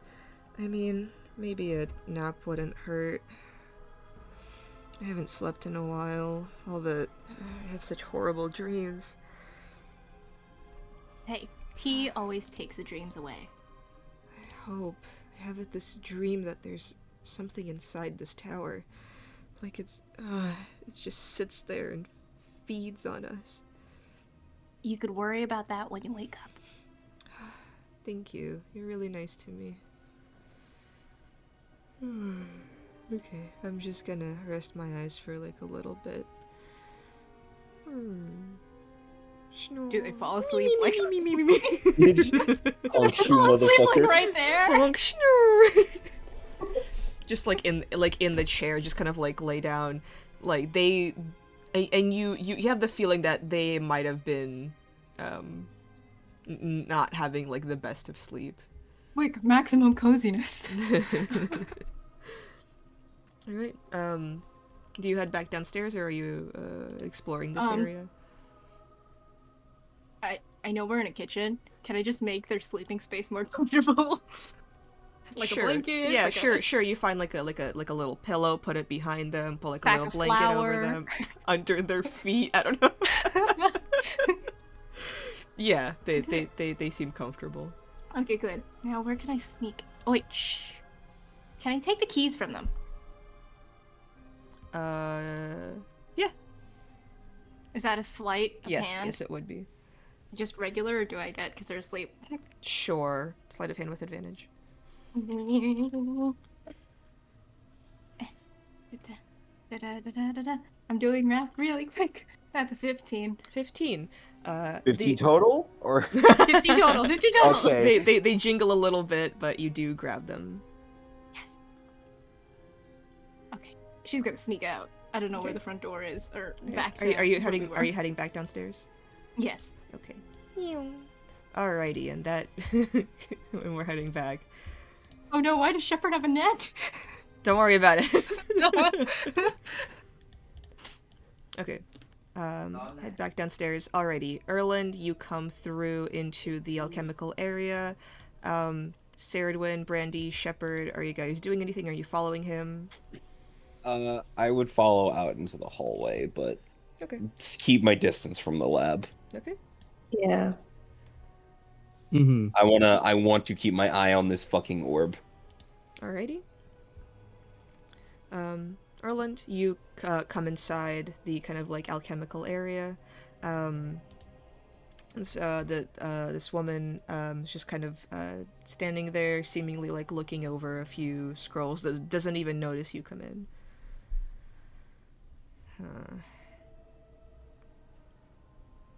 I mean, maybe a nap wouldn't hurt. I haven't slept in a while. I have such horrible dreams. Hey, tea always takes the dreams away. I hope. I have this dream that there's something inside this tower. Like it just sits there and feeds on us. You could worry about that when you wake up. Thank you. You're really nice to me. Okay, I'm just gonna rest my eyes for like a little bit. Do they fall asleep like Oh, you fall asleep like motherfucker. right there? Honk, snoo. Just like in the chair, just kind of like lay down. Like they, and you have the feeling that they might have been, not having like the best of sleep. Wait, maximum coziness. All right. Do you head back downstairs, or are you exploring this area? I know we're in a kitchen. Can I just make their sleeping space more comfortable? Like sure. a blanket? Yeah, like sure. You find like a little pillow, put it behind them, put like a Sack little of blanket over flour. them, under their feet. I don't know. Yeah, they seem comfortable. Okay, good. Now where can I sneak? Oh wait, shh. Can I take the keys from them? Yeah. Is that a sleight of Yes, hand? yes, it would be. Just regular, or do I get because they're asleep? Sure. Sleight of hand with advantage. I'm doing math really quick. That's a 15. 15. 50 total? Or 50 total. 50 total. Okay. They jingle a little bit, but you do grab them. Yes. Okay. She's gonna sneak out. I don't know where Okay. the front door is, or Okay. back. Are you where we heading? were. Are you heading back downstairs? Yes. Okay. Alrighty, and that when we're heading back. Oh no! Why does Shepard have a net? Don't worry about it. Okay. Head back downstairs. Alrighty. Erland, you come through into the alchemical area. Saradwin, Brandy, Shepard, are you guys doing anything? Are you following him? I would follow out into the hallway, but Okay. just keep my distance from the lab. Okay. Yeah. Mm-hmm. I want to keep my eye on this fucking orb. Alrighty. Erland, you come inside the kind of like alchemical area. This woman is just kind of standing there, seemingly like looking over a few scrolls. Doesn't even notice you come in.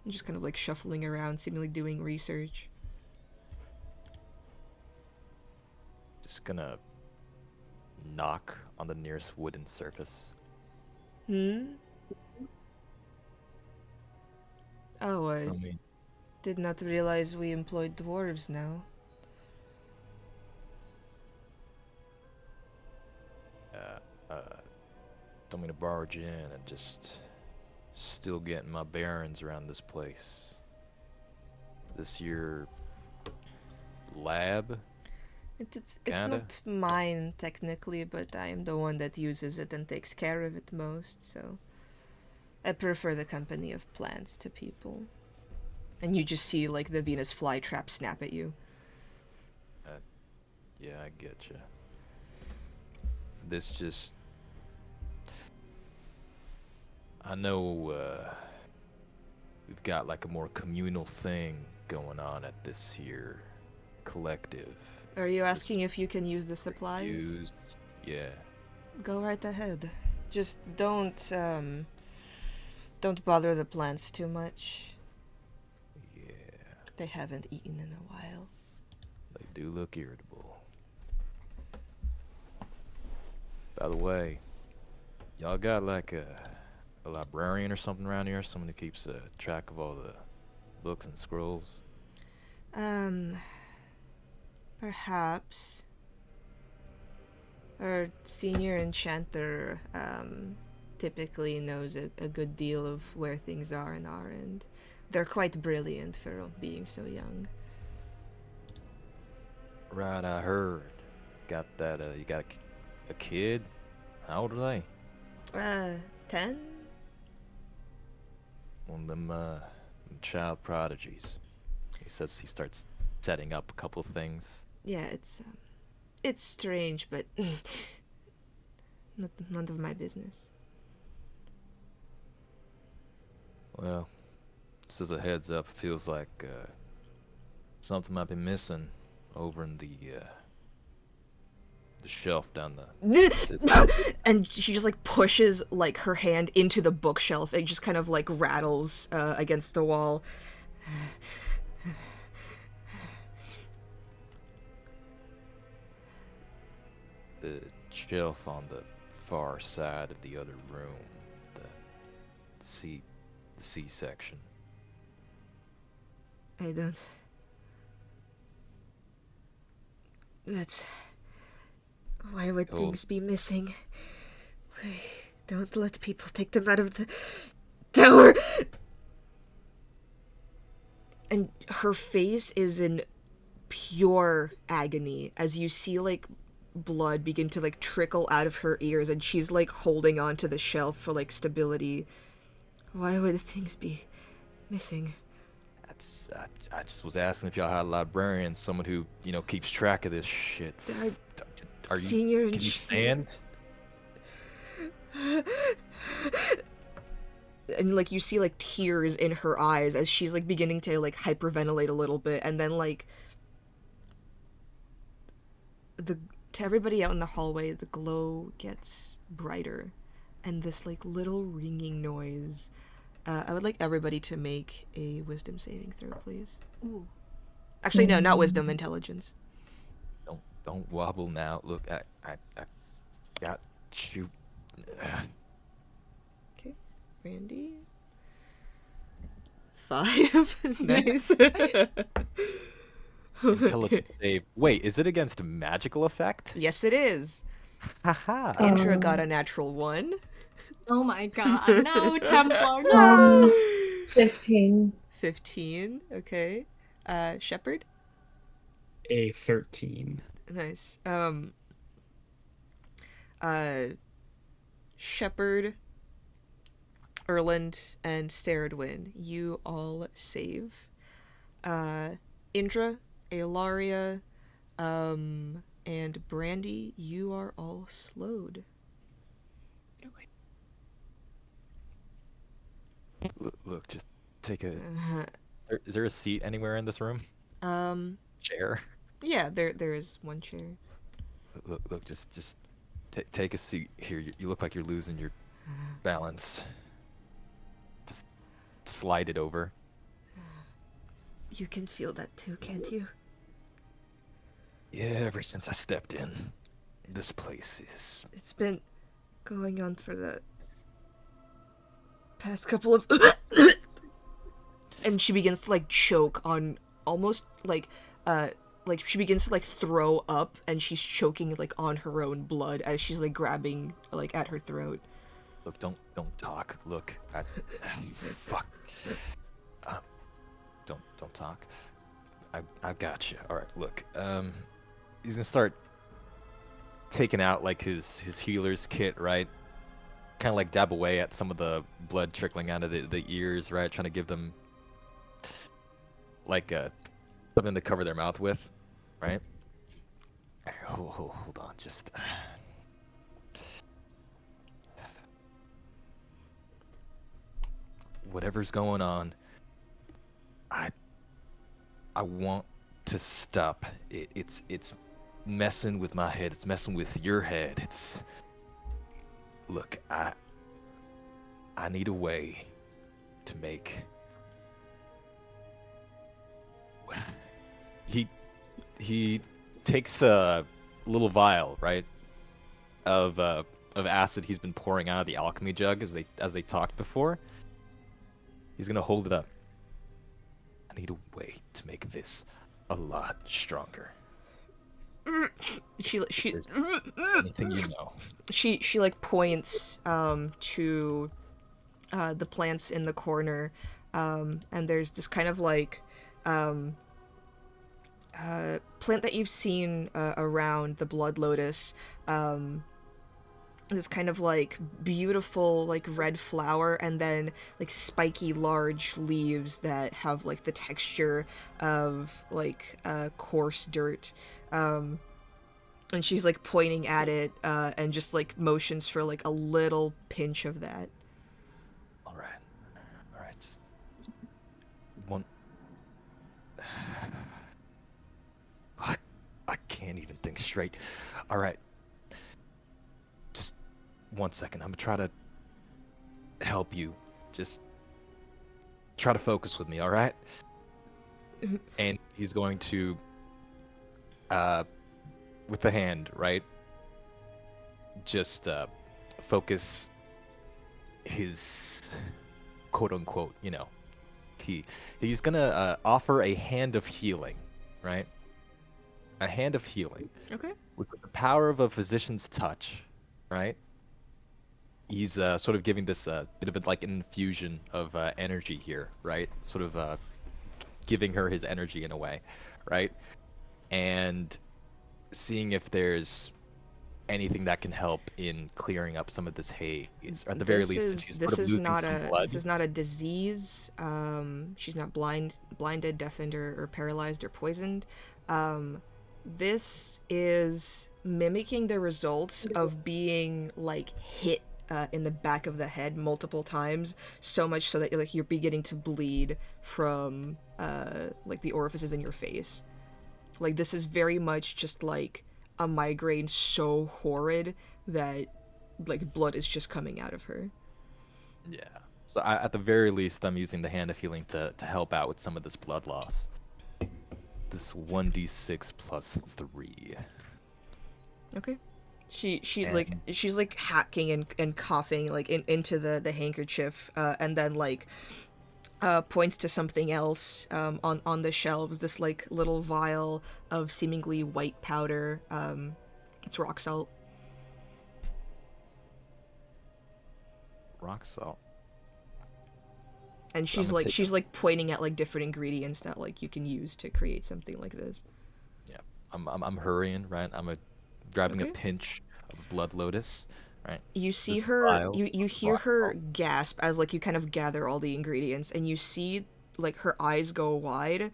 Just kind of like shuffling around, seemingly doing research. Just gonna knock on the nearest wooden surface. Oh, Tell me Did not realize we employed dwarves now. Don't mean to barge in and just still getting my bearings around this place. This your lab? It's Kinda. not mine technically, but I am the one that uses it and takes care of it most, so I prefer the company of plants to people. And you just see like the Venus flytrap snap at you. Yeah, I get you. This just... I know, we've got like a more communal thing going on at this here collective. Are you asking if you can use the supplies? Used. Yeah. Go right ahead. Just don't bother the plants too much. Yeah. They haven't eaten in a while. They do look irritable. By the way, y'all got like a librarian or something around here? Someone who keeps track of all the books and scrolls? Perhaps. Our senior enchanter, typically knows a good deal of where things are in our end. They're quite brilliant for being so young. Right, I heard. Got that, you got a kid? How old are they? 10? One of them, child prodigies. He says he starts setting up a couple things. Yeah, it's strange, but none of my business. Well, just as a heads up, feels like, something might be missing over in the shelf down the... And she just like pushes like her hand into the bookshelf. It just kind of like rattles against the wall. The shelf on the far side of the other room, the C section. I don't. That's. Why would things be missing? Don't let people take them out of the tower. And her face is in pure agony as you see like blood begin to like trickle out of her ears, and she's like holding on to the shelf for like stability. Why would things be missing? I just was asking if y'all had a librarian, someone who, you know, keeps track of this shit. Are you? Senior Can you stand? And like you see like tears in her eyes as she's like beginning to like hyperventilate a little bit, and then like to everybody out in the hallway, the glow gets brighter, and this like little ringing noise. I would like everybody to make a wisdom saving throw, please. Ooh. Actually, no, not wisdom, intelligence. Don't wobble now. Look, I got you. Okay, Randy. 5. Nice. Intelligence save. Wait, is it against a magical effect? Yes, it is. Haha. Intra got a natural 1. Oh my god, no, Templar, no! 15. 15, okay. Shepherd? A 13. Nice. Shepherd, Erland, and Saradwin, you all save. Indra, Alaria, and Brandy, you are all slowed. Look, just take a... Is there a seat anywhere in this room? Chair? Yeah, there is one chair. Look, just take a seat here. You look like you're losing your balance. Just slide it over. You can feel that too, can't you? Yeah, ever since I stepped in, this place is... It's been going on for the past couple of... and she begins to like choke on almost like she begins to like throw up, and she's choking like on her own blood as she's like grabbing like at her throat. Look, don't talk. Look, fuck. Don't talk. I got you. All right, look. He's gonna start taking out like his healer's kit, right? Kind of like dab away at some of the blood trickling out of the ears, right? Trying to give them like something to cover their mouth with, right? Hold on, just whatever's going on. I want to stop. It's messing with my head. It's messing with your head. Look, I need a way to make. He takes a little vial, right, of acid he's been pouring out of the alchemy jug as they talked before. He's gonna hold it up. I need a way to make this a lot stronger. She Anything you know. she like points to the plants in the corner, and there's this kind of like plant that you've seen around the blood lotus, this kind of like beautiful like red flower, and then like spiky large leaves that have like the texture of like coarse dirt. And she's like pointing at it and just like motions for like a little pinch of that. All right, just one. I can't even think straight. All right, just 1 second. I'm gonna try to help you. Just try to focus with me, all right? And he's going to, with the hand, right? Just focus his quote unquote, he's gonna offer a hand of healing, right? A hand of healing. Okay. With the power of a physician's touch, right? He's sort of giving this bit of like an infusion of energy here, right? Sort of giving her his energy in a way, right? And seeing if there's anything that can help in clearing up some of this haze, or at the very least, if she's sort of losing some blood. This is not a disease. She's not blinded, deafened, or paralyzed or poisoned. This is mimicking the results of being like hit in the back of the head multiple times, so much so that you're beginning to bleed from like the orifices in your face. Like, this is very much just like a migraine so horrid that like blood is just coming out of her. Yeah. So at the very least, I'm using the hand of healing to help out with some of this blood loss. This 1d6 plus 3. Okay. She's like hacking and coughing like into the handkerchief, and then like points to something else on the shelves. This like little vial of seemingly white powder. It's rock salt. Rock salt. And she's like pointing at like different ingredients that like you can use to create something like this. Yeah, I'm hurrying, right? I'm grabbing a pinch of blood lotus, right? You see This her, vial you of hear rock her salt. gasp as like you kind of gather all the ingredients, and you see like her eyes go wide,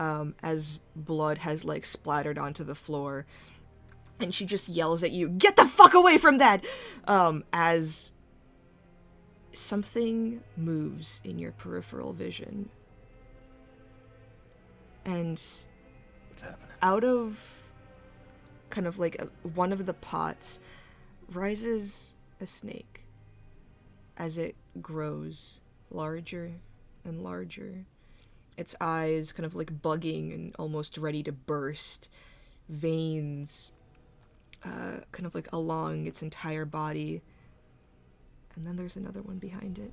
as blood has like splattered onto the floor, and she just yells at you, "Get the fuck away from that!" As something moves in your peripheral vision. And What's happening? out of kind of like one of the pots rises a snake as it grows larger and larger. Its eyes kind of like bugging and almost ready to burst. Veins kind of like along its entire body. And then there's another one behind it.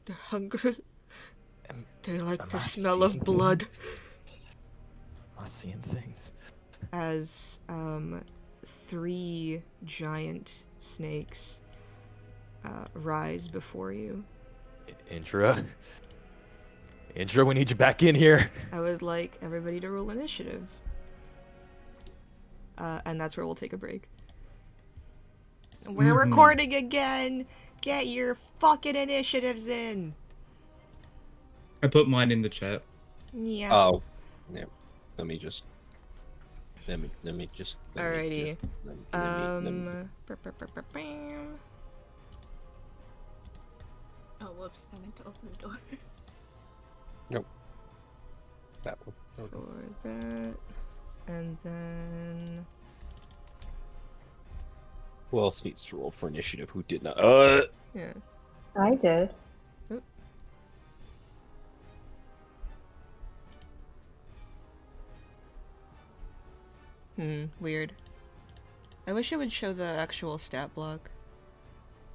They're hungry. They like Am the I smell of seeing blood. things? Am I seeing things? As 3 giant snakes rise before you. Intra, we need you back in here. I would like everybody to roll initiative. And that's where we'll take a break. We're recording again! Get your fucking initiatives in! I put mine in the chat. Yeah. Oh, yeah. Let me just. Alrighty. Let me- Bam. Oh, whoops! I meant to open the door. that one. For that. And then... Who else needs to roll for initiative? Who did not? Yeah. I did. Weird. I wish it would show the actual stat block.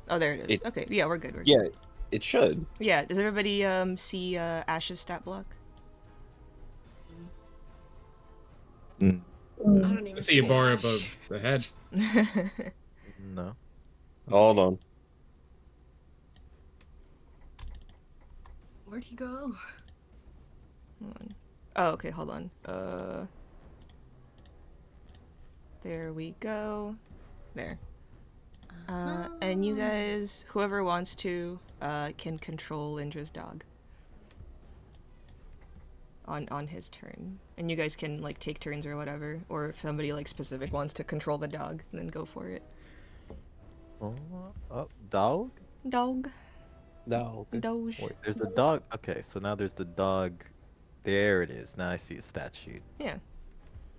Oh, there it is. Okay, yeah, we're good. Yeah, it should. Yeah, does everybody see Ash's stat block? I don't even I see a bar Ash. above the head. No. Hold on. Where'd he go? Hold on. Oh, okay, hold on. There we go. There. And you guys, whoever wants to, can control Indra's dog. On his turn. And you guys can, like, take turns or whatever. Or if somebody, like, specific wants to control the dog, then go for it. Oh, dog? Dog. No. Doge. Wait, there's a dog. Okay, so now there's the dog. There it is. Now I see a stat sheet. Yeah.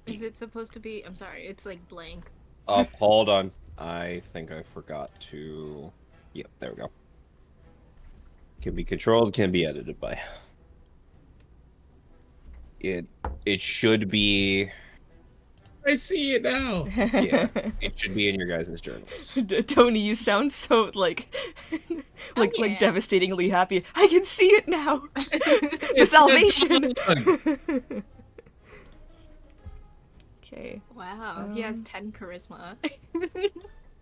Is it supposed to be? I'm sorry, it's like blank. Hold on. I think I forgot to. Yep, there we go. Can be controlled, can be edited by. It should be. I see it now. Yeah, it should be in your guys' journals. Tony, you sound so like like yeah. devastatingly happy. I can see it now. The It's salvation. done. Okay. Wow, he has 10 charisma.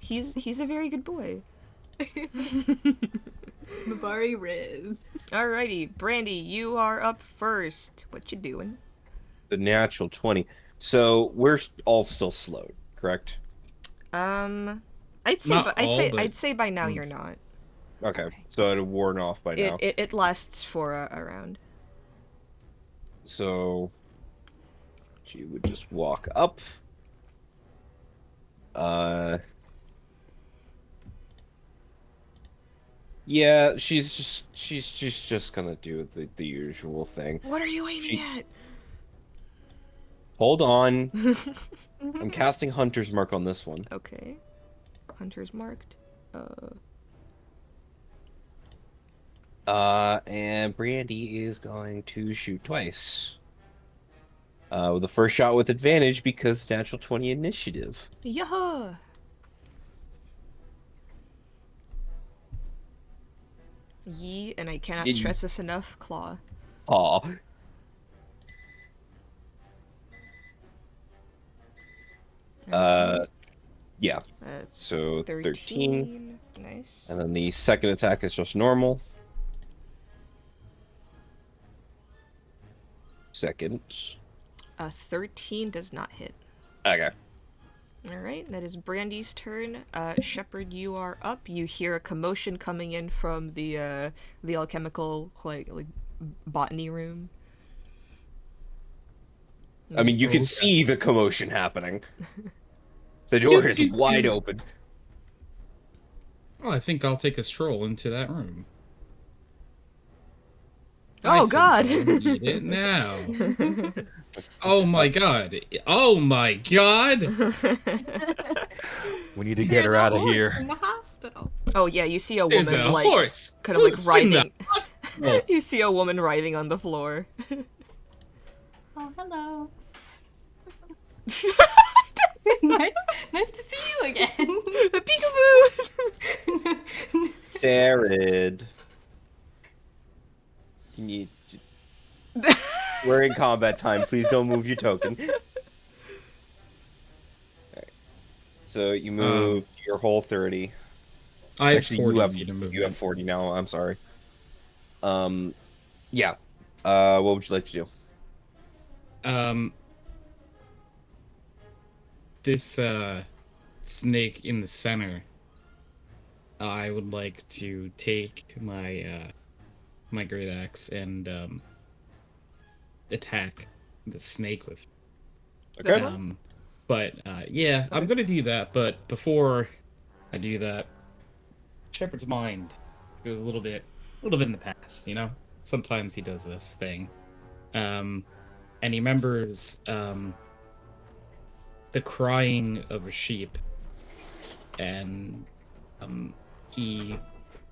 He's a very good boy. Mabari Riz. Alrighty, Brandy, you are up first. What you doing? The natural 20. So we're all still slowed, correct? I'd say Not I'd all, say but- I'd say by now you're not. Okay, so it worn off by now. It lasts for a round. So she would just walk up. Yeah, she's just gonna do the usual thing. What are you aiming She- at? Hold on. I'm casting Hunter's Mark on this one. Okay. Hunter's marked. And Brandy is going to shoot twice. The first shot with advantage because natural 20 initiative. Yaha! Yee, and I cannot Did- stress this enough, claw. Aw. Yeah. That's So 13. Nice. And then the second attack is just normal. Second. 13 does not hit. Okay. Alright, that is Brandy's turn. Shepard, you are up. You hear a commotion coming in from the alchemical, like botany room. I mean, you can Okay. see the commotion happening. The door is wide open. Well, I think I'll take a stroll into that room. Oh, I think God. I'll need it now. Oh my god. Oh my god. We need to get her out of here. In the hospital. Oh yeah, you see a There's woman a like horse. kind of like Who's in the writhing. hospital? You see a woman writhing on the floor. Oh, hello. nice to see you again. Peekaboo! Sarid. Can you? We're in combat time. Please don't move your token. So you move your whole 30. I have Actually, 40 feet of movement. you have 40 now. I'm sorry. Yeah. What would you like to do? This snake in the center. I would like to take my my great axe and attack the snake with. This Okay. one? But yeah, I'm gonna do that. But before I do that, Shepard's mind goes a little bit in the past. You know, sometimes he does this thing, and he remembers the crying of a sheep, and he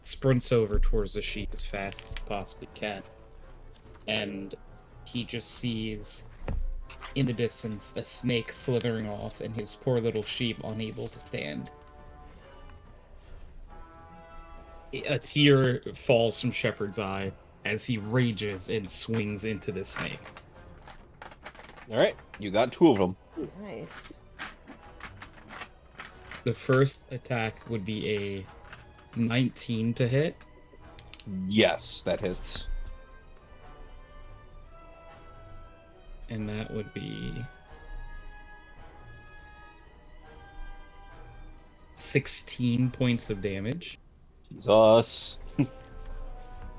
sprints over towards the sheep as fast as he possibly can, and he just sees in the distance a snake slithering off, and his poor little sheep unable to stand. A tear falls from Shepard's eye as he rages and swings into the snake. All right. You got 2 of them. Nice. The first attack would be a 19 to hit. Yes, that hits. And that would be 16 points of damage. Jesus.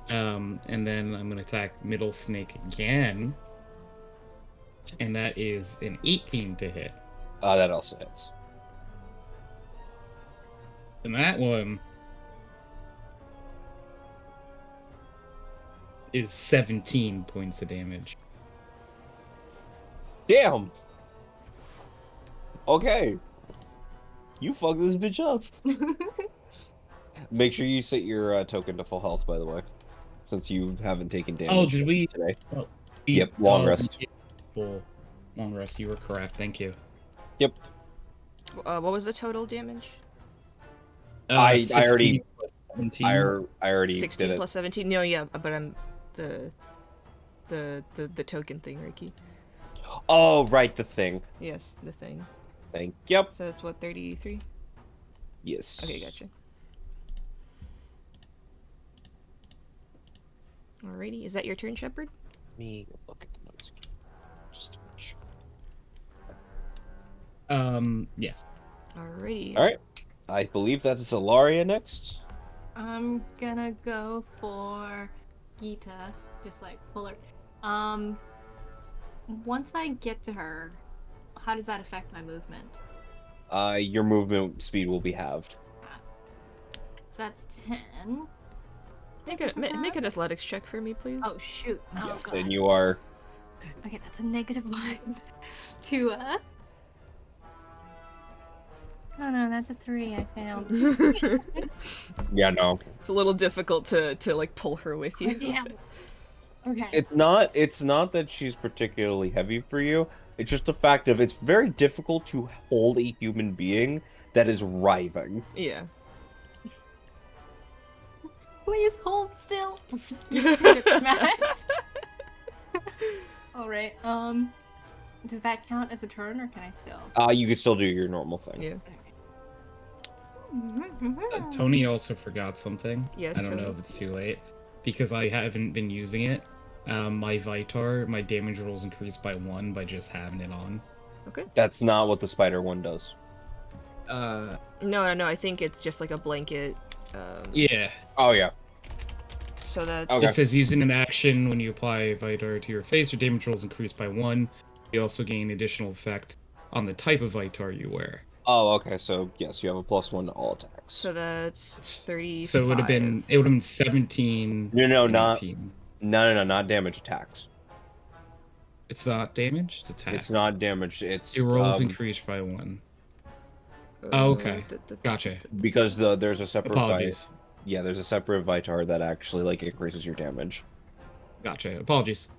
And then I'm gonna attack middle snake again. And that is an 18 to hit. That also hits. And that one is 17 points of damage. Damn. Okay. You fuck this bitch up. Make sure you set your token to full health, by the way, since you haven't taken damage. Oh, did we? Today? Oh, Yep, long rest. Full long rest. You were correct. Thank you. Yep. What was the total damage? I 16 already- plus 17. I already 16 did it. plus 17. No, yeah, but I'm the token thing, Ricky. Oh, right, the thing. Yes, the thing. Yep. So that's what, 33? Yes. Okay, gotcha. Alrighty, is that your turn, Shepard? Let me look at the notes again, just to make sure. Yes. Alrighty. All right. I believe that is Ilaria next. I'm gonna go for Gita. Just like pull her. Once I get to her, how does that affect my movement? Your movement speed will be halved. So that's 10. Make an athletics check for me, please. Oh shoot. Oh, Yes, God. and you are. Okay, that's a -1 to Oh no, that's a 3. I failed. Yeah, no. It's a little difficult to like pull her with you. Damn. Okay. It's not that she's particularly heavy for you. It's just the fact of it's very difficult to hold a human being that is writhing. Yeah. Please hold still. Alright, does that count as a turn or can I still? You can still do your normal thing. Yeah. Tony also forgot something. Yes, I don't know Tony. if it's too late because I haven't been using it. My Vitar, my damage rolls increased by 1 by just having it on. Okay. That's not what the spider one does. No, I think it's just like a blanket. Yeah. Oh yeah. So that's Okay. It says using an action when you apply Vitar to your face, your damage rolls increased by 1. You also gain additional effect on the type of Vitar you wear. Oh, okay. So yes, you have a +1 to all attacks. So that's 35. So it would have been 17. No, and not 18. no, not damage attacks. It's not damage. It's attack. It's not damage. It's It rolls increased by 1. Oh, okay. Gotcha. because there's a separate Apologies. Yeah, there's a separate Vitar that actually like increases your damage. Gotcha. Apologies.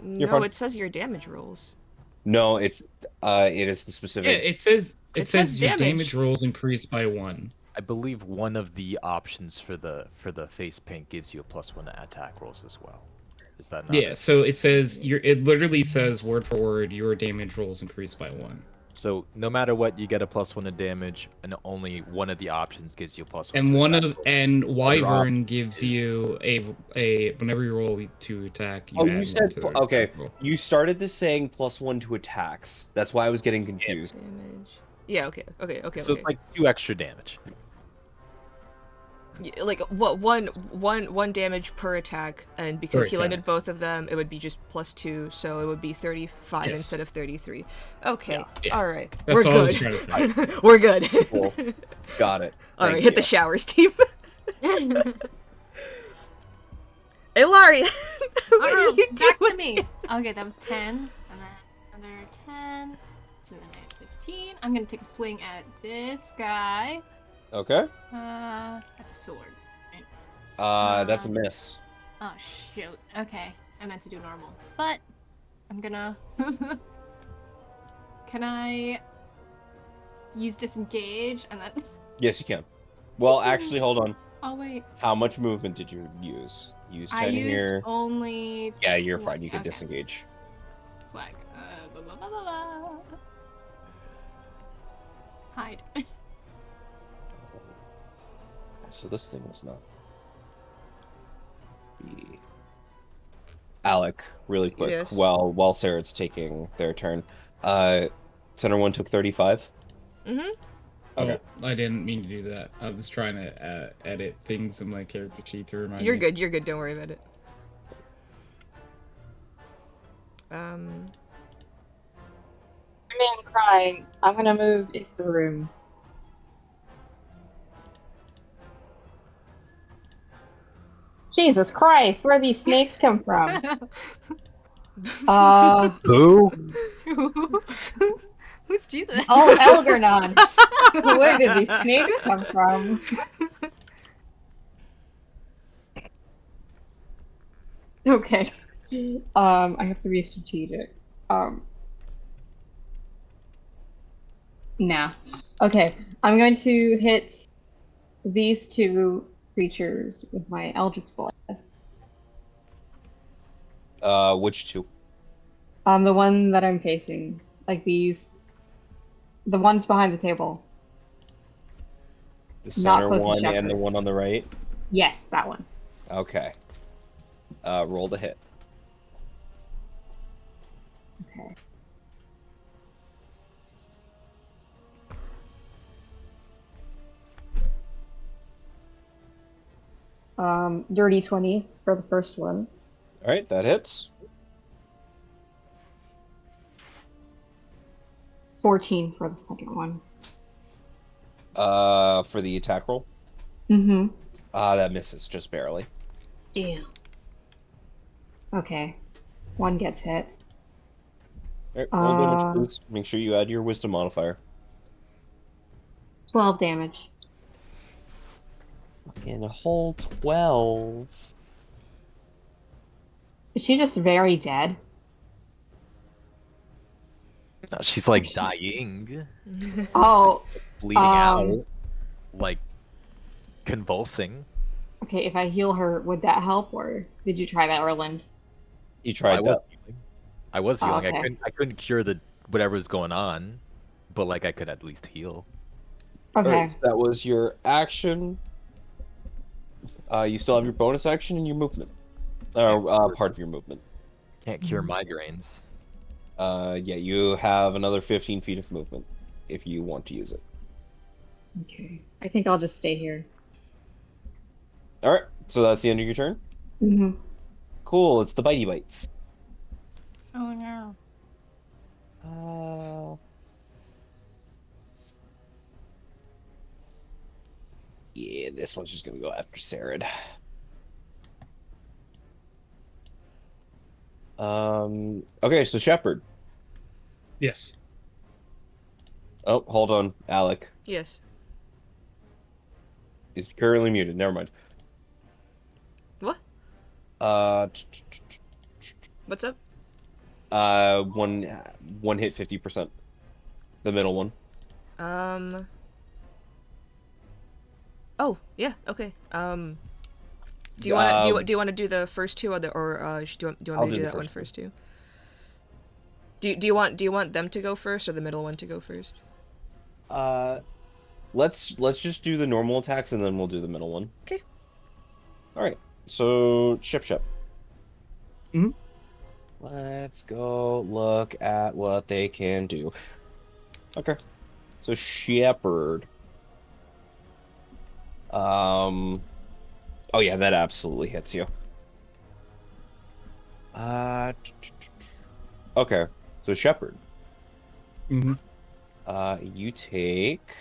No, fine. it says your damage rolls. No, it is the Yeah, specific. it says It says your damage. damage rolls increased by 1. I believe one of the options for the face paint gives you a +1 to attack rolls as well. Is that not Yeah, it? so it says it literally says word for word your damage rolls increase by 1. So no matter what, you get a +1 to damage, and only one of the options gives you a +1 And to one attack. of and Other Wyvern option gives is- you a whenever you roll to attack, you Oh, you add 1 said to the okay. attack roll. You started this saying +1 to attacks. That's why I was getting confused. Damage. Yeah. Okay. So it's like 2 extra damage. Yeah, like what one damage per attack, and because Per he landed attack. both of them, it would be just +2, so it would be 35 Yes. instead of 33. Okay, Yeah. all right, That's we're all I was good. trying to say. We're good. Cool. Got it. All right, Thank hit the you. showers, team. Hey, Laurie, what are you back to doing? me. Okay, that was 10, and then another 10, so then I have 15. I'm gonna take a swing at this guy. Okay. That's a sword. Right? That's a miss. Oh shoot. Okay, I meant to do normal, but I'm gonna. Can I use disengage and then? Yes, you can. Well, actually, hold on. Oh wait. How much movement did you use? Use 10 I used here. only. Yeah, you're 20. fine. You can Okay. disengage. Swag. Blah, blah, blah, blah, blah. Hide. So this thing was not. Be... Alec, really quick. Yes. While Sarah's taking their turn, center one took 35. Mm-hmm. Okay. Oh, I didn't mean to do that. I was trying to edit things in my character sheet to remind You're me. good. You're good. Don't worry about it. Man crying. I'm gonna move into the room. Jesus Christ, where these snakes come from? Who? Who's Jesus? Oh, Elgernon. Where did these snakes come from? Okay. I have to be strategic. Nah. Okay, I'm going to hit these two creatures with my Eldritch Blast. Which two? The one that I'm facing, like these, the ones behind the table. The Not center close to one and Shepherd. the one on the right? Yes, that one. Okay. Roll the hit. Okay. Dirty 20 for the first one. Alright, that hits. 14 for the second one. For the attack roll? Mm-hmm. That misses just barely. Damn. Okay. One gets hit. Alright, roll damage, please. Make sure you add your wisdom modifier. 12 damage. In a whole 12. Is she just very dead? No, she's like dying, Oh, bleeding out, like convulsing. okay. If I heal her, would that help, or did you try that, Orland? You tried I that. was Oh, healing. okay. I couldn't cure the whatever was going on, but like I could at least heal. Okay. Alright, so that was your action. You still have your bonus action and your movement. Or part of your movement. Can't cure migraines. Yeah, you have another 15 feet of movement if you want to use it. Okay. I think I'll just stay here. Alright, so that's the end of your turn? Mm-hmm. Cool, it's the bitey bites. Oh no. Yeah, this one's just gonna go after Sarad. Okay, so Shepherd. Yes. Oh, hold on, Alec. Yes. He's currently muted, never mind. What? Uh, What's up? one hit 50%. The middle one. Oh, yeah, okay. Do you want to do you want to do the first two, or do you want I'll me to do do the that one first one. first too? Do you want them to go first or the middle one to go first? Let's just do the normal attacks and then we'll do the middle one. Okay. All right. So Ship. Mhm. Let's go look at what they can do. Okay. So Shepherd. Oh yeah, that absolutely hits you. Okay. So Shepherd. Mm-hmm. You take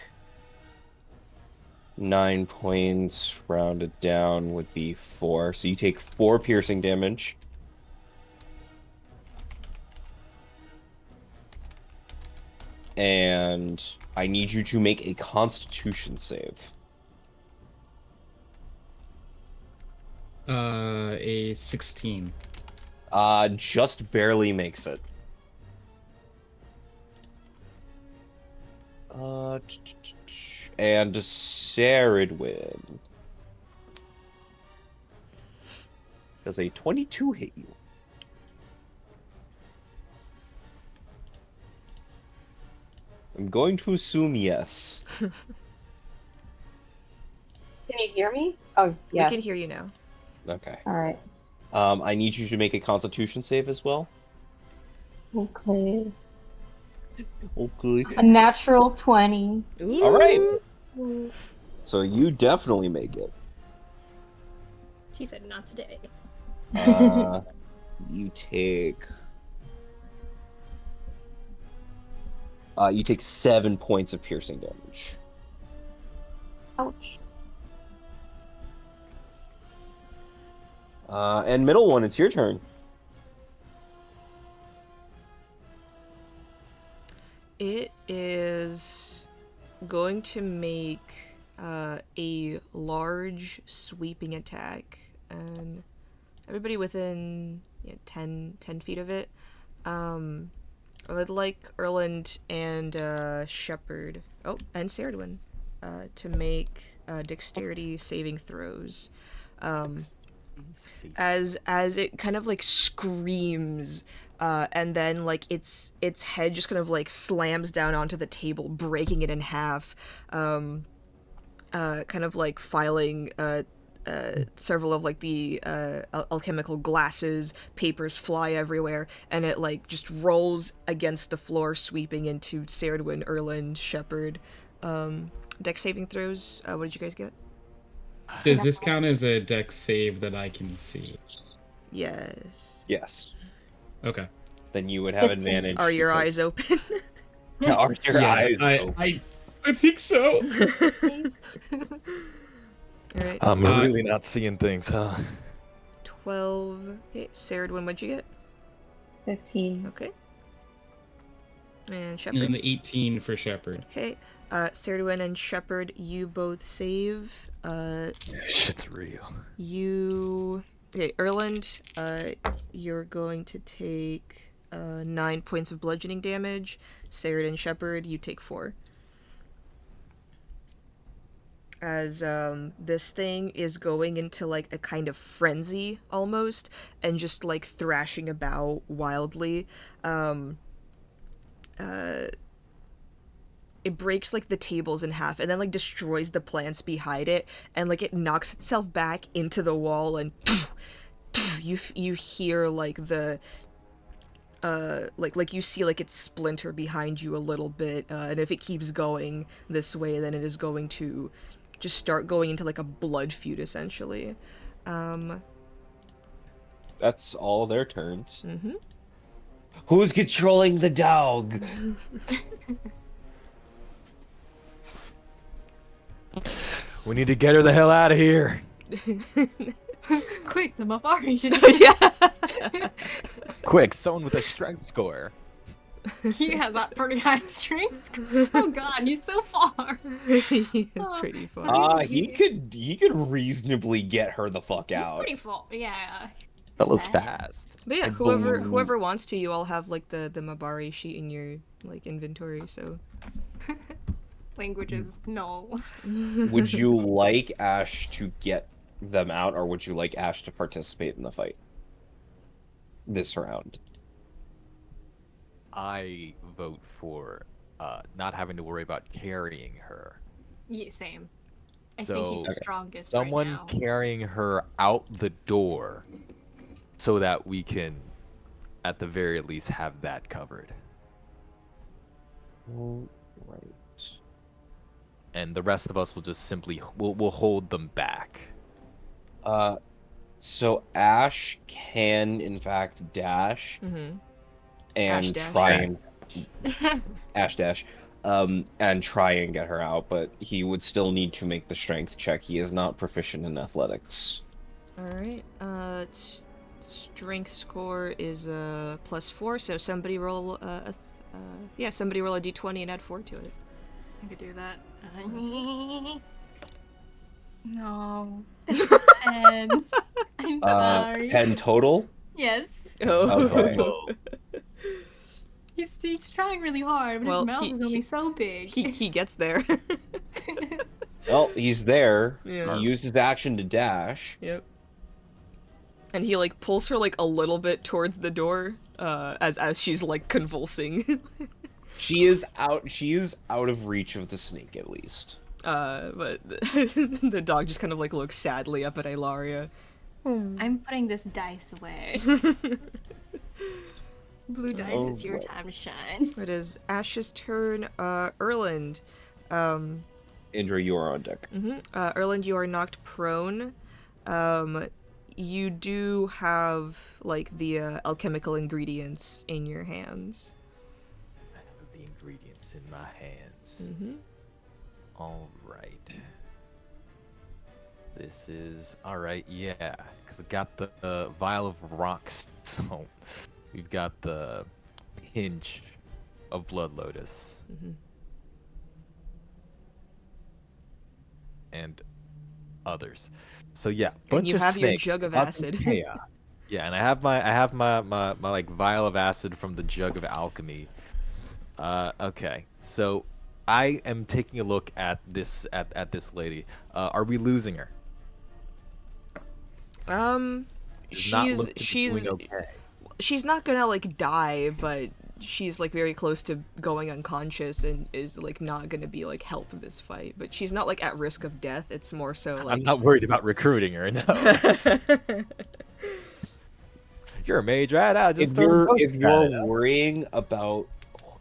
9 points, rounded down would be 4. So you take 4 piercing damage. And I need you to make a Constitution save. A 16. Just barely makes it. And Saridwin. Does a 22 hit you? I'm going to assume yes. Can you hear me? Oh, yes. We can hear you now. Okay. All right. I need you to make a Constitution save as well. Okay. Okay. A natural 20. Ooh. All right. So you definitely make it. She said not today. You take 7 points of piercing damage. Ouch. And middle one, it's your turn. It is going to make a large sweeping attack, and everybody within 10 feet of it. I would like Erland and Shepherd, and Saradwin, to make dexterity saving throws. As it kind of like screams, and then like its head just kind of like slams down onto the table, breaking it in half, kind of like filing several of like the alchemical glasses, papers fly everywhere, and it like just rolls against the floor, sweeping into Saradwin, Erland, Shepherd. Dex saving throws. What did you guys get? Does this count as a dex save that I can see? Yes. Yes. Okay. Then you would have 15. advantage. Are your because- eyes open? Are your eyes open? I think so. Alright. I'm really not seeing things, huh? 12. Okay, Saradwin, what'd you get? 15. Okay. And And Shepherd. then the 18 for Shepherd. Okay. Saradwin and Shepherd, you both save. Shit's real. Okay, Erland, you're going to take 9 points of bludgeoning damage. Sarad and Shepherd, you take 4. As this thing is going into like a kind of frenzy almost, and just like thrashing about wildly. It breaks like the tables in half and then like destroys the plants behind it, and like it knocks itself back into the wall, and you hear like the like you see like it splinter behind you a little bit, and if it keeps going this way, then it is going to just start going into like a blood feud essentially. That's all their turns. Mm-hmm. Who's controlling the dog? We need to get her the hell out of here. Quick, the Mafari should. Yeah. Quick, someone with a strength score. He has that pretty high strength. Oh god, he's so far. It's pretty funny. He could reasonably get her the fuck He's out. pretty full. Yeah. That was Fast. fast. But yeah, I whoever wants to, you all have like the Mabari sheet in your like inventory, so Languages, no. Would you like Ash to get them out, or would you like Ash to participate in the fight this round? I vote for not having to worry about carrying her. Yeah, same. I think he's So the strongest right someone now. carrying her out the door so that we can, at the very least, have that covered. All right. And the rest of us will just simply we'll hold them back. So Ash can in fact dash Mm-hmm. Ash and dash. try and Ash dash, and try and get her out, but he would still need to make the strength check. He is not proficient in athletics. All right. Strength score is +4, so somebody roll somebody roll a d20 and add 4 to it. I could do that. No. 10. I'm sorry. 10 total? Yes. Oh. Okay. He's trying really hard, but Well, his mouth is only so big. he gets there. Well, he's there. Yeah. He used his action to dash. Yep. And he like pulls her like a little bit towards the door, as she's like convulsing. She is out of reach of the snake at least. But the dog just kind of like looks sadly up at Ilaria. I'm putting this dice away. Blue dice, it's your Alright. time to shine. It is Ash's turn. Erland. Indra, you are on deck. Erland, you are knocked prone. You do have like the alchemical ingredients in your hands. I have the ingredients in my hands. Mm-hmm. All right. This is all right. Yeah, because I got the vial of rocks. So we've got the pinch of blood lotus. Mm-hmm. Others. So yeah, And you bunch of have your snakes, jug of lots acid. chaos. Yeah, and I have my like vial of acid from the jug of alchemy. Okay, so I am taking a look at this this lady. Are we losing her? Does not look to be she's doing okay. she's not gonna like die, but she's like very close to going unconscious and is like not gonna be like help this fight. But she's not like at risk of death. It's more so like I'm not worried about recruiting her. No. You're a mage, right? I'll just If you're worrying about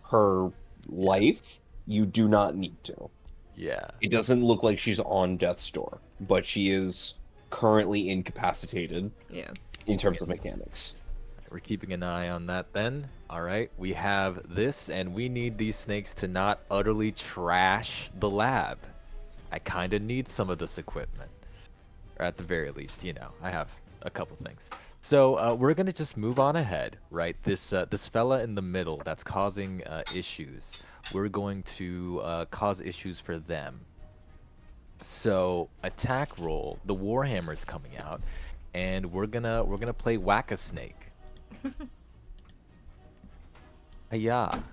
her life, you do not need to. yeah. It doesn't look like she's on death's door, but she is currently incapacitated yeah. in terms of mechanics. We're keeping an eye on that then. All right, we have this, and we need these snakes to not utterly trash the lab. I kind of need some of this equipment, or at the very least, you know, I have a couple things. So we're gonna just move on ahead, right? This fella in the middle that's causing issues. We're going to cause issues for them. So attack roll. The Warhammer's coming out, and we're gonna play Whack a Snake. Hiya.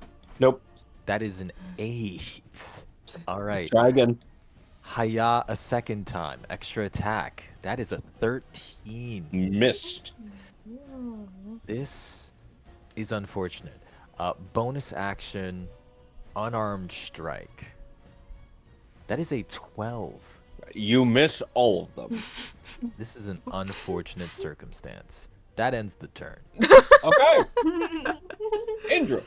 Nope. That is an 8. All right. Try again. Hiya a second time. Extra attack. That is a 13. Missed. This is unfortunate. Bonus action, unarmed strike. That is a 12. You miss all of them. This is an unfortunate circumstance. That ends the turn. Okay. Indra.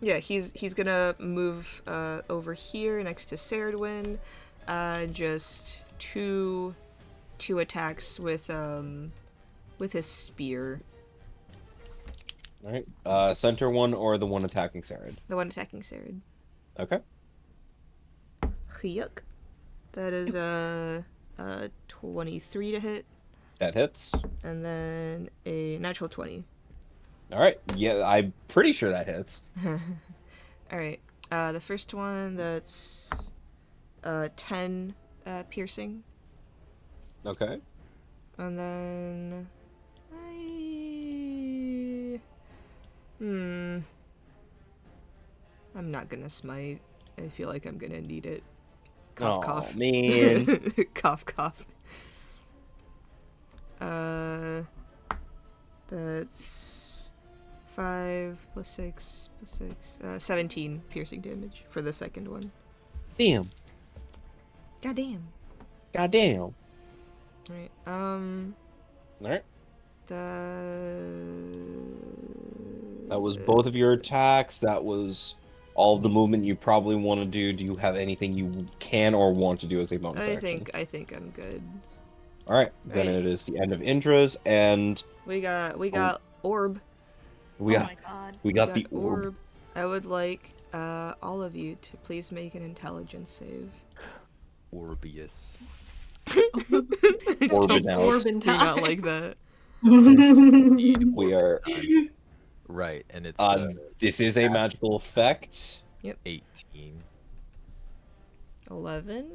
Yeah, he's gonna move over here next to Ceridwen. Just two attacks with his spear. All right. Center one or the one attacking Sarid? The one attacking Cerid. Okay. Yuck. That is a 23 to hit, That hits. and then a natural 20. All right. Yeah, I'm pretty sure that hits. All right. The first one, that's 10 piercing, Okay. and then I'm not gonna smite. I feel like I'm gonna need it. Cough, Oh cough. man. Cough, cough. That's 5 plus 6 plus 6. 17 piercing damage for the second one. Damn. God damn. Goddamn. Right. Alright. The... That was both of your attacks. That was all of the movement you probably want to do. Do you have anything you can or want to do as a bonus action? I think I'm good. Alright. Then Right. it is the end of Indra's, and We got orb. we Oh got my god. we got the orb. I would like all of you to please make an intelligence save. Orbius. Orbing out. Orbin Do not time. like that. We are Right, and it's this is a magical effect. 18. 11,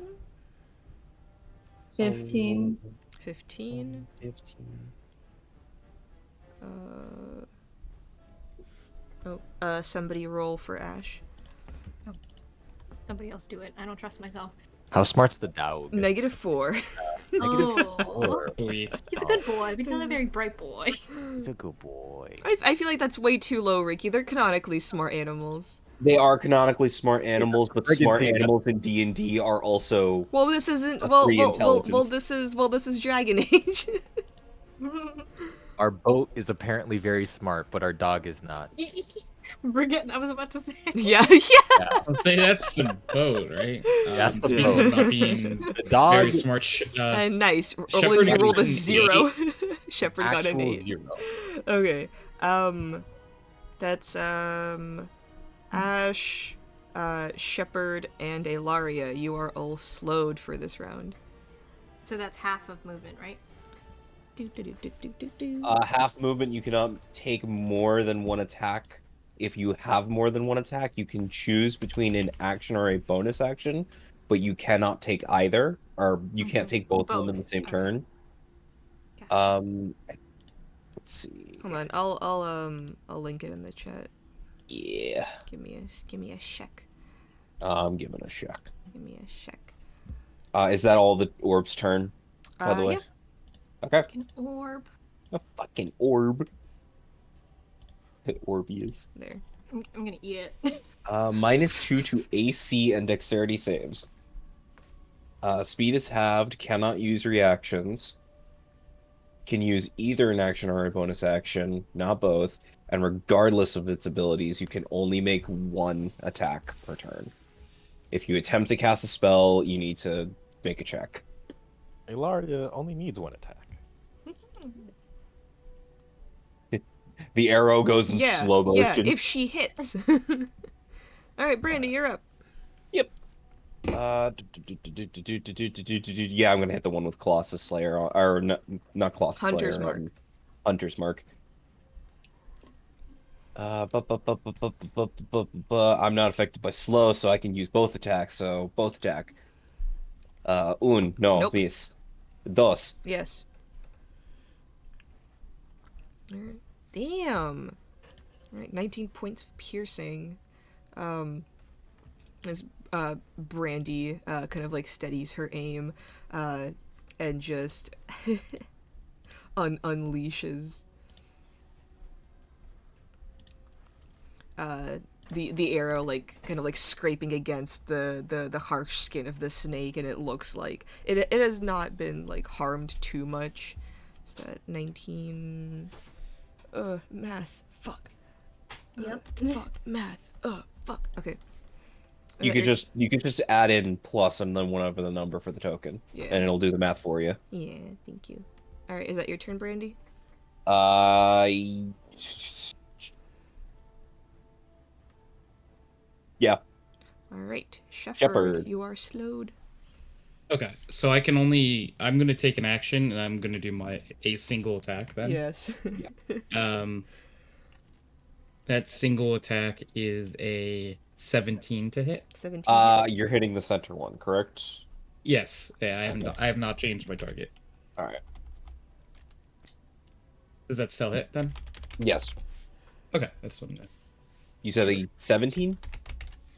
15. 15. 15. Somebody roll for Ash. Somebody else do it. I don't trust myself. How smart's the dog? -4. Oh. Sweet. He's a good boy, but he's not a very bright boy. He's a good boy. I feel like that's way too low, Ricky. They're canonically smart animals. They are canonically smart animals, but I can smart think that's- animals in D&D are also Well, this isn't. A Well, 3 well, intelligence. this is Dragon Age. Our boat is apparently very smart, but our dog is not. Forget I was about to say. yeah. I'll say that's the boat, right? That's the speaking boat. of not being The dog very smart. Nice. Shepherd You rolled a got an 0. Shepard got an actual 8. 0. Okay. That's Ash, Shepard, and Ilaria. You are all slowed for this round. So that's half of movement, right? half movement. You cannot take more than one attack. If you have more than one attack, you can choose between an action or a bonus action, but you cannot take either, or you can't take both of them in the same Okay. turn. Gotcha. Let's see. Hold on. I'll link it in the chat. Yeah, Give me a check. I'm giving a check. Give me a check. Is that all the orb's turn? By the way. Yeah. Okay. An orb. A fucking orb. Orbius. There. I'm gonna eat it. -2 to AC and dexterity saves. Speed is halved, cannot use reactions. Can use either an action or a bonus action, not both. And regardless of its abilities, you can only make one attack per turn. If you attempt to cast a spell, you need to make a check. Ilaria only needs one attack. The arrow goes in slow motion. If she hits. All right, Brandy, you're up. Yep. Yeah, I'm gonna hit the one with Colossus Slayer, or not Colossus Hunter's Slayer. Mark. Hunter's Mark. I'm not affected by slow, so I can use both attacks. So both attack. No, Nope. mis. Dos. Yes. Alright. Damn. Alright, 19 points of piercing. As Brandy kind of like steadies her aim and just unleashes the arrow, like kind of like scraping against the harsh skin of the snake, and it looks like it has not been like harmed too much. Is that 19? Math. Fuck. Yep. Fuck. Math. Fuck. Okay. You could just add in plus and then whatever the number for the token, Yeah. and it'll do the math for you. Yeah. Thank you. All right. Is that your turn, Brandy? Yeah. All right. Shepherd. You are slowed. Okay, so I'm gonna take an action and I'm gonna do a single attack then. Yes. That single attack is a 17 to hit. 17. You're hitting the center one, correct? Yes, yeah, I have not changed my target. All right. Does that still hit then? Yes. Okay, that's what. You said a 17?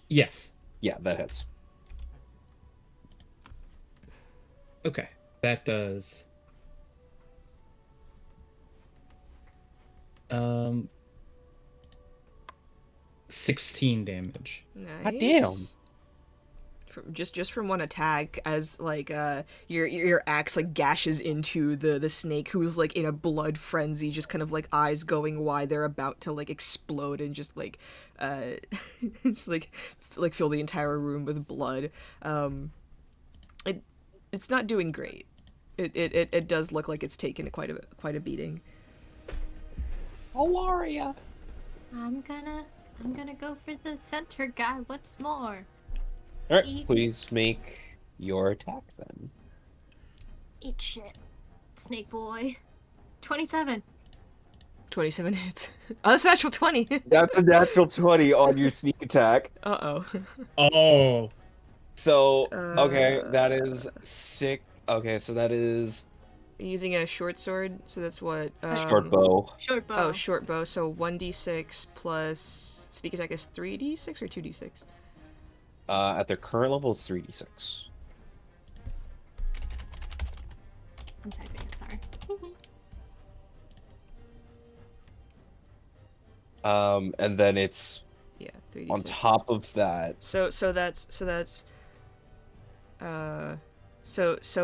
Yes. Yeah, that hits. Okay. That does 16 damage. God damn. Nice. Just from one attack, as like your axe like gashes into the snake, who's like in a blood frenzy, just kind of like eyes going wide. They're about to like explode and just like just like fill the entire room with blood. It's not doing great. It does look like it's taken quite a beating. Alaria. I'm gonna go for the center guy once more. All right, Eat. please make your attack then. Eat shit, snake boy. 27. 27 hits. Oh, that's natural 20. That's a natural 20 on your sneak attack. Uh-oh. Oh. So, okay, that is sick. Okay, so that is Using a short sword, so that's what? short bow. Short bow. Oh, short bow, so 1d6 plus sneak attack is 3d6 or 2d6? At their current level, it's 3d6. I'm typing it, sorry. And then it's Yeah, 3d6. on top of that. So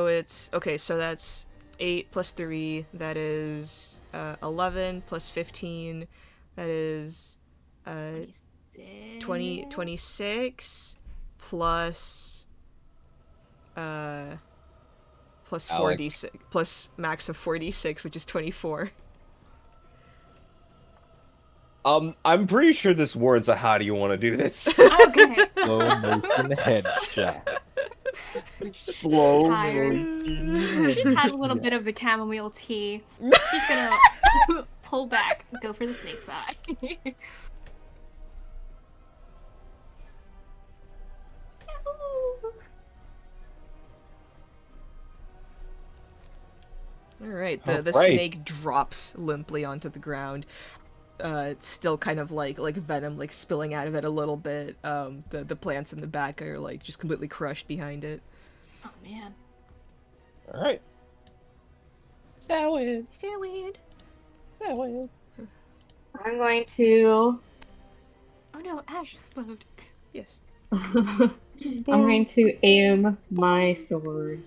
it's okay, so that's 8 plus 3, that is 11 plus 15, that is 26 plus plus Alec. 4d6 plus max of 4d6, which is 24. I'm pretty sure this warrants a how do you want to do this? Okay. Slow motion headshot. Slow Tired. motion. She's had a little bit of the chamomile tea. She's gonna pull back, go for the snake's eye. All right, the Alright. snake drops limply onto the ground. It's still kind of like venom like spilling out of it a little bit. The plants in the back are like just completely crushed behind it. Oh man. All right. Salad. Salad. Salad. I'm going to. Oh no, Ash slowed. Yes. I'm going to aim my sword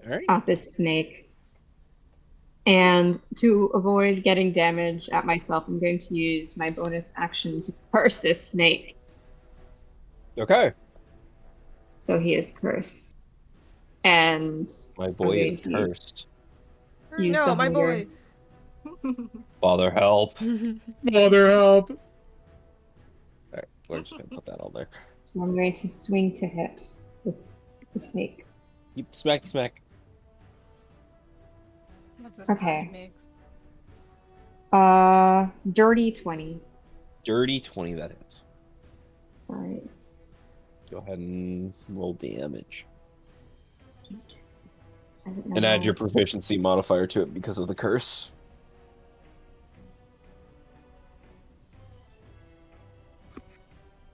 All right. at this snake. And to avoid getting damage at myself, I'm going to use my bonus action to curse this snake. Okay. So he is cursed. And My I'm boy going is to use cursed. No, the my hunger. boy. Father, help. Mother help. All right, we're just gonna put that on there. So I'm going to swing to hit the snake. You smack, smack. Okay. Dirty 20. Dirty 20. That hits. Alright. Go ahead and roll damage, I don't know and add your why it's- proficiency modifier to it because of the curse.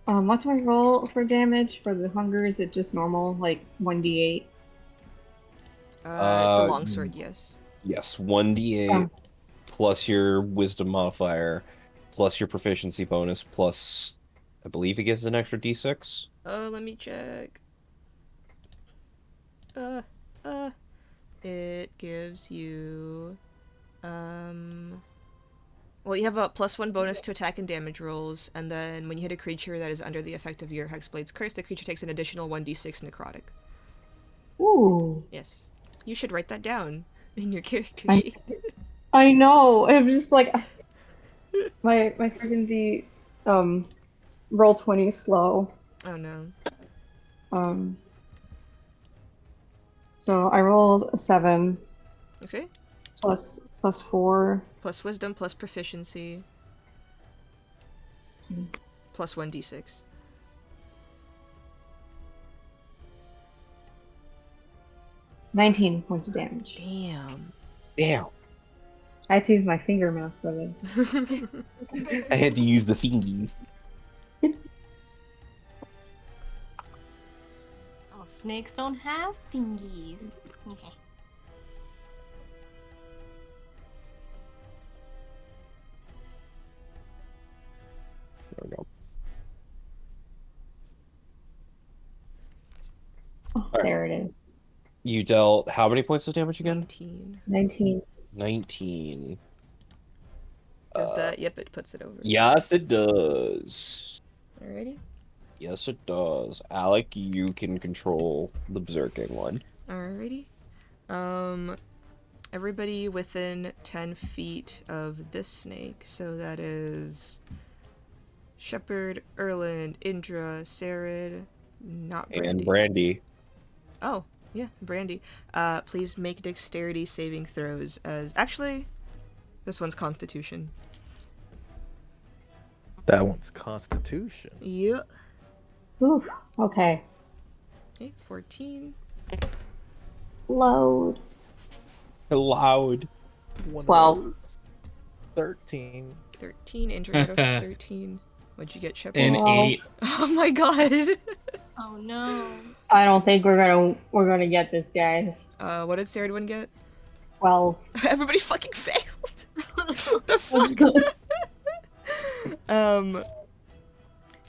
What do I roll for damage for the hunger? Is it just normal, like 1d8? It's a Uh, longsword, yes. Yes, 1d8 Oh. plus your wisdom modifier, plus your proficiency bonus, plus I believe it gives an extra d6. Let me check. It gives you, well, you have a +1 bonus to attack and damage rolls, and then when you hit a creature that is under the effect of your Hexblade's curse, the creature takes an additional 1d6 necrotic. Ooh. Yes. You should write that down in your character I- sheet. I know. I'm just like my freaking roll 20 is slow. Oh no. So I rolled a 7 Okay. plus 4. Plus wisdom, plus proficiency. Plus 1d6. $19 points of damage. Damn. Damn. I had to use my finger mouse for this. I had to use the fingies. snakes don't have thingies. There we go. Oh, there it is. You dealt how many points of damage again? 19. 19. 19. Does that? Yep, it puts it over. Yes, it does. Alrighty. Yes, it does. Alec, you can control the berserking one. Alrighty. Everybody within 10 feet of this snake. So that is Shepard, Erland, Indra, Sarid, not Brandy. And Brandy. Oh, yeah, Brandy. Please make dexterity saving throws as... Actually, this one's Constitution. That one's Constitution. Yep. Ooh, okay. Okay, 14. Load. Loud. 12. 13. 13. Indra got a 13. What'd you get, Shepard? An Wow. 8. Oh my god. Oh no. I don't think we're gonna get this, guys. What did Sarid one get? 12. Everybody fucking failed. The fuck?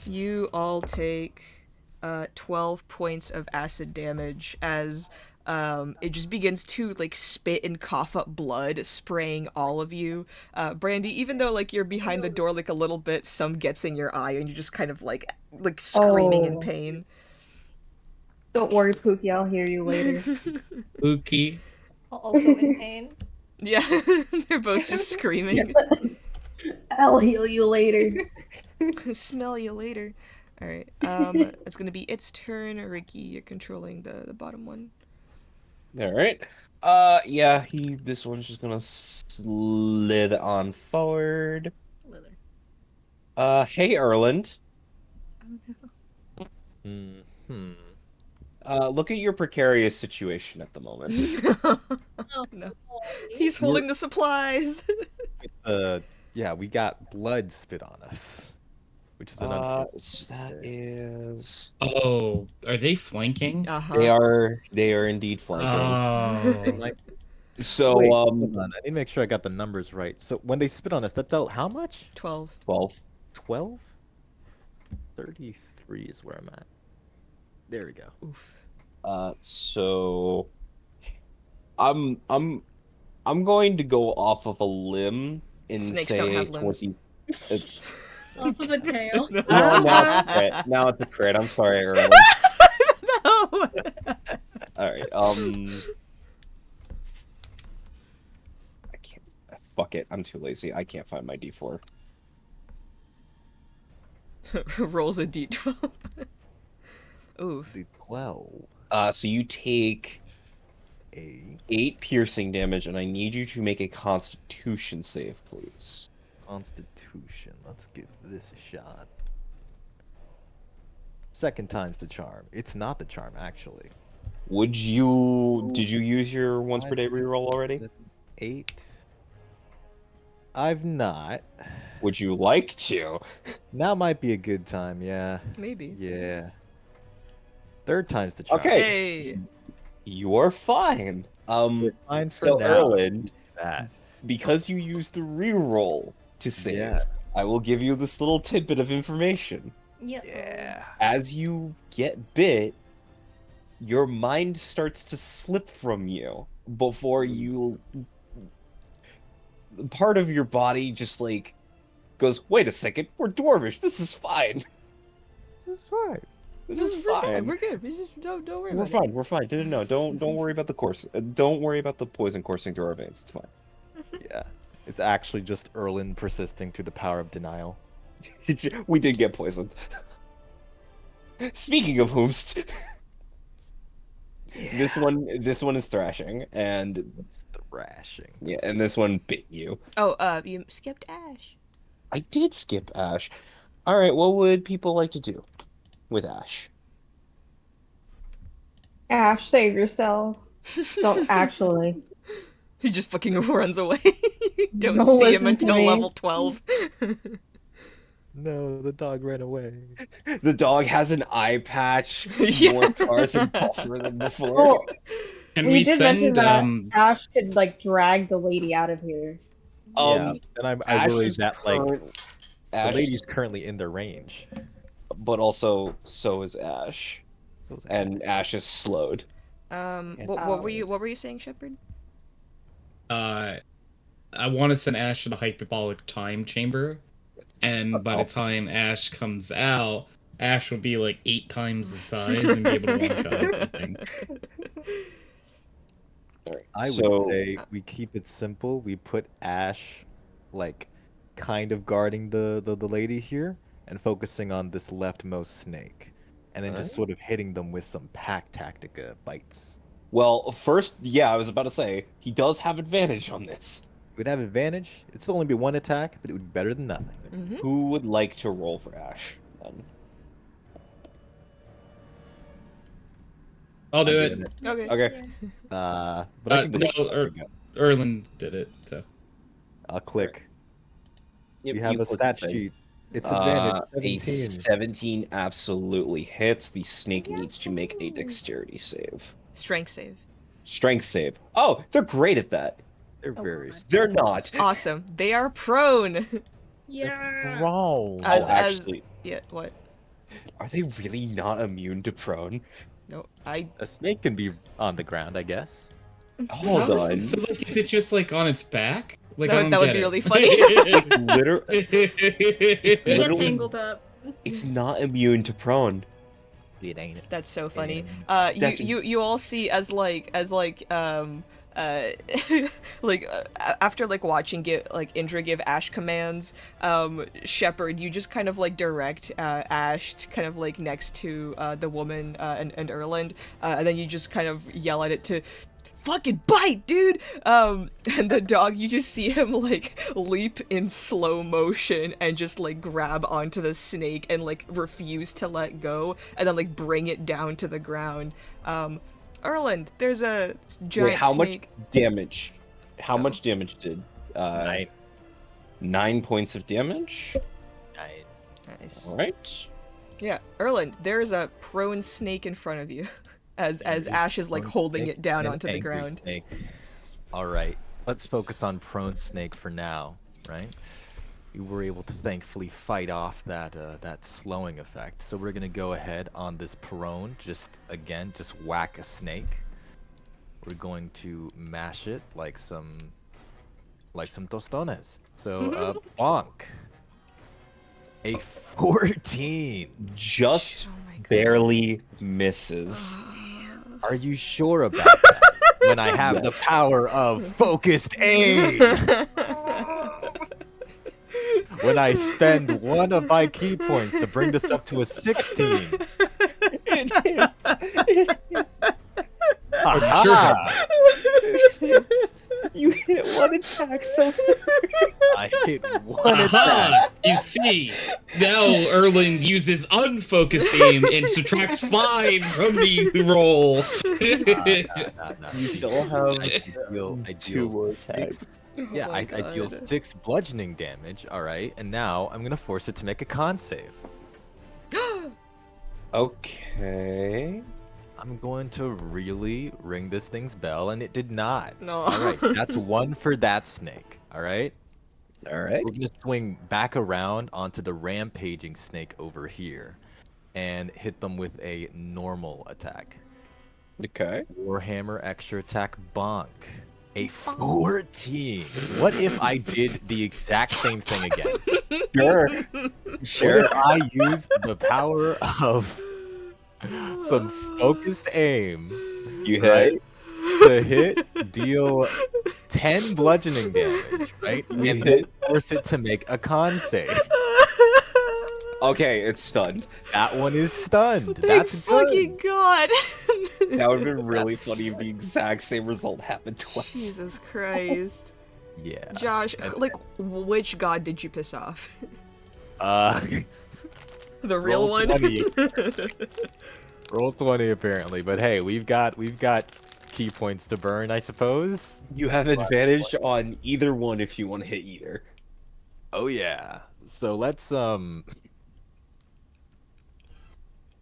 You all take 12 points of acid damage as it just begins to like spit and cough up blood, spraying all of you. Brandy, even though like you're behind the door like a little bit, some gets in your eye and you're just kind of like screaming in Oh. pain. Don't worry, Pookie, I'll hear you later. Pookie. Also in pain. Yeah, they're both just screaming. I'll heal you later. Smell you later. Alright, it's gonna be its turn. Ricky, you're controlling the bottom one. Alright. Yeah, this one's just gonna slid on forward. Hey, Erland. Hmm. Look at your precarious situation at the moment. No. He's holding the supplies. Yeah, we got blood spit on us, which is an unfortunate. So that is... Oh, are they flanking? Uh-huh. They are indeed flanking. Oh. So, Wait, hold on. I need to make sure I got the numbers right. So when they spit on us, that dealt how much? 12. 12. 12? 33 is where I'm at. There we go. Oof. So I'm going to go off of a limb and Snakes say don't have limbs. 20. Off of a tail. Now it's a crit. Now it's a crit. I'm sorry, Erlen. No! Alright, I can't. Fuck it. I'm too lazy. I can't find my D4. Rolls a d12. Oof. The 12. So you take 8 piercing damage, and I need you to make a Constitution save, please. Constitution. Let's give this a shot. Second time's the charm. It's not the charm, actually. Did you use your once per day reroll already? 8. I've not. Would you like to? Now might be a good time, yeah. Maybe. Yeah. Third time's the charm. Okay. Hey! You're fine. Fine for So now. Erland, That. because you used the reroll to save, Yeah. I will give you this little tidbit of information. Yep. Yeah. As you get bit, your mind starts to slip from you before you... Part of your body just, like, goes, wait a second, we're dwarvish, this is fine. This is fine. This is We're fine. good. We're good. We just don't worry We're about fine. We're fine. No, don't worry about the course. Don't worry about the poison coursing through our veins. It's fine. Yeah. It's actually just Erlen persisting to the power of denial. We did get poisoned. Speaking of whomst, this one is thrashing, and It's thrashing. yeah, and this one bit you. it. Oh, you skipped Ash. I did skip Ash. All right, what would people like to do with Ash? Ash, save yourself. Don't actually. He just fucking runs away. Don't Don't see him listen to until me. level 12. No, the dog ran away. The dog has an eye patch, Yeah. more scars and buffer than before. Well, Can we we did mention send that Ash could like drag the lady out of here. Yeah, and I worry Ash's that like current the Ash, lady's currently in their range. but also so is Ash, So it's and Ash is slowed. What were you saying, Shepard? I want to send Ash to the hyperbolic time chamber, and by the time Ash comes out, Ash will be like 8 times the size and be able to one-shot everything. I would say we keep it simple. We put Ash, like, kind of guarding the lady here, and focusing on this leftmost snake, and then just sort of hitting them with some pack tactica bites. Well, first, yeah, I was about to say he does have advantage on this. We'd have advantage. It'd still only be 1 attack, but it would be better than nothing. Who would like to roll for Ash? Then? I'll do I'm it. doing Okay. Okay. But I can just Erland did it, so. I'll click. Yep, You have a click stat the thing. sheet. It's advantage A 17. 17 absolutely hits. The snake needs to make a dexterity save. Strength save. Strength save. Oh, they're great at that. They're very They're not. Awesome. They are prone. Yeah. wrong. Actually, Yeah. What? are they really not immune to prone? No. A snake can be on the ground, I guess. Hold on. So, like, is it just, like, on its back? Like, That would be really funny. Literally, They get literally- tangled up. it's not immune to prone. It ain't. That's so funny. That's- You all see as after like watching Indra give Ash commands, Shepard, you just kind of like direct Ash to kind of like next to the woman and Erland, and then you just kind of yell at it to fucking bite, dude. And the dog, you just see him like leap in slow motion and just like grab onto the snake and like refuse to let go, and then like bring it down to the ground. Erland, there's a giant Wait, how snake. much damage? How Oh. much damage did? 9 points of damage. Nice. All right. Yeah, Erland, there's a prone snake in front of you, as Ash is like holding it down onto the ground. Snake. All right, let's focus on prone snake for now, right? We were able to thankfully fight off that that slowing effect. So we're gonna go ahead on this prone. Just whack a snake. We're going to mash it like some tostones. So bonk. A 14. Just Oh my God. barely misses. Are you sure about that? When I have the power of focused aim. When I spend one of my key points to bring this up to a 16. Aha! You hit one attack so far. I hit one attack. Aha! You see, now Erland uses unfocused aim and subtracts 5 from the roll. Nah. You still have I two deal more 6. attacks. Yeah, Oh I my deal God. 6 bludgeoning damage. All right, and now I'm gonna force it to make a con save. Okay. I'm going to really ring this thing's bell, and it did not. No. All right, that's 1 for that snake. All right. All right. We're gonna swing back around onto the rampaging snake over here, and hit them with a normal attack. Okay. Warhammer extra attack bonk. A 14. What if I did the exact same thing again? Sure. What Sure. if I used the power of some focused aim You right, hit. to hit, deal 10 bludgeoning damage, right? You And then hit. force it to make a con save. Okay, it's stunned. That one is stunned. Thank That's good. fucking God. That would have been really funny if the exact same result happened twice. Jesus Christ. Yeah. Josh, And- like, which god did you piss off? Uh, The real Roll one? 20. roll 20 apparently, but hey, we've got key points to burn, I suppose. You have advantage on either one if you want to hit either. Oh yeah. So let's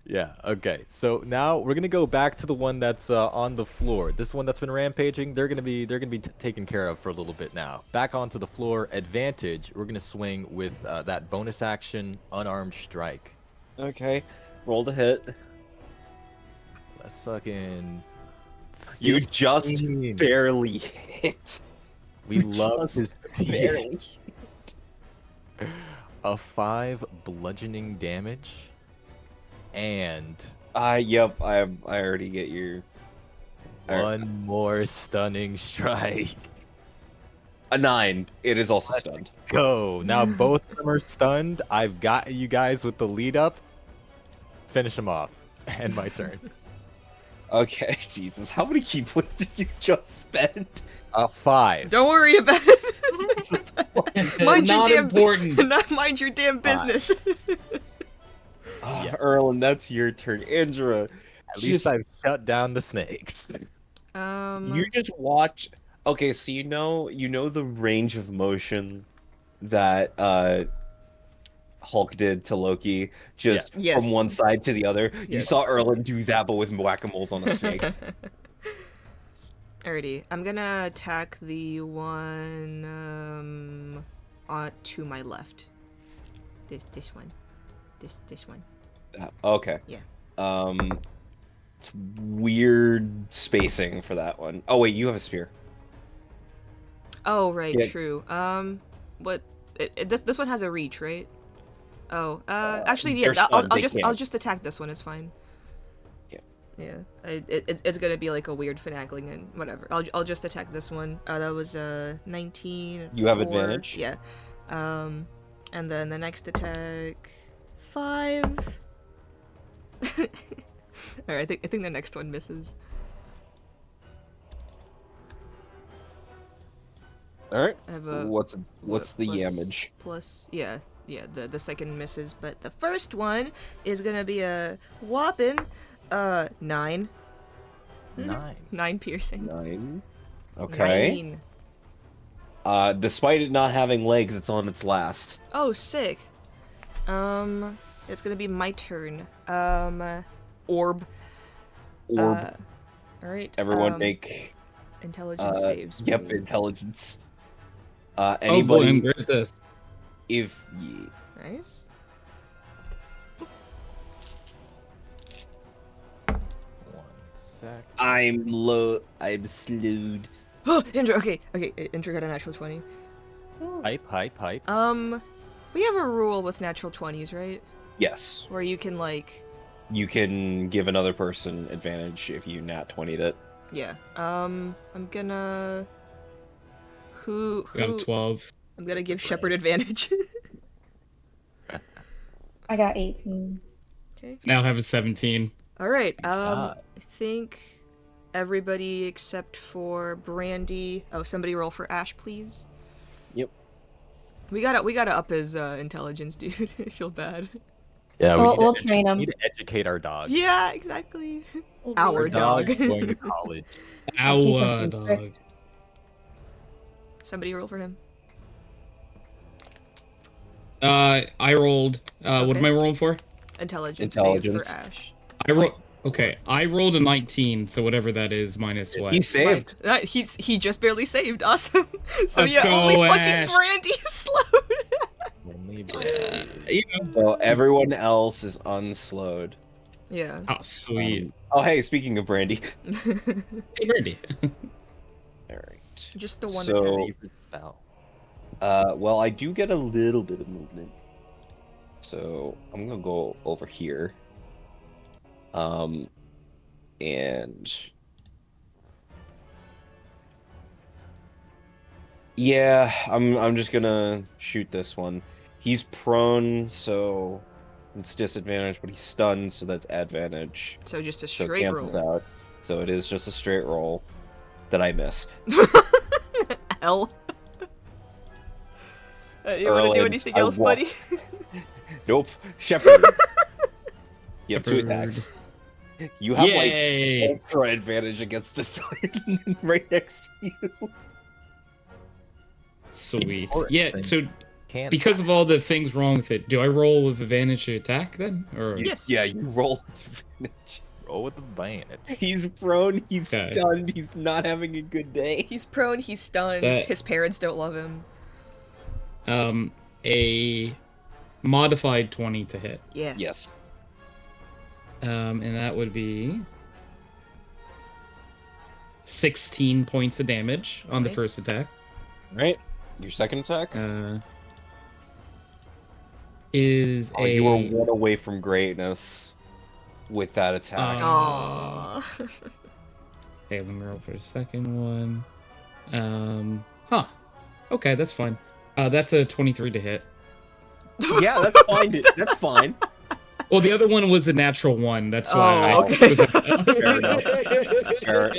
Yeah, okay. So now we're gonna go back to the one that's on the floor. This one that's been rampaging, they're gonna be taken care of for a little bit now. Back onto the floor, advantage. We're gonna swing with that bonus action, unarmed strike. Okay, roll the hit. Let's fucking. You just 15. barely hit. We love Just his barely. a 5 bludgeoning damage, and Yep. I already get your. one more stunning strike. A 9. It is also stunned. Go. Now both of them are stunned. I've got you guys with the lead up. Finish them off. And my turn. Okay, Jesus. How many key points did you just spend? 5. Don't worry about it. Mind your Not damn important. Not mind your damn business. Erlen, that's your turn. Andra, At least I've shut down the snakes. you just watch. Okay, so you know the range of motion that Hulk did to Loki, just Yes. from one side to the other. You Yes. saw Erlen do that, but with whack-a-moles on a snake. Alrighty, I'm gonna attack the one to my left. This one. This one. Okay. Yeah. It's weird spacing for that one. Oh wait, you have a spear. Oh right, Yeah. true. What? This one has a reach, right? Oh, actually, yeah. they're stunned, they I'll can't. just attack this one. It's fine. Yeah. Yeah. It's gonna be like a weird finagling and whatever. I'll just attack this one. That was 19. You have 4. advantage? Yeah. And then the next attack 5. Alright, I think the next one misses. All right. I have a What's the plus- damage? Plus, yeah, the second misses, but the first one is gonna be a whopping 9. 9. 9 piercing. 9. Okay. 9. Despite it not having legs, it's on its last. Oh, sick. It's gonna be my turn. Orb. Orb. Alright. Everyone make intelligence saves. Yep, please. intelligence. Oh boy, Anybody I'm great at this. if ye Nice. 1 sec. I'm slewed. Oh, Indra. Okay. Indra got a natural 20. Hype. We have a rule with natural 20s, right? Yes. Where you can like. You can give another person advantage if you nat 20'd it. Yeah. I'm gonna. Who? I got a 12. I'm gonna give Shepard advantage. I got 18. Okay. Now I have a 17. All right. God. I think everybody except for Brandy. Oh, somebody roll for Ash, please. Yep. We gotta up his intelligence, dude. I feel bad. Yeah, We'll train him. We need to educate our dog. Yeah, exactly. We'll Our Our dog. dog is going to college. I'll teach him Ow, some dog. tricks. Somebody roll for him. I rolled. What Okay. am I rolling for? Intelligence. Intelligence. Save for Ash. I rolled a 19, so whatever that is minus what. He saved. He just barely saved. Awesome. So Let's yeah, go, only fucking Ash. Brandy is slowed. Only Brandy. You know. So everyone else is unslowed. Yeah. Oh, sweet. Oh hey, speaking of Brandy. Hey, Brandy. Alright. Just the one So- attack. Favorite spell. Well, I do get a little bit of movement. So I'm gonna go over here. And yeah, I'm just gonna shoot this one. He's prone, so it's disadvantage, but he's stunned, so that's advantage. So just a So it straight cancels roll. out. So it is just a straight roll that I miss. L. You want to do Erland, anything I else, walk- buddy? Nope, Shepherd. You have 2 Shepherd. attacks. You have Yay! like ultra advantage against this right next to you. Sweet. Important Yeah, thing. so can't. Because of all the things wrong with it, do I roll with advantage to attack then? Or Yes. Yeah, you roll. Roll with advantage. He's prone, he's Okay. stunned, he's not having a good day. He's prone, he's stunned, That- his parents don't love him. A modified 20 to hit. Yes. Yes. And that would be 16 points of damage on the Nice. first attack. Right? Your second attack? Is Oh, you were one away from greatness with that attack. Aww. Okay, let me roll for a second one. Okay, that's fine. That's a 23 to hit. Yeah, that's fine. That's fine. Well, the other one was a natural one. That's why Oh, I okay. was Fair enough.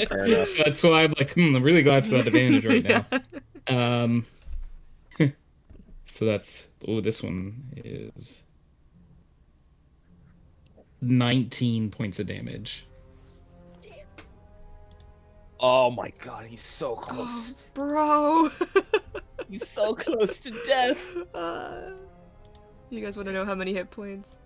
Fair enough. So that's why I'm like, I'm really glad for that advantage right now. So that's this one is 19 points of damage. Oh my god, he's so close. Bro. He's so close to death. You guys want to know how many hit points?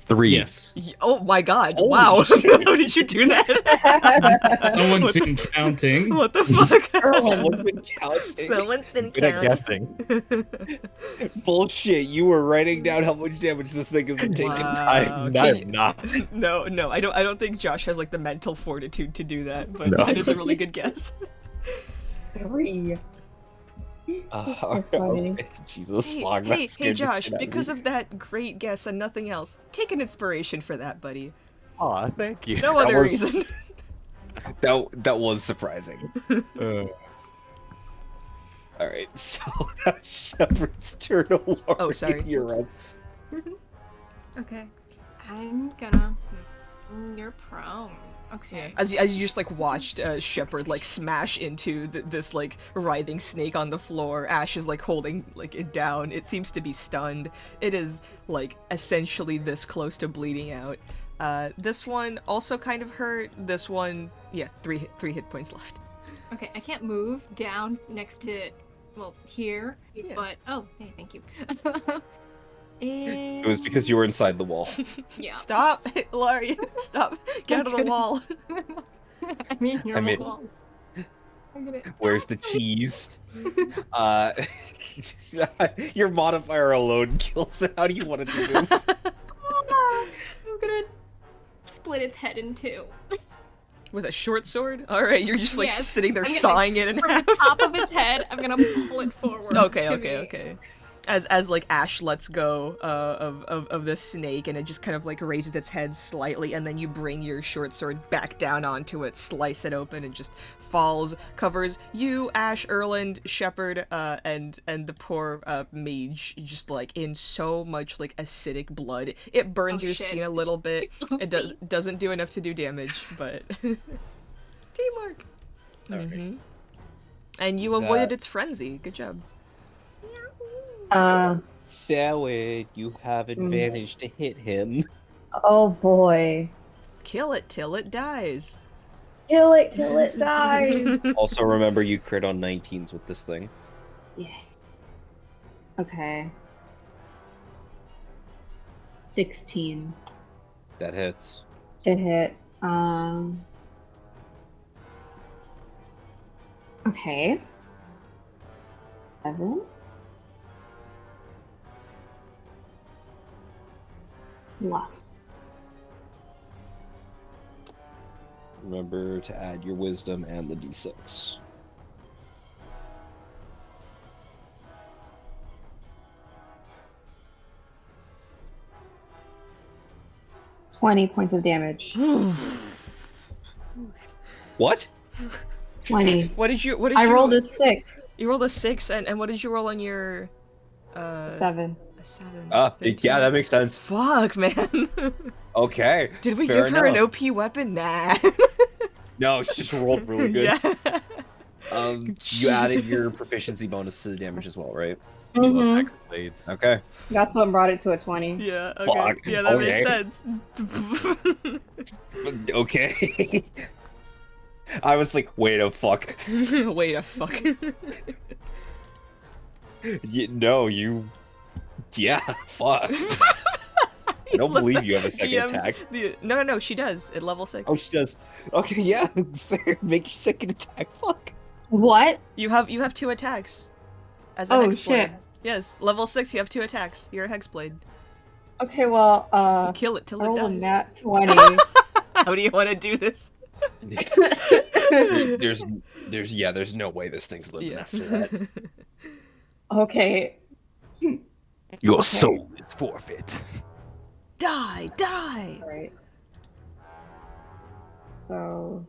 3. Yes. Oh my god, Holy wow. shit. How did you do that? No one's What the- been counting. What the fuck? Someone's been counting. Someone's been Good at counting. guessing. Bullshit, you were writing down how much damage this thing has been taking. Wow. I'm Can you- not. No, I don't think Josh has like the mental fortitude to do that, but No. that is a really good guess. 3. Okay. funny. Jesus, Hey, fuck, hey, that scared the Josh, shit out of because me. of that great guess and nothing else, take an inspiration for that, buddy. Aw, thank you. No That other was- reason. That was surprising. Alright, so now Shepard's turn alone. Oh, sorry. You're up. Okay. I'm gonna. You're prone. Okay. As you just like watched Shepard like smash into this like writhing snake on the floor, Ash is like holding like it down. It seems to be stunned. It is like essentially this close to bleeding out. This one also kind of hurt. This one, yeah, three hit points left. Okay, I can't move down next to, well, here, Yeah. but, oh, hey, thank you. It was because you were inside the wall. Yeah. Stop, Ilaria, stop, get out of the wall. I mean, your I mean- walls. I'm gonna... Where's the cheese? Your modifier alone kills it. How do you want to do this? I'm gonna split its head in two. With a short sword? Alright, you're just like Yes, sitting there I'm gonna- sawing it in From half. the top of its head, I'm gonna pull it forward. Okay, to okay, me. okay. As like Ash lets go of the snake and it just kind of like raises its head slightly, and then you bring your short sword back down onto it, slice it open, and just falls, covers you, Ash, Erland, Shepard, and the poor mage just like in so much like acidic blood. It burns Oh, your shit. skin a little bit. It doesn't do enough to do damage, but Teamwork. Mhm. And you Is avoided that- its frenzy. Good job. Sawed, you have advantage to hit him. Oh boy. Kill it till it dies. Kill it till it dies. Also, remember you crit on 19s with this thing. Yes. Okay. 16 That hits. to hit. Okay. 7. Plus. Remember to add your wisdom and the d6. $20 points of damage. What? 20. What did you I rolled a 6. You rolled a 6, and what did you roll on your 7. a 7? Yeah, 13? that makes sense. Fuck, man. Okay. Did we fair give her an enough. OP weapon? Nah. No, she just rolled really good. Yeah. You added your proficiency bonus to the damage as well, right? Mm-hmm. X blades. Okay. That's what brought it to a 20. Yeah, okay. Fuck, Yeah, that okay. makes sense. Okay. I was like, wait a fuck. Wait a fuck. No, you Yeah, fuck. I don't believe you have a second attack. No, she does at level 6. Oh, she does. Okay, yeah. Make your second attack. Fuck. What? You have 2 attacks. As a Oh, Hexblade. shit. Yes, level 6, you have 2 attacks. You're a Hexblade. Okay, well, Kill it till I it rolled a dies. nat 20. How do you want to do this? There's no way this thing's living after that. Okay. Your Okay. soul is forfeit. Die! Alright. So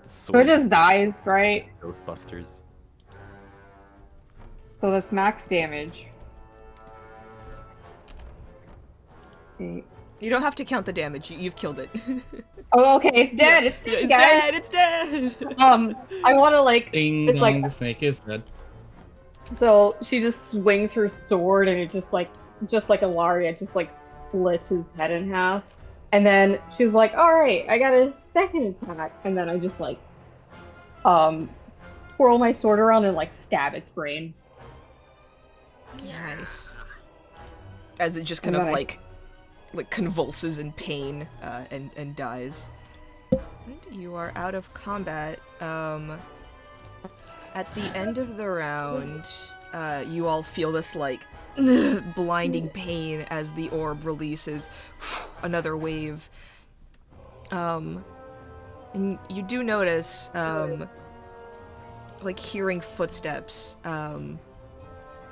The So it sword just dies, right? Ghostbusters. So that's max damage. Okay. You don't have to count the damage. You've killed it. Oh, okay, it's dead. It's dead, guys. It's dead. I want to like. Ding It's dong, like the snake is dead. so. She just swings her sword, and it just like a lariat, just like splits his head in half. And then she's like, "All right, I got a second attack." And then I just like, twirl my sword around and like stab its brain. Nice. As it just kind And of then like convulses in pain and dies. And you are out of combat. At the end of the round, you all feel this like blinding pain as the orb releases another wave. And you do notice, like hearing footsteps.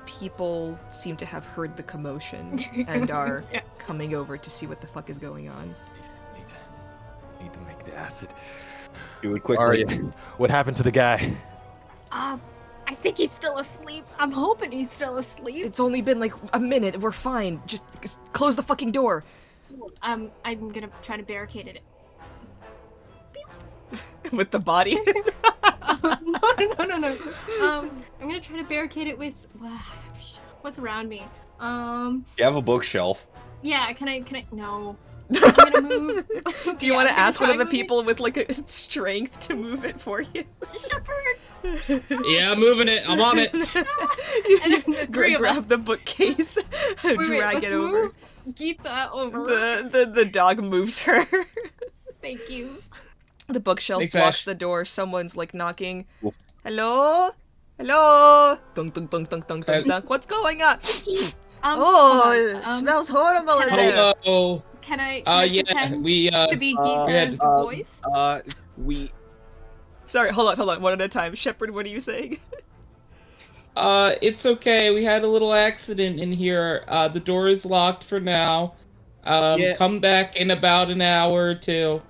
People seem to have heard the commotion and are coming over to see what the fuck is going on. Need to make the acid. Do it quickly. Arya, what happened to the guy? I think he's still asleep. I'm hoping he's still asleep. It's only been like a minute. We're fine. Just close the fucking door. I'm gonna try to barricade it. With the body. No. I'm gonna try to barricade it with what's around me. You have a bookshelf. Yeah. Can I? No. I'm gonna move. Do you want to ask one of the people with like a strength to move it for you? Shepherd. Yeah, I'm moving it. I'm on it. And then the three of Grab us. the bookcase, drag let's it over. move Geeta over. The dog moves her. Thank you. The bookshelf Thanks, blocks Ash. the door. Someone's like knocking. Oof. Hello? Hello? Dunk, dunk, dunk, dunk, dunk, dunk, dunk. What's going on? Oh, hold it on. smells horrible in there. Hello. Can I Yeah, pretend we to be Geeta's voice? We Sorry, hold on, one at a time. Shepard, what are you saying? It's okay. We had a little accident in here. The door is locked for now. Yeah. Come back in about an hour or two.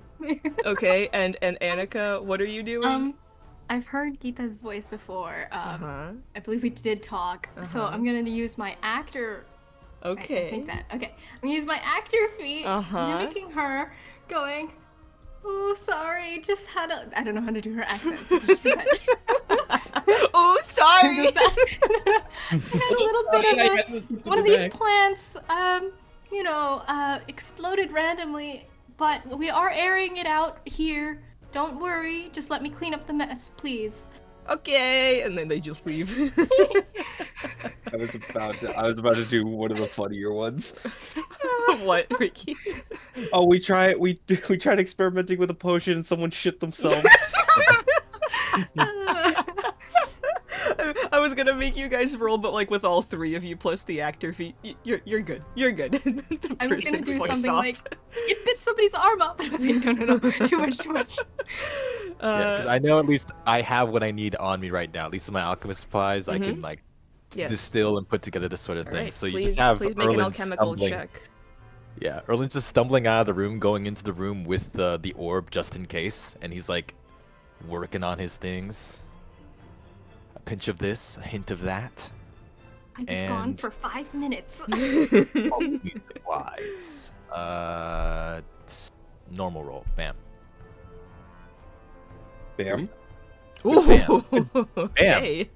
Okay, and Annika, what are you doing? I've heard Geeta's voice before. Uh-huh. I believe we did talk. So Uh-huh. I'm gonna use my actor. I Okay. think that. Okay. I'm gonna use my actor feet, Uh-huh. mimicking her, going, "Oh, sorry, just had a." I don't know how to do her accent. So just pretend. Oh, sorry. I had a little bit of one of these plants, exploded randomly, but we are airing it out here. Don't worry, just let me clean up the mess, please. Okay, and then they just leave. I was about to do one of the funnier ones. What, Ricky? Oh, we tried experimenting with a potion and someone shit themselves. I was gonna make you guys roll, but like with all three of you plus the actor feat, you're good. You're good. The I was gonna person do fucks something off. like, it bit somebody's arm up, but I was like, no, too much. Yeah, 'cause I know at least I have what I need on me right now. At least with my alchemist supplies, I can like Yes. distill and put together this sort of All thing. right, So you please, just have please make an Erlen alchemical stumbling. check. Yeah, Erlen's just stumbling out of the room, going into the room with the orb just in case, and he's like working on his things. A pinch of this, a hint of that. I was gone And- for 5 minutes. Alchemy supplies. Normal roll. Bam. Bam. Ooh, Bam. okay.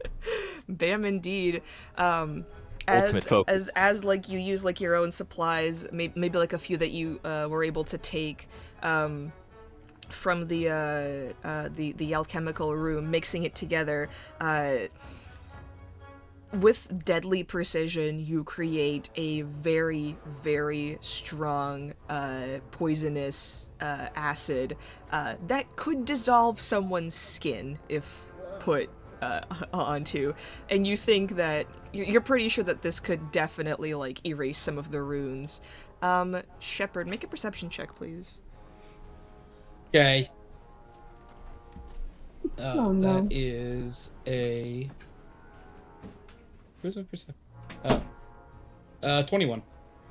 Bam indeed. Ultimate As focus. as like you use like your own supplies, maybe like a few that you were able to take from the alchemical room, mixing it together. with deadly precision, you create a very, very strong poisonous acid that could dissolve someone's skin if put onto. And you think that you're pretty sure that this could definitely like erase some of the runes. Shepard, make a perception check, please. Okay. Oh, no. That is a. Where's my perception? 21.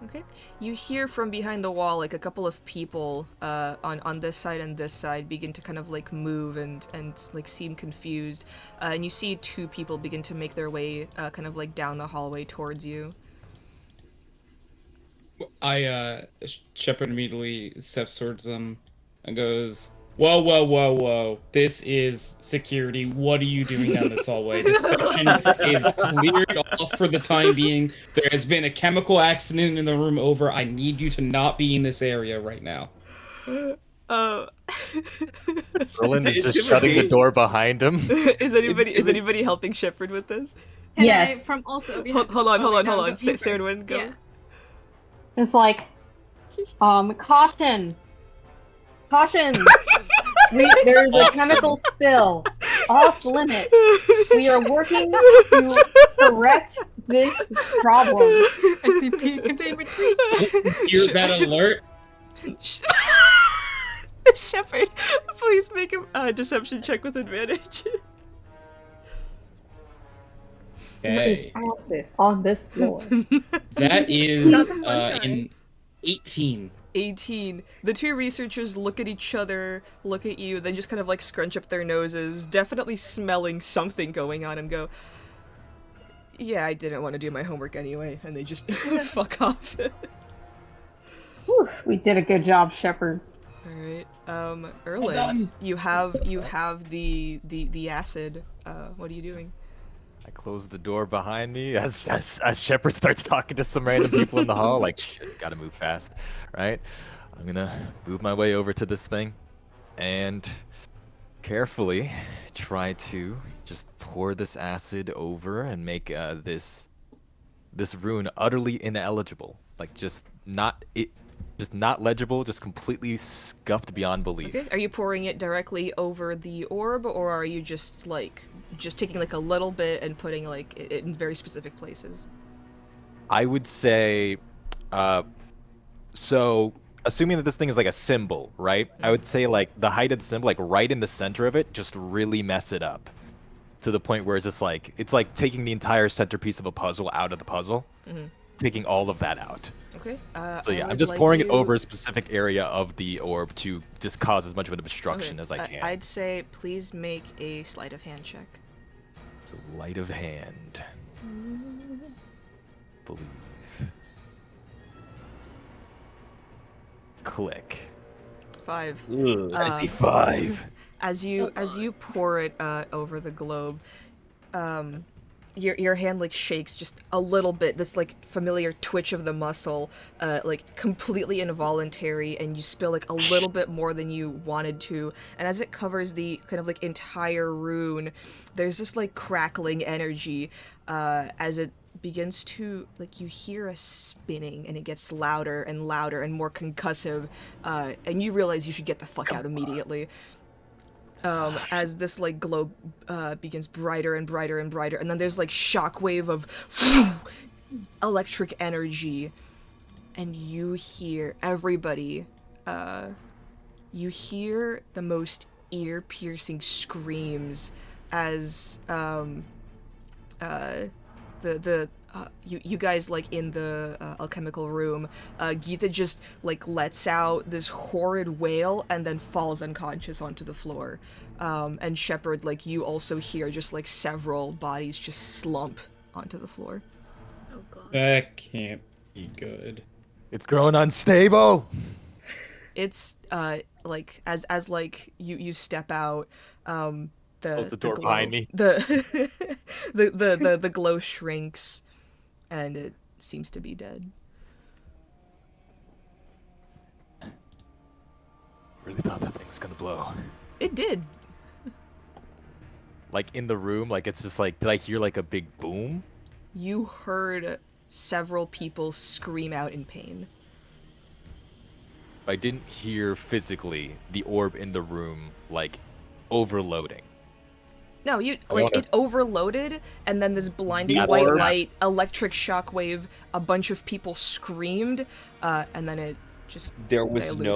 Okay. You hear from behind the wall like a couple of people on this side and this side begin to kind of like move and like seem confused. And you see two people begin to make their way kind of like down the hallway towards you. Shepard immediately steps towards them and goes, "Whoa, whoa, whoa, whoa! This is security. What are you doing down this hallway? This section is cleared off for the time being. There has been a chemical accident in the room over. I need you to not be in this area right now." Roland is just shutting the door behind him. Is anybody helping Shepard with this? Can Yes. I, from also Hold on. Sarah, go. Yeah. It's like, caution! Caution! There's a chemical spill. Off limit. We are working to correct this problem. SCP containment breach. Hear that alert? Shepard, please make a deception check with advantage. There is Okay. acid on this floor. That is in 18. 18. The two researchers look at each other, look at you, then just kind of like scrunch up their noses, definitely smelling something going on, and go, "Yeah, I didn't want to do my homework anyway," and they just fuck off. Whew, we did a good job, Shepard. Alright, Erland, you have the acid. What are you doing? I close the door behind me as Shepard starts talking to some random people in the hall. Like, shit, gotta move fast, right? I'm gonna move my way over to this thing and carefully try to just pour this acid over and make this rune utterly ineligible. Like, just not legible, just completely scuffed beyond belief. Okay, are you pouring it directly over the orb, or are you just taking like a little bit and putting like it in very specific places? I would say, so assuming that this thing is like a symbol, right? I would say like the height of the symbol, like right in the center of it, just really mess it up to the point where it's just like, it's like taking the entire centerpiece of a puzzle out of the puzzle, taking all of that out. Okay. So yeah, I'm just pouring it over a specific area of the orb to just cause as much of an obstruction as I can. I'd say please make a sleight of hand check. Sleight of hand. Believe. Click. 5. I see 5. As you pour it over the globe, your hand like shakes just a little bit. This like familiar twitch of the muscle, like completely involuntary, and you spill like a little bit more than you wanted to. And as it covers the kind of like entire rune, there's this like crackling energy as it begins to, like, you hear a spinning, and it gets louder and louder and more concussive, and you realize you should get the fuck out immediately. As this like globe begins brighter and brighter and brighter, and then there's like shockwave of electric energy, and you hear everybody. You hear the most ear-piercing screams as you guys like in the alchemical room. Geeta just like lets out this horrid wail and then falls unconscious onto the floor. And Shepard, like, you also hear just like several bodies just slump onto the floor. Oh god. That can't be good. It's growing unstable. It's like as like you step out, Close the door glow, behind me. the glow shrinks, and it seems to be dead. Really thought that thing was gonna blow. It did. Like in the room, like it's just like, did I hear like a big boom? you heard several people scream out in pain. I didn't hear physically the orb in the room, like, overloading. No, you I like wanna- it overloaded, and then this blinding The white orb? light, electric shockwave, a bunch of people screamed, and then it just There was diluted.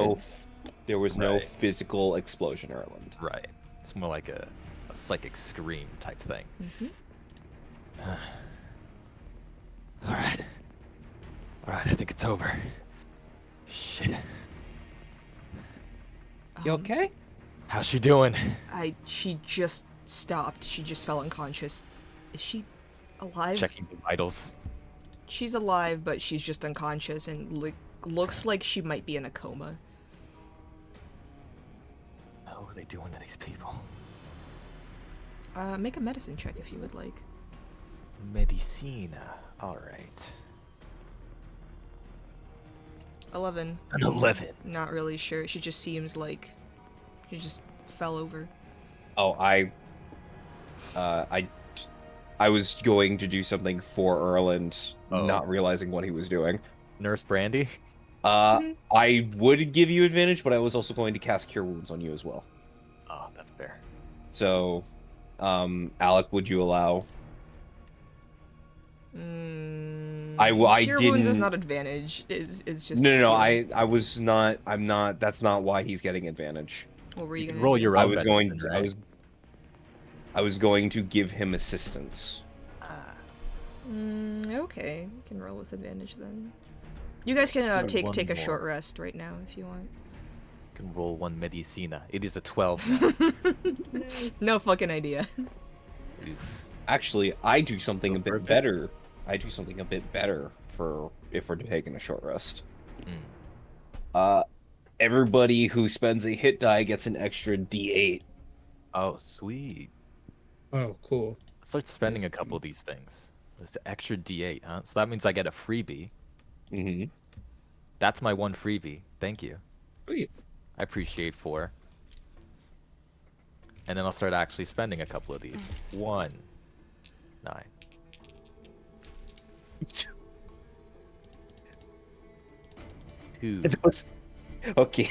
no Right. physical explosion, Erland. Right. It's more like a psychic scream type thing. Alright. Alright, I think it's over. Shit. You okay? How's she doing? She just stopped. She just fell unconscious. Is she alive? Checking the vitals. She's alive, but she's just unconscious and looks like she might be in a coma. What are they doing to these people? Make a medicine check if you would like. Medicina. Alright. 11. An 11. Not really sure. She just seems like she just fell over. Oh, I was going to do something for Erland, Oh. not realizing what he was doing. Nurse Brandy? I would give you advantage, but I was also going to cast Cure Wounds on you as well. Oh, that's fair. So, Alec, would you allow? I Cure Wounds is didn't- not advantage. It's just No. healing. I was not. I'm not. That's not why he's getting advantage. What were you You can gonna roll do? your I own was going. medicine, I right? was. I was going to give him assistance. Okay, you can roll with advantage then. You guys can So take one a more. short rest right now if you want. You can roll one Medicina. It is a 12 now. No fucking idea. Oof. Actually, I do something Go a for bit it. better. I do something a bit better for if we're taking a short rest. Everybody who spends a hit die gets an extra D8. Oh, sweet. Oh, cool. Start spending Nice. a couple of these things. There's an extra D8, huh? So that means I get a freebie. Mm-hmm. That's my one freebie. Thank you. Sweet. I appreciate 4. And then I'll start actually spending a couple of these. 1. 9. Two. It was okay.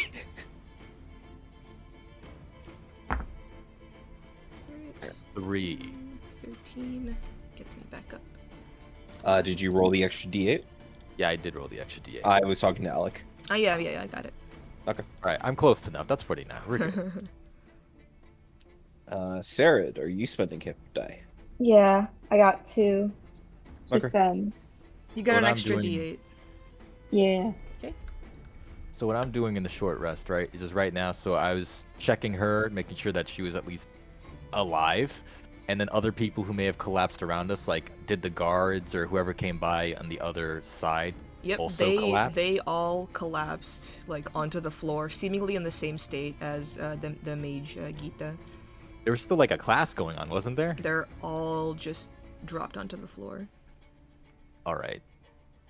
3. 13 gets me back up. Did you roll the extra D8? Yeah, I did roll the extra D8. I was talking to Alec. Oh yeah, I got it. Alright, I'm close enough. That's pretty now. We're good. Sarah, are you spending hit die? Yeah, I got 2 to Okay. spend. You got what an I'm extra doing- D8. Yeah. So what I'm doing in the short rest, right, is just right now, so I was checking her, making sure that she was at least alive, and then other people who may have collapsed around us, like, did the guards or whoever came by on the other side Yep, also collapsed? they all collapsed like onto the floor, seemingly in the same state as the mage Gita. There was still, like, a class going on, wasn't there? They're all just dropped onto the floor. Alright.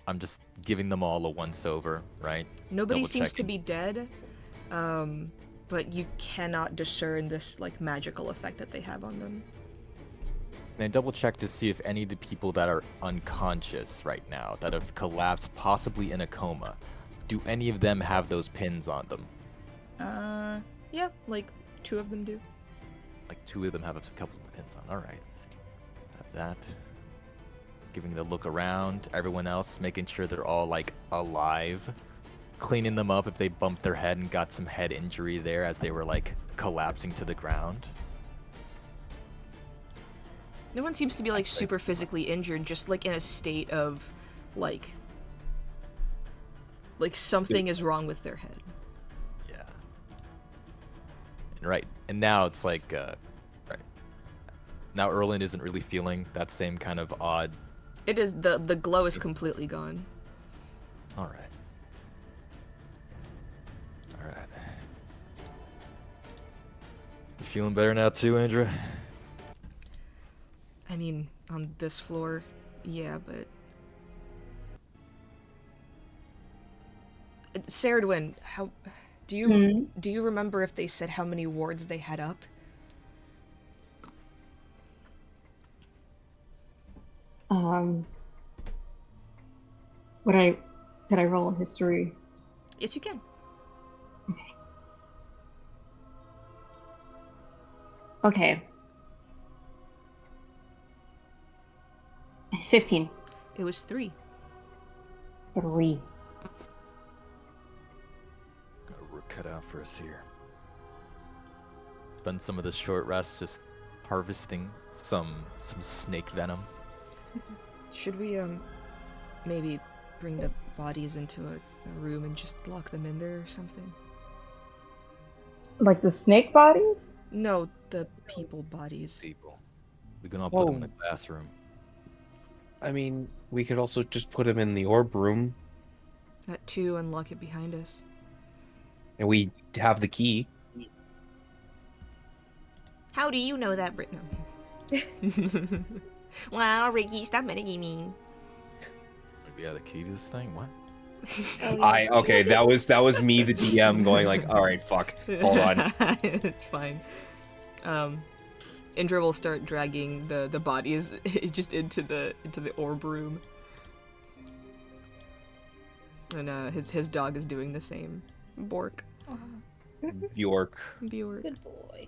I'm just giving them all a once-over, right? Nobody Double seems to checking. be dead, but you cannot discern this like magical effect that they have on them. And I double-check to see if any of the people that are unconscious right now, that have collapsed, possibly in a coma, do any of them have those pins on them? Yeah, like 2 of them do. Like 2 of them have a couple of pins on. Alright. Have that. Giving the look around. Everyone else making sure they're all, like, alive. Cleaning them up if they bumped their head and got some head injury there as they were, like, collapsing to the ground. No one seems to be like super physically injured, just like in a state of like something is wrong with their head. Yeah. And right. And now it's like, right. Now Erland isn't really feeling that same kind of odd. It is the glow is completely gone. Alright. Alright. You feeling better now too, Andrea? I mean, on this floor, yeah, but Saradwin, how do you remember if they said how many wards they had up? Um, would I could I roll a history? Yes, you can. Okay. 15. It was 3. 3. Got a work cut out for us here. Spend some of this short rest just harvesting some snake venom. Should we maybe bring the bodies into a room and just lock them in there or something? Like the snake bodies? No, the people bodies. People. We can all put them in a Whoa. classroom. I mean, we could also just put him in the orb room, That too, and lock it behind us. and we have the key. How do you know that, Brit? No. Wow, Ricky, stop metagaming. We got a key to this thing? What? Okay, that was me, the DM, going like, all right, fuck, hold on. It's fine. Indra will start dragging the bodies just into the orb room, and his dog is doing the same. Bork. Bjork. Bjork. Good boy.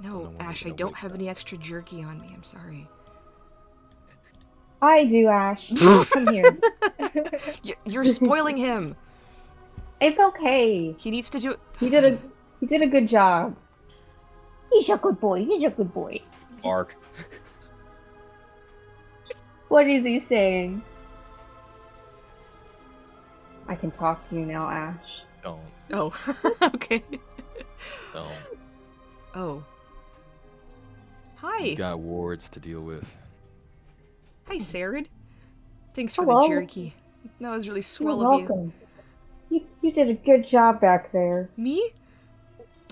No, when Ash, I you're gonna don't wake have up. any extra jerky on me. I'm sorry. I do, Ash. Come here. You're spoiling him. It's okay. He needs to do it. He did a good job. He's a good boy. He's a good boy. Bark. What is he saying? I can talk to you now, Ash. Don't. Oh, okay. Don't. Oh. Hi. You got wards to deal with. Hi, Sarid. Thanks for Hello. the jerky. That was really You're swell of you. welcome. You did a good job back there. Me?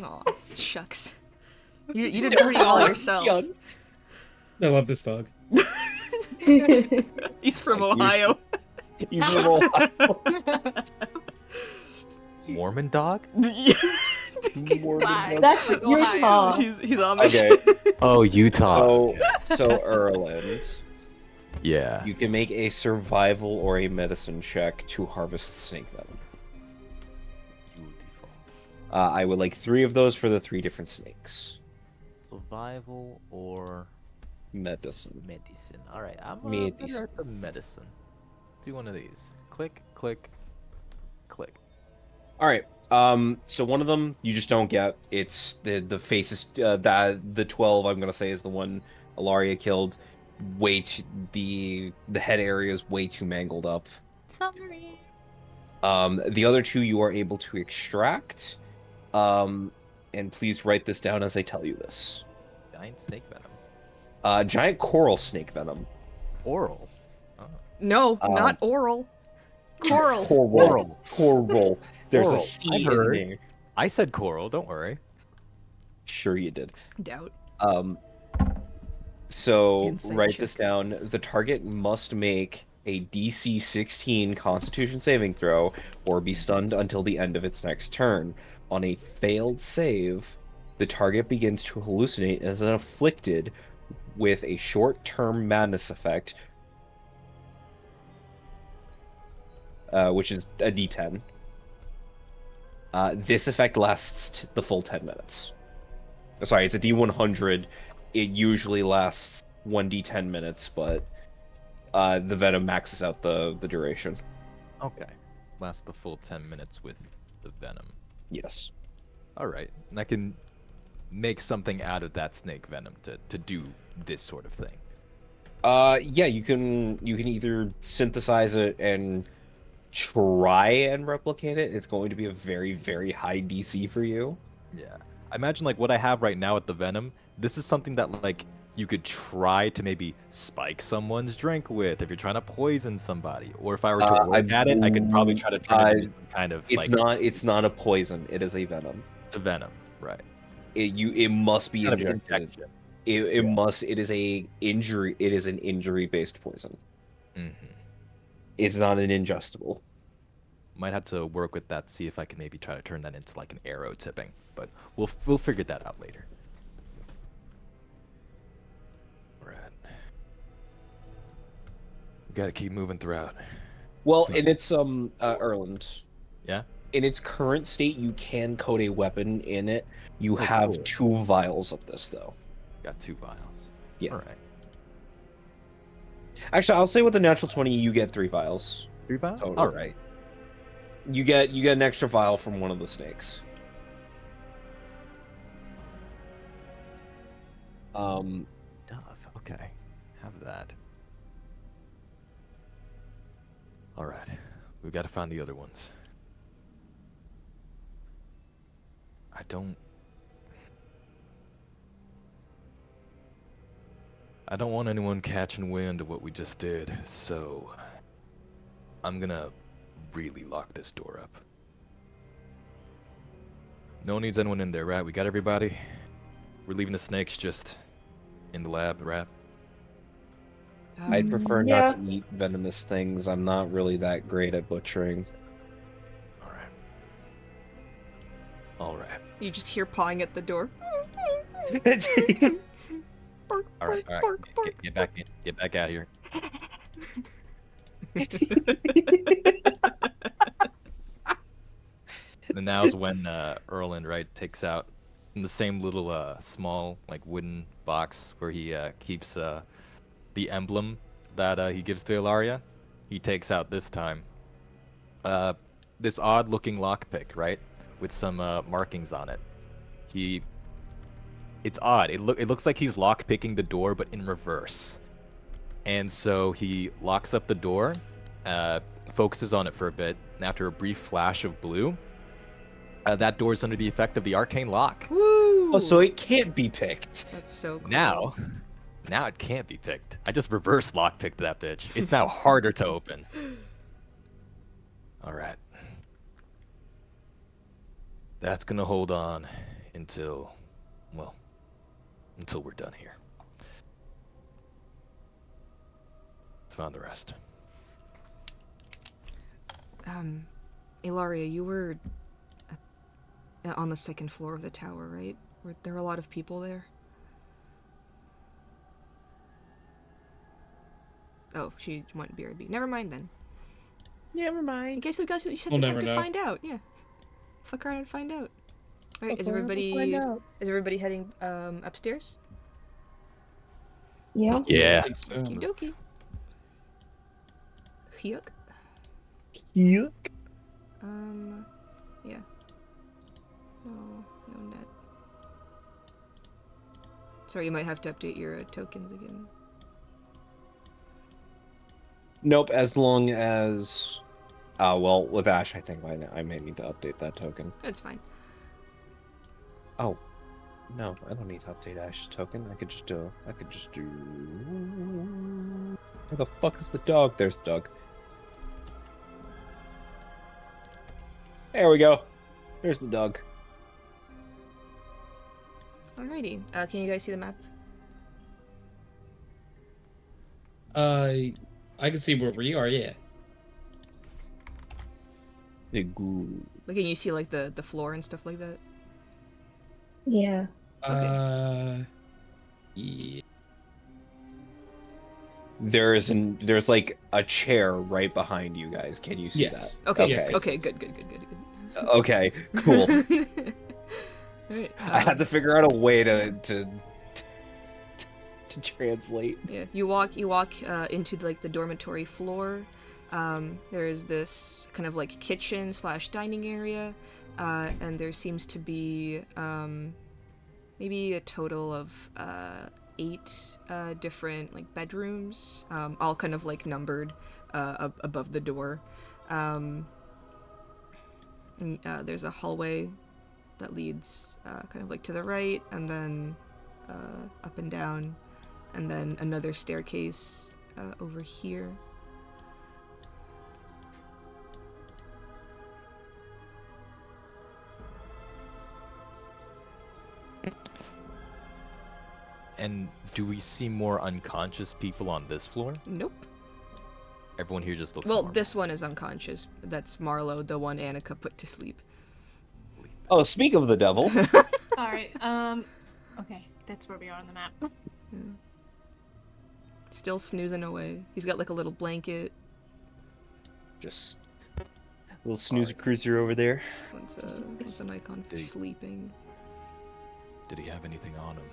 Aw, shucks. You did pretty well yourself. I love this dog. He's from Like, Ohio. He's a little. Mormon dog? Fine. That's Like your Ohio. fault. He's Amish. Okay, Oh, Utah. so Erland, Yeah. you can make a survival or a medicine check to harvest snake venom. Beautiful. I would like 3 of those for the 3 different snakes. Survival or Medicine. medicine. Alright, I'm Medicine. better at the medicine. Do one of these. Click, click, click. All right. So one of them you just don't get. It's the faces that the 12 I'm gonna say is the one Ilaria killed. The head area is way too mangled up. Summary. The other 2 you are able to extract. And please write this down as I tell you this. Giant snake venom. Giant coral snake venom. Oral. No, not oral. Coral. Coral. Coral. There's a Coral. C I in heard. there. I said coral, don't worry. Sure you did. Doubt. So Insight write check. this down. The target must make a DC 16 Constitution saving throw or be stunned until the end of its next turn. On a failed save, the target begins to hallucinate and is afflicted with a short-term madness effect, which is a D10. This effect lasts the full 10 minutes. Sorry, it's a D100. It usually lasts 1d10 minutes, but the venom maxes out the duration. Okay. Last the full 10 minutes with the venom. Yes. Alright. And I can make something out of that snake venom to do this sort of thing. Yeah, you can either synthesize it and try and replicate it. It's going to be a very, very high DC for you. Yeah. I imagine like what I have right now with the venom, this is something that like you could try to maybe spike someone's drink with if you're trying to poison somebody. Or if I were to work at it, I could probably try to turn it into some kind of It's not a poison. It is a venom. it's a venom, right? It must be Kind of injected. injection. It is a injury. It is an injury based poison. Hmm. It's not an ingestible. Might have to work with that, see if I can maybe try to turn that into like an arrow tipping. But we'll figure that out later. Gotta keep moving throughout. Well, in its Erland, Yeah? in its current state, you can code a weapon in it. You Oh, have cool. 2 vials of this, though. Got 2 vials. Yeah. Alright. Actually, I'll say with a natural 20, you get 3 vials. 3 vials? Total. Alright. You get an extra vial from one of the snakes. Stuff. Okay. Have that. Alright. We've got to find the other ones. I don't want anyone catching wind of what we just did, so I'm gonna really lock this door up. No one needs anyone in there, right? We got everybody? We're leaving the snakes just in the lab, right? I'd prefer yeah. not to eat venomous things. I'm not really that great at butchering. Alright. Alright. You just hear pawing at the door. Bark, Alright, bark, alright. bark, bark. Get back in. Get back out of here. And now's when Erland, right, takes out in the same little small like wooden box where he keeps the emblem that he gives to Ilaria. He takes out this time this odd looking lockpick, right, with some markings on it. It's odd. It looks like he's lockpicking the door, but in reverse. And so he locks up the door, focuses on it for a bit, and after a brief flash of blue, that door is under the effect of the arcane lock. Woo! Oh, so it can't be picked. That's so cool. Now it can't be picked. I just reverse lockpicked that bitch. It's now harder to open. All right. That's gonna hold on until we're done here. Let's find the rest. Ilaria, you were on the 2nd floor of the tower, right? Were there a lot of people there? Oh, she went BRB. Never mind then. Never mind. I guess you guys We'll never have to know. find out. Yeah, fuck around and find out. All right, is everybody heading upstairs? Yeah. Yeah. I think so. Okie dokie. Hyuk. Yuck. Yeah. No net. Sorry, you might have to update your tokens again. Nope, as long as... well, with Ash, I think I may need to update that token. That's fine. Oh. No, I don't need to update Ash's token. I could just do... Where the fuck is the dog? There's the dog. There we go. There's the dog. Alrighty. Can you guys see the map? I can see where we are, yeah. Like, can you see like the floor and stuff like that? Yeah. Yeah. There's like a chair right behind you guys. Can you see Yes. that? Okay. Yes. Okay. Good. Okay, cool. Alright. I had to figure out a way to translate. Yeah, you walk into like the dormitory floor. There is this kind of like kitchen / dining area, and there seems to be maybe a total of 8 different like bedrooms, all kind of like numbered above the door. There's a hallway that leads kind of like to the right, and then up and down, and then another staircase over here. And do we see more unconscious people on this floor? Nope. Everyone here just looks Well, normal. this one is unconscious. That's Marlowe, the one Annika put to sleep. Oh, speak of the devil. Alright, okay. That's where we are on the map. Still snoozing away. He's got like a little blanket. Just a little snoozer cruiser over there. What's an icon for Did he- sleeping? Did he have anything on him?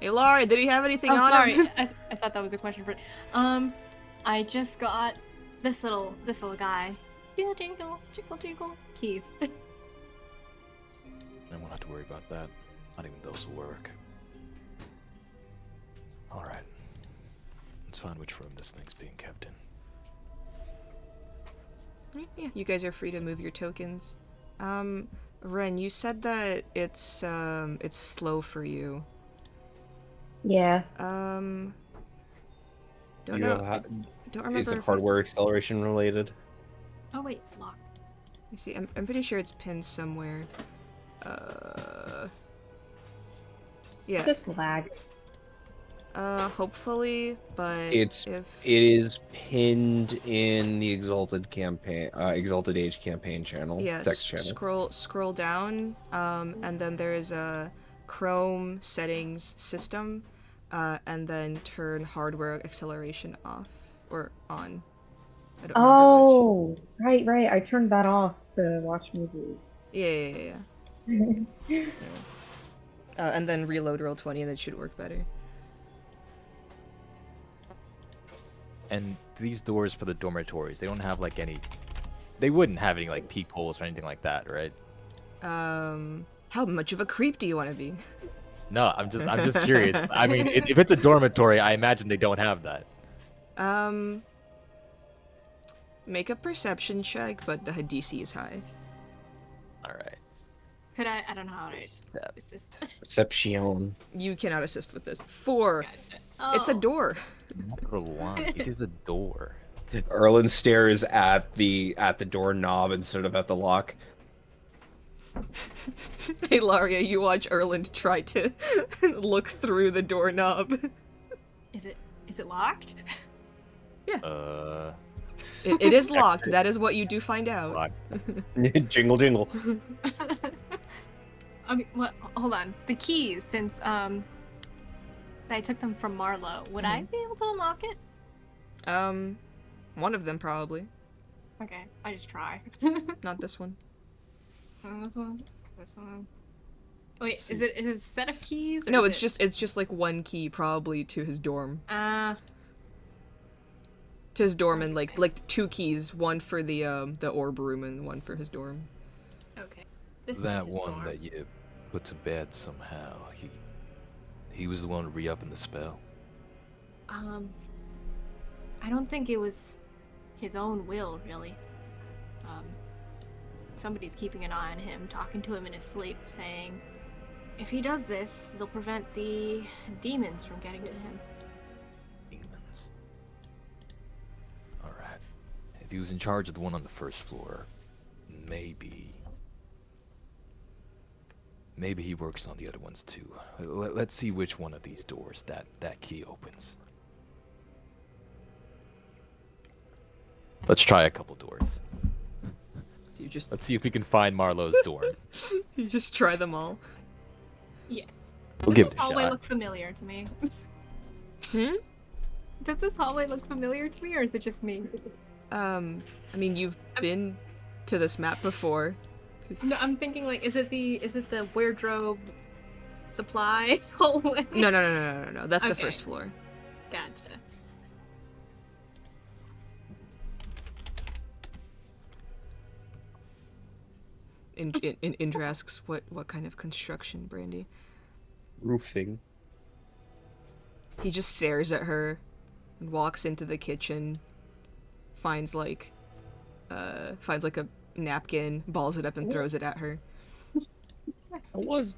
Hey, Laura, did he have anything Oh, on sorry. him? I thought that was a question for. I just got this little guy. Jingle jingle, jingle jingle, keys. I won't have to worry about that. Not even those will work. Alright. Let's find which room this thing's being kept in. Yeah, you guys are free to move your tokens. Ren, you said that it's slow for you. Yeah. Don't You know. know, I don't remember. is it if hardware acceleration related? Oh wait, it's locked. You see, I'm pretty sure it's pinned somewhere. Yeah. Just lagged. Hopefully, but It is pinned in the Exalted campaign, Exalted Age Campaign channel, yeah, text channel. scroll down, and then there's a Chrome settings system, and then turn hardware acceleration off or on. I don't remember which. Oh, right. I turned that off to watch movies. Yeah. And then reload Roll20 and it should work better. And these doors for the dormitories, they don't have like any... They wouldn't have any like peepholes or anything like that, right? How much of a creep do you want to be? No, I'm just curious. I mean, if it's a dormitory, I imagine they don't have that. Make a perception check, but the DC is high. Alright. Could I don't know how to assist. Perception. You cannot assist with this. 4. Gotcha. It's a Oh. door. Number 1, it is a door. Erlen stares at the doorknob instead of at the lock. Hey, Laria, you watch Erland try to look through the doorknob. Is it locked? It is locked. That is what you do find out. Locked. Jingle jingle. Okay, what? Hold on. The keys, since I took them from Marlowe, would I be able to unlock it? One of them probably. Okay, I just try. Not this one. This one. This one. Wait, is it a set of keys? Or No, is it's just like one key probably to his dorm. To To his dorm and like 2 keys, one for the orb room and one for his dorm. okay. This is That his one dorm. that you put to bed somehow. He was the one re-upping the spell. I don't think it was his own will, really. Somebody's keeping an eye on him, talking to him in his sleep, saying, if he does this, they'll prevent the demons from getting to him. Demons. Alright. If he was in charge of the one on the first floor, maybe he works on the other ones too. Let's see which one of these doors that key opens. Let's try a couple doors. Let's see if we can find Marlowe's dorm. You just try them all. Yes. We'll Does give this it a hallway shot. look familiar to me? Hmm? Does this hallway look familiar to me, or is it just me? I mean, you've been to this map before. No, I'm thinking like, is it the wardrobe supply hallway? No. That's the Okay. first floor. Gotcha. Indra asks, what kind of construction, Brandy? Roofing. He just stares at her and walks into the kitchen, finds like a napkin, balls it up and throws it at her.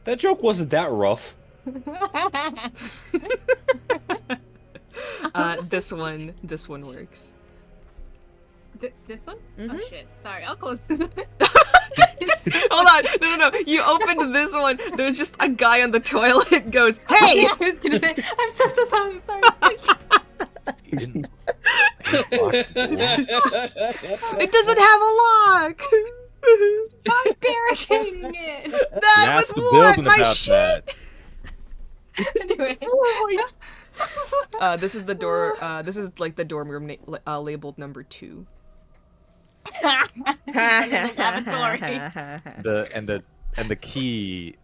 That joke wasn't that rough. This one works. This one? Mhm. Oh shit. Sorry, I'll close this. Hold on, no. You opened this one. There's just a guy on the toilet goes, "Hey!" I was gonna say, I'm so sorry. I'm sorry. He didn't. He locked the door. It doesn't have a lock. I'm barricading it. That He was asked the what? building My about shit. that. Anyway. This is the door. This is like the dorm room labeled number 2. Lavatory. The key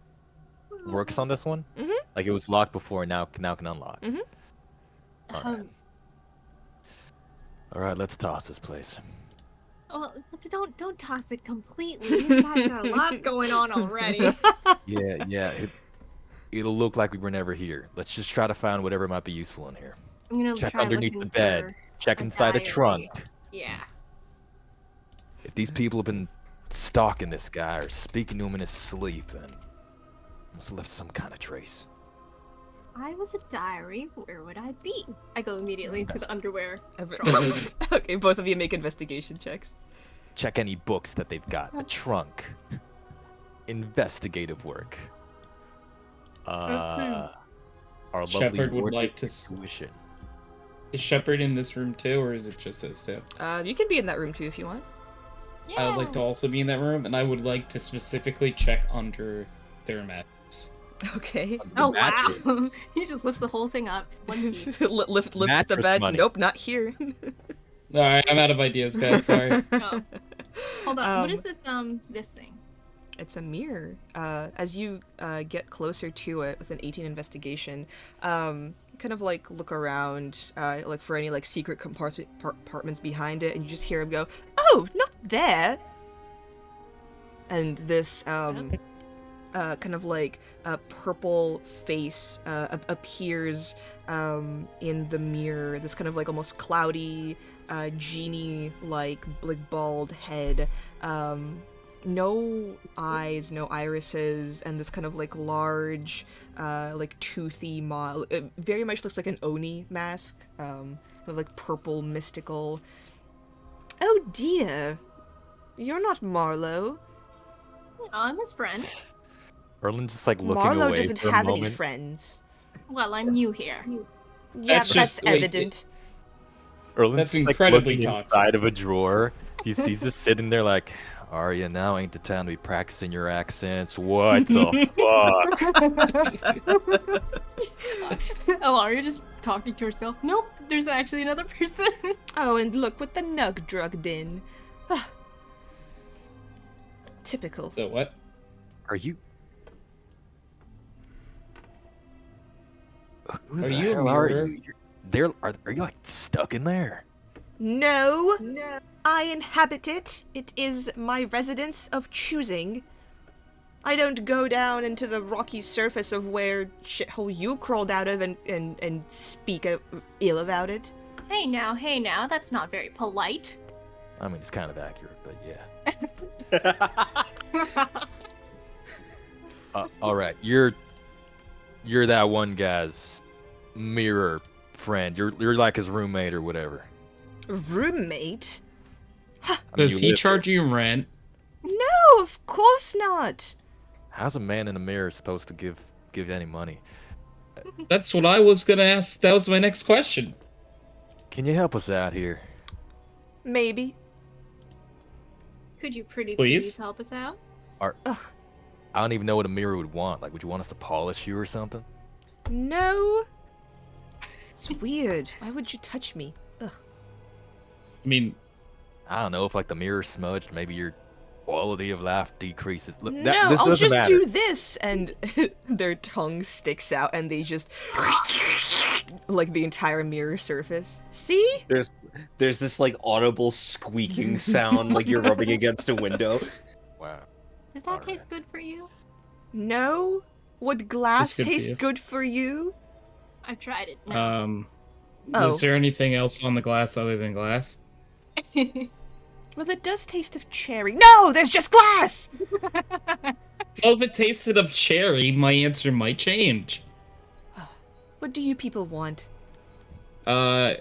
works on this one. Mhm. Like it was locked before, now can unlock. Mhm. All right, let's toss this place. Well, don't toss it completely. You guys got a lot going on already. Yeah. It'll look like we were never here. Let's just try to find whatever might be useful in here. I'm gonna Check try underneath looking the bed. for Check a inside the diary. trunk. Yeah. If these people have been stalking this guy or speaking to him in his sleep, then must have left some kind of trace. I was a diary. Where would I be? I go immediately to the underwear. Okay, both of you make investigation checks. Check any books that they've got. A trunk. Investigative work. Our lovely Shepard would wardress like to intuition. Is Shepard in this room too, or is it just us two? You can be in that room too if you want. Yeah. I would like to also be in that room, and I would like to specifically check under their mattress. Okay. Oh Mattress. wow! He just lifts the whole thing up. Lifts the Mattress bed. money. Nope, not here. All right, I'm out of ideas, guys. Sorry. Oh. Hold on. What Um, is this thing? It's a mirror. As you get closer to it with an 18 investigation, kind of like look around, like for any like secret compartments behind it, and you just hear him go, "Oh, not there!" And this kind of like a purple face appears in the mirror. This kind of like almost cloudy, genie-like bald head. No eyes, no irises, and this kind of like large, like toothy it very much looks like an Oni mask, kind of like purple, mystical. Oh dear, you're not Marlowe. I'm his friend. Erlin's just like looking Marlowe away doesn't for a have any moment. friends. Well, I'm new here. Yeah, That's that's just- wait, evident. Erlin's That's just, like, incredibly looking toxic. inside of a drawer. He's just sitting there like, Arya, now ain't the time to be practicing your accents. What the fuck? Oh, are you just talking to yourself? Nope, there's actually another person. Oh, and look what the nug drugged in. Typical. The what? Are you? Who Are the you a hell are mirror? you? Are you like stuck in there? No, I inhabit it. It is my residence of choosing. I don't go down into the rocky surface of where shithole you crawled out of and speak ill about it. Hey now, that's not very polite. I mean, it's kind of accurate, but yeah. All right, you're that one guy's mirror friend. You're like his roommate or whatever. Roommate? I mean, Does you he live charge you rent? No, of course not. How's a man in a mirror supposed to give you any money? That's what I was gonna ask. That was my next question. Can you help us out here? Maybe. Could you pretty Please? please help us out? I don't even know what a mirror would want. Like, would you want us to polish you or something? No. It's weird. Why would you touch me? Ugh. I mean, I don't know if like the mirror smudged, maybe your quality of life decreases. Look, No, this I'll doesn't just matter. do this, and their tongue sticks out, and they just like the entire mirror surface. See? There's this like audible squeaking sound like you're rubbing against a window. Wow. Does that Alright. taste good for you? No. Would glass Just good for taste you. good for you? I've tried it. No. Oh. Is there anything else on the glass other than glass? Well, it does taste of cherry. No, there's just glass. Well, if it tasted of cherry, my answer might change. What do you people want? How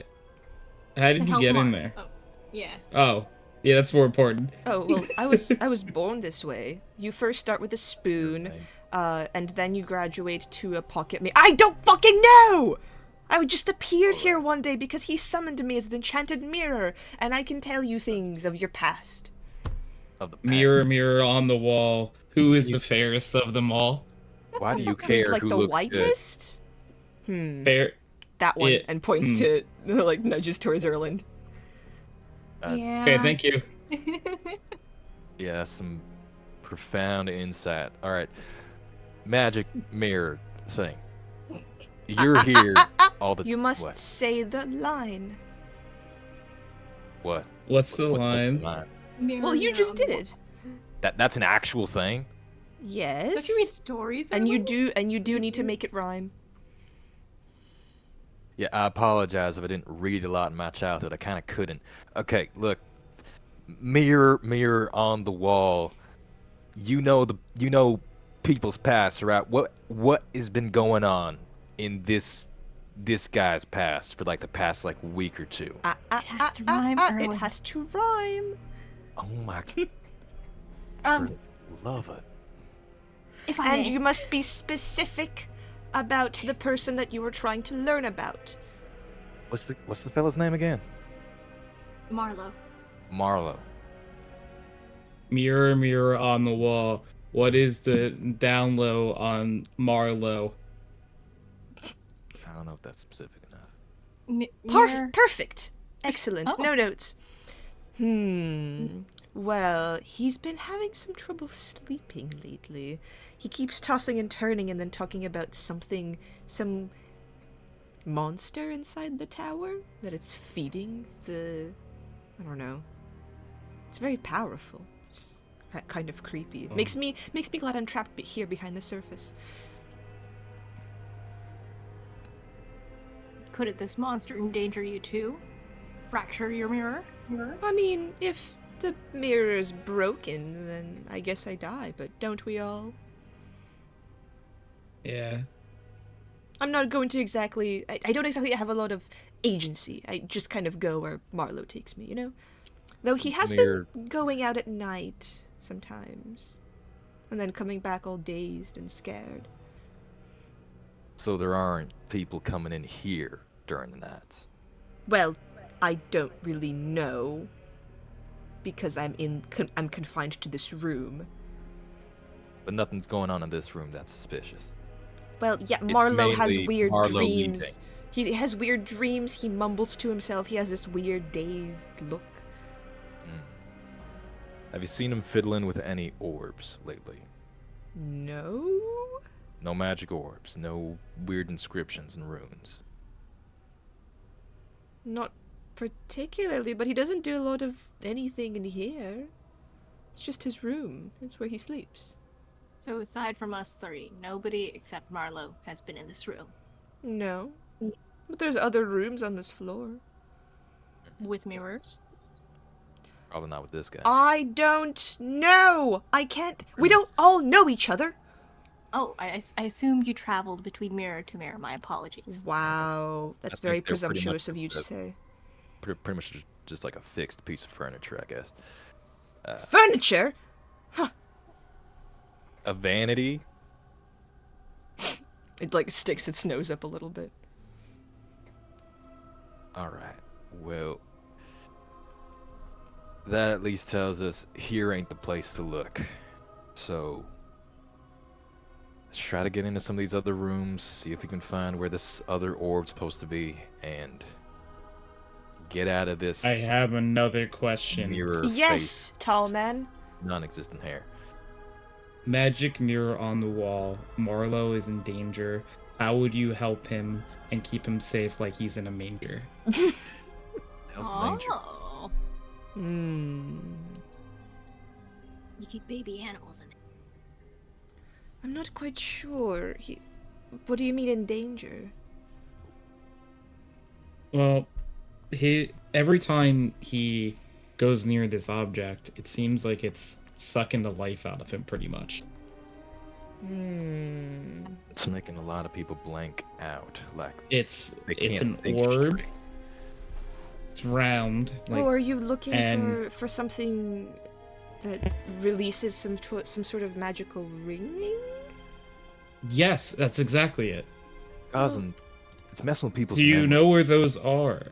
did you Help get in Mark. there? Oh, yeah. Oh, yeah, that's more important. Oh well, I was born this way. You first start with a spoon, and then you graduate to a pocket. I don't fucking know. I just appeared here one day because he summoned me as an enchanted mirror, and I can tell you things of your past. Of the past. Mirror, mirror on the wall, who is the fairest of them all? Why do you Who's care like who the looks good? whitest? Fair. That one, It- and points to like nudges towards Erland. Yeah. Okay, thank you. Yeah, some profound insight. All right, magic mirror thing. You're here all the. You must What? say the line. What? What's the What's line? line? Mirror, Well, you mirror just on did the it. That's an actual thing. Yes. Don't you read stories? And you Erlen? do need to make it rhyme. Yeah, I apologize if I didn't read a lot in my childhood. I kind of couldn't. Okay, look. Mirror, mirror on the wall. You know people's past, right? What has been going on in this guy's past for like the past like week or two? It has to rhyme, It Erlen. has to rhyme. Oh my Um, love it. if I And may. you must be specific about the person that you are trying to learn about. What's the fella's name again? Marlowe. Marlowe. Mirror, mirror on the wall. What is the down low on Marlowe? I don't know if that's specific enough. Mirror. Perfect. Excellent. Oh. No notes. Well, he's been having some trouble sleeping lately. He keeps tossing and turning and then talking about some monster inside the tower that it's feeding I don't know. It's very powerful. It's kind of creepy. It makes me glad I'm trapped here behind the surface. Could this monster endanger you too? Fracture your mirror? I mean, if the mirror is broken, then I guess I die, but don't we all? Yeah. I'm not going to exactly... I don't exactly have a lot of agency. I just kind of go where Marlowe takes me, you know? Though he has been going out at night sometimes. And then coming back all dazed and scared. So there aren't people coming in here during the nights. Well, I don't really know. Because I'm confined to this room. But nothing's going on in this room that's suspicious. Well, yeah, Marlowe has mainly weird Marlowe dreams. leaving. He has weird dreams. He mumbles to himself. He has this weird dazed look. Have you seen him fiddling with any orbs lately? No? No magic orbs, no weird inscriptions and runes. Not particularly, but he doesn't do a lot of anything in here. It's just his room. It's where he sleeps. So aside from us three, nobody except Marlowe has been in this room. No. But there's other rooms on this floor. With mirrors? Probably not with this guy. I don't know! I can't... We don't all know each other! Oh, I assumed you traveled between mirror to mirror. My apologies. Wow. That's I very think they're pretty presumptuous much of you to the- say. Pretty much just like a fixed piece of furniture, I guess. Furniture? A vanity? It, like, sticks its nose up a little bit. Alright, well... That at least tells us here ain't the place to look. So... Let's try to get into some of these other rooms, see if we can find where this other orb's supposed to be, and... Get out of this I have another question. mirror Yes, face, tall man. non-existent hair. Magic mirror on the wall. Marlowe is in danger. How would you help him and keep him safe like he's in a manger? Hell's a manger. Oh. Hmm. You keep baby animals in there. I'm not quite sure. What do you mean in danger? Well, every time he goes near this object, it seems like it's sucking the life out of him pretty much. It's making a lot of people blank out. Like It's they it's can't an think orb. straight. It's round. Like, Oh, are you looking and- for something that releases some sort of magical ringing? yes, that's exactly it. Cousin, it's messing with people's Do you memory. know where those are?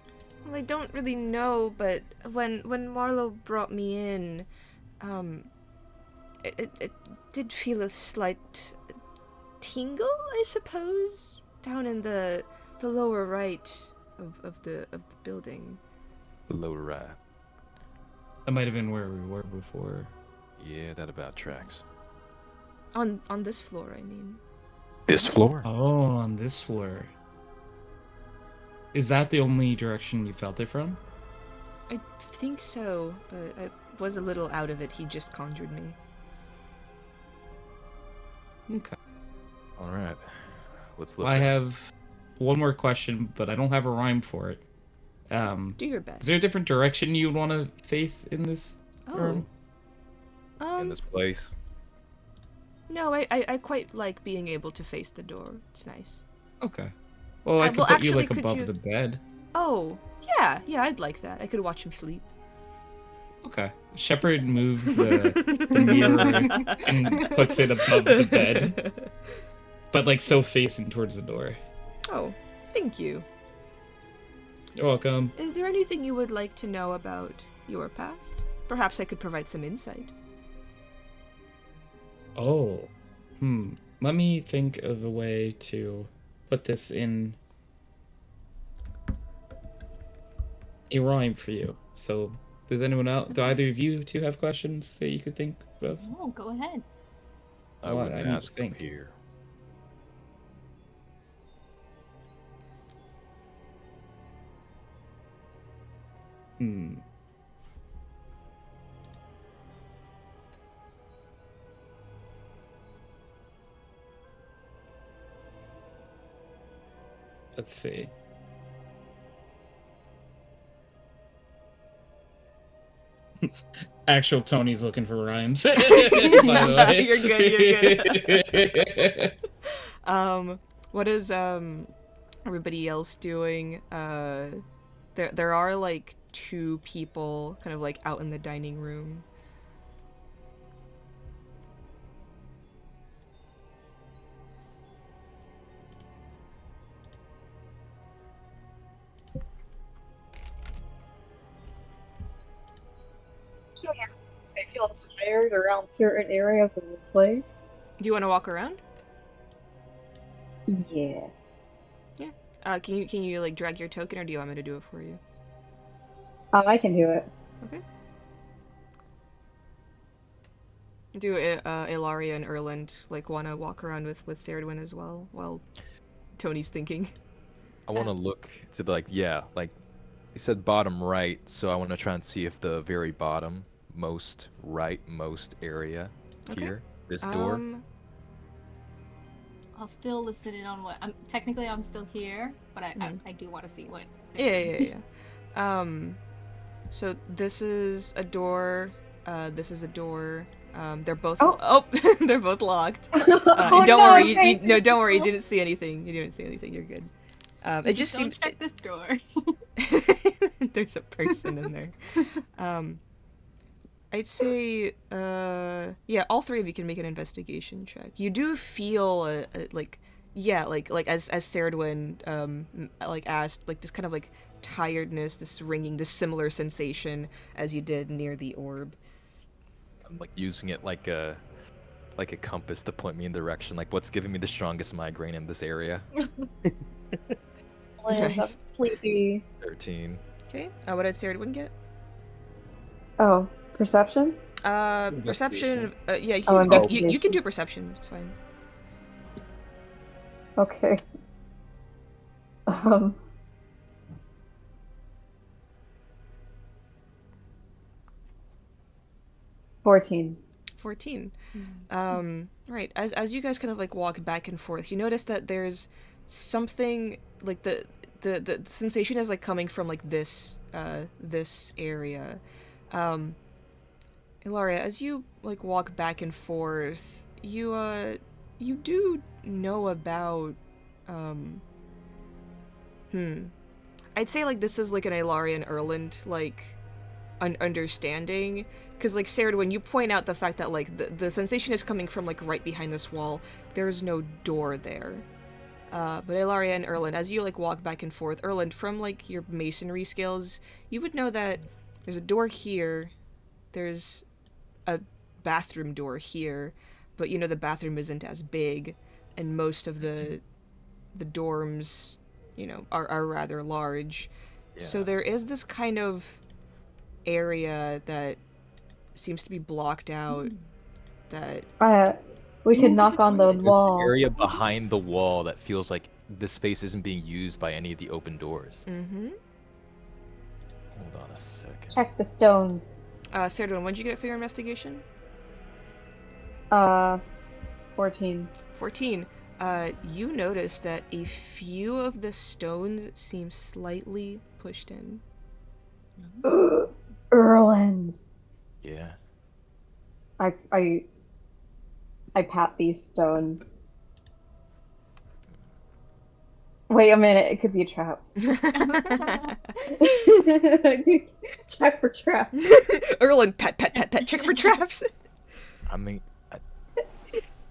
Well, I don't really know, but when Marlowe brought me in, it did feel a slight tingle, I suppose, down in the lower right of the building. Lower right. That might have been where we were before. Yeah, that about tracks. On this floor, I mean. This floor? Oh, on this floor. Is that the only direction you felt it from? I think so, but I was a little out of it. He just conjured me. Okay. All right. Let's look. I there. have one more question, but I don't have a rhyme for it. Do your Is best. there a different direction you would want to face in this room? In this place. No, I quite like being able to face the door. It's nice. Okay. Well, I could well, put you actually, like could above you- the bed. Oh, yeah, I'd like that. I could watch him sleep. Okay. Shepard moves the mirror and puts it above the bed, but like so facing towards the door. Oh, thank you. You're welcome. Is there anything you would like to know about your past? Perhaps I could provide some insight. Oh. Let me think of a way to put this in a rhyme for you. So, does anyone else, do either of you two have questions that you could think of? Oh, go ahead. I Well, would I need to ask from think. here. Hmm. Let's see. Actual Tony's looking for rhymes. By the way. You're good. What is everybody else doing? There are like 2 people kind of like out in the dining room. I feel tired around certain areas of the place. Do you want to walk around? Yeah. Can you like drag your token, or do you want me to do it for you? I can do it. Okay. Do Ilaria and Erland like want to walk around with Serdwin as well while Tony's thinking? I want to look to the, like, yeah, like you said bottom right, so I want to try and see if the very bottom most area Okay. here, this door. I'll still listen in on what. Technically, I'm still here, but I do want to see what. Yeah. So this is a door. This is a door. They're both. Oh. They're both locked. Oh, don't no, worry. thank No, don't worry. You you. didn't see anything. You didn't see anything. You're good. It just Don't seemed. check this door. There's a person in there. I'd say, yeah, all 3 of you can make an investigation check. You do feel, like as Serdwin, like asked, like this kind of like tiredness, this ringing, this similar sensation as you did near the orb. I'm like using it like a compass to point me in direction, like what's giving me the strongest migraine in this area. I'm Nice. sleepy. 13. Okay, what did Serdwin get? Oh, perception? Perception. Yeah, Oh, you can investigation. do perception. It's fine. Okay. 14. 14. Right. As you guys kind of like walk back and forth, you notice that there's something like the sensation is like coming from like this area. Ilaria, as you like walk back and forth, you do know about I'd say like this is like an Ilaria and Erland like an understanding, because like Sarah, when you point out the fact that like the sensation is coming from like right behind this wall, there's no door there. But Ilaria and Erland, as you like walk back and forth, Erland, from like your masonry skills, you would know that there's a door here, there's a bathroom door here, but you know the bathroom isn't as big. and most of the dorms, are rather large. So Yeah. there is this kind of area that seems to be blocked out that We could knock on the There's an wall. area behind the wall that feels like the space isn't being used by any of the open doors. mm-hmm. Hold on a second. Check the stones. Serdwin, what'd you get for your investigation? 14. 14. You notice that a few of the stones seem slightly pushed in. Erland. Yeah. I pat these stones. Wait a minute, it could be a trap. I do check for traps. Erland, pet, check for traps. I mean,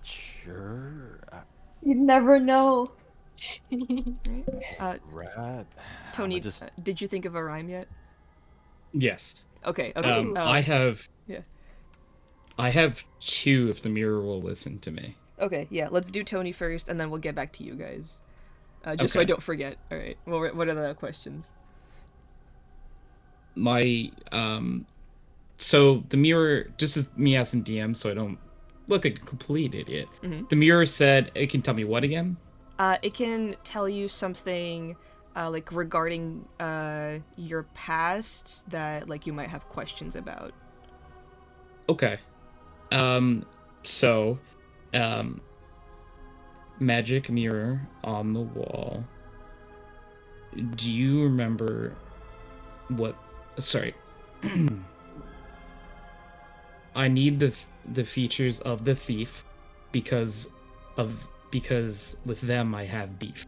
sure. You never know. Rat. Tony, Just did you think of a rhyme yet? Yes. Okay. I have. Yeah. I have 2 if the mirror will listen to me. Okay, yeah, let's do Tony first, and then we'll get back to you guys. Just so I Okay. don't forget. All right. Well, what are the questions? My so the mirror, just as me asking DM, so I don't look like a complete idiot. Mhm. The mirror said it can tell me what again? It can tell you something, like regarding your past that like you might have questions about. Okay. So, magic mirror on the wall. Do you remember what? Sorry. I need the features of the thief because with them I have beef.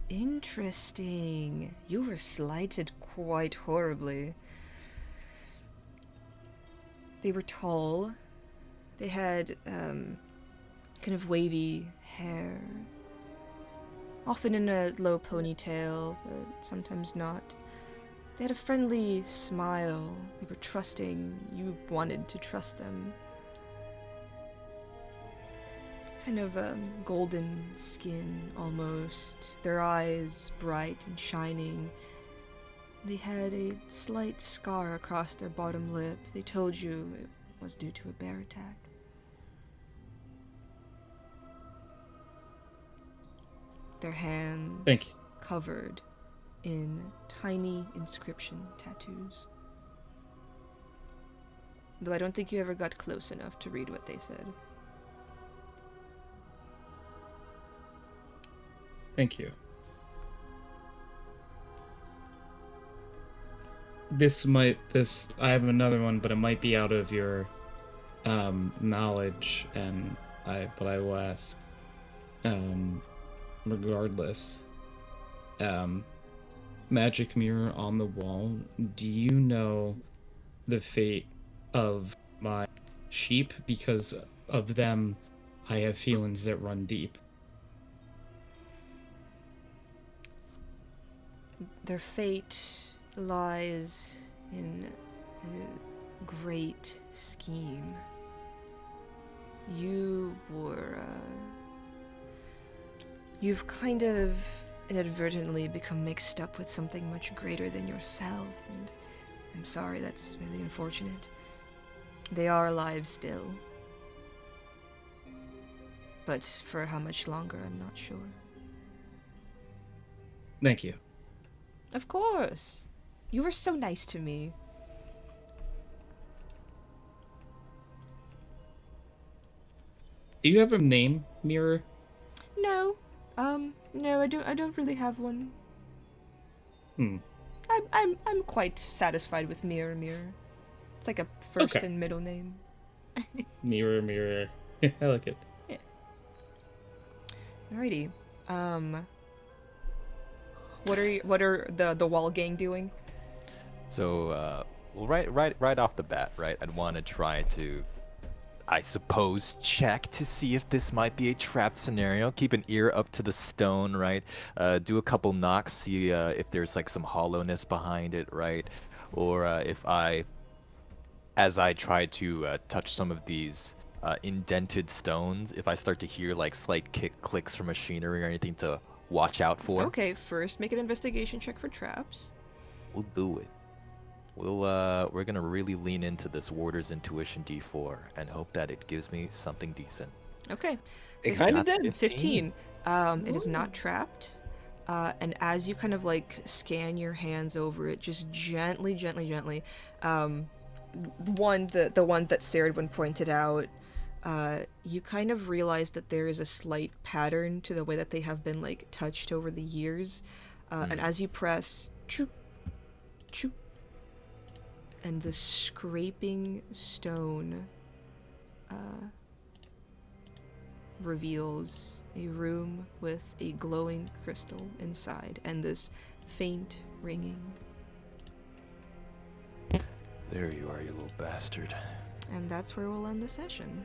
Interesting. You were slighted quite horribly. They were tall. They had kind of wavy hair. Often in a low ponytail, but sometimes not. They had a friendly smile. They were trusting. You wanted to trust them. Kind of golden skin, almost. Their eyes bright and shining. They had a slight scar across their bottom lip. They told you it was due to a bear attack. Their hands Thank you. covered in tiny inscription tattoos. Though I don't think you ever got close enough to read what they said. Thank you. I have another one, but it might be out of your knowledge, but I will ask. Regardless, magic mirror on the wall, do you know the fate of my sheep? Because of them, I have feelings that run deep. Their fate lies in a great scheme. You've kind of inadvertently become mixed up with something much greater than yourself, and I'm sorry, that's really unfortunate. They are alive still. But for how much longer, I'm not sure. Thank you. Of course! You were so nice to me. Do you have a name, Mirror? No. No, I don't really have one. Hmm. I'm quite satisfied with Mirror Mirror. It's like a first Okay. and middle name. Mirror, Mirror. I like it. Alrighty. What are the wall gang doing? So, well, right off the bat, right, I'd want to try to, I suppose, check to see if this might be a trapped scenario. Keep an ear up to the stone, right? Do a couple knocks, see if there's like some hollowness behind it, right? Or if as I try to touch some of these indented stones, if I start to hear like slight clicks from machinery or anything to watch out for. Okay, first make an investigation check for traps. We'll do it. We're gonna really lean into this Warder's Intuition D4 and hope that it gives me something decent. Okay. It There's kind of Got did. 15. It is not trapped. And as you kind of like scan your hands over it, just gently, the ones that Saradwin pointed out, you kind of realize that there is a slight pattern to the way that they have been like touched over the years. And as you press, choo, choo, and the scraping stone reveals a room with a glowing crystal inside and this faint ringing. There you are, you little bastard. And that's where we'll end the session.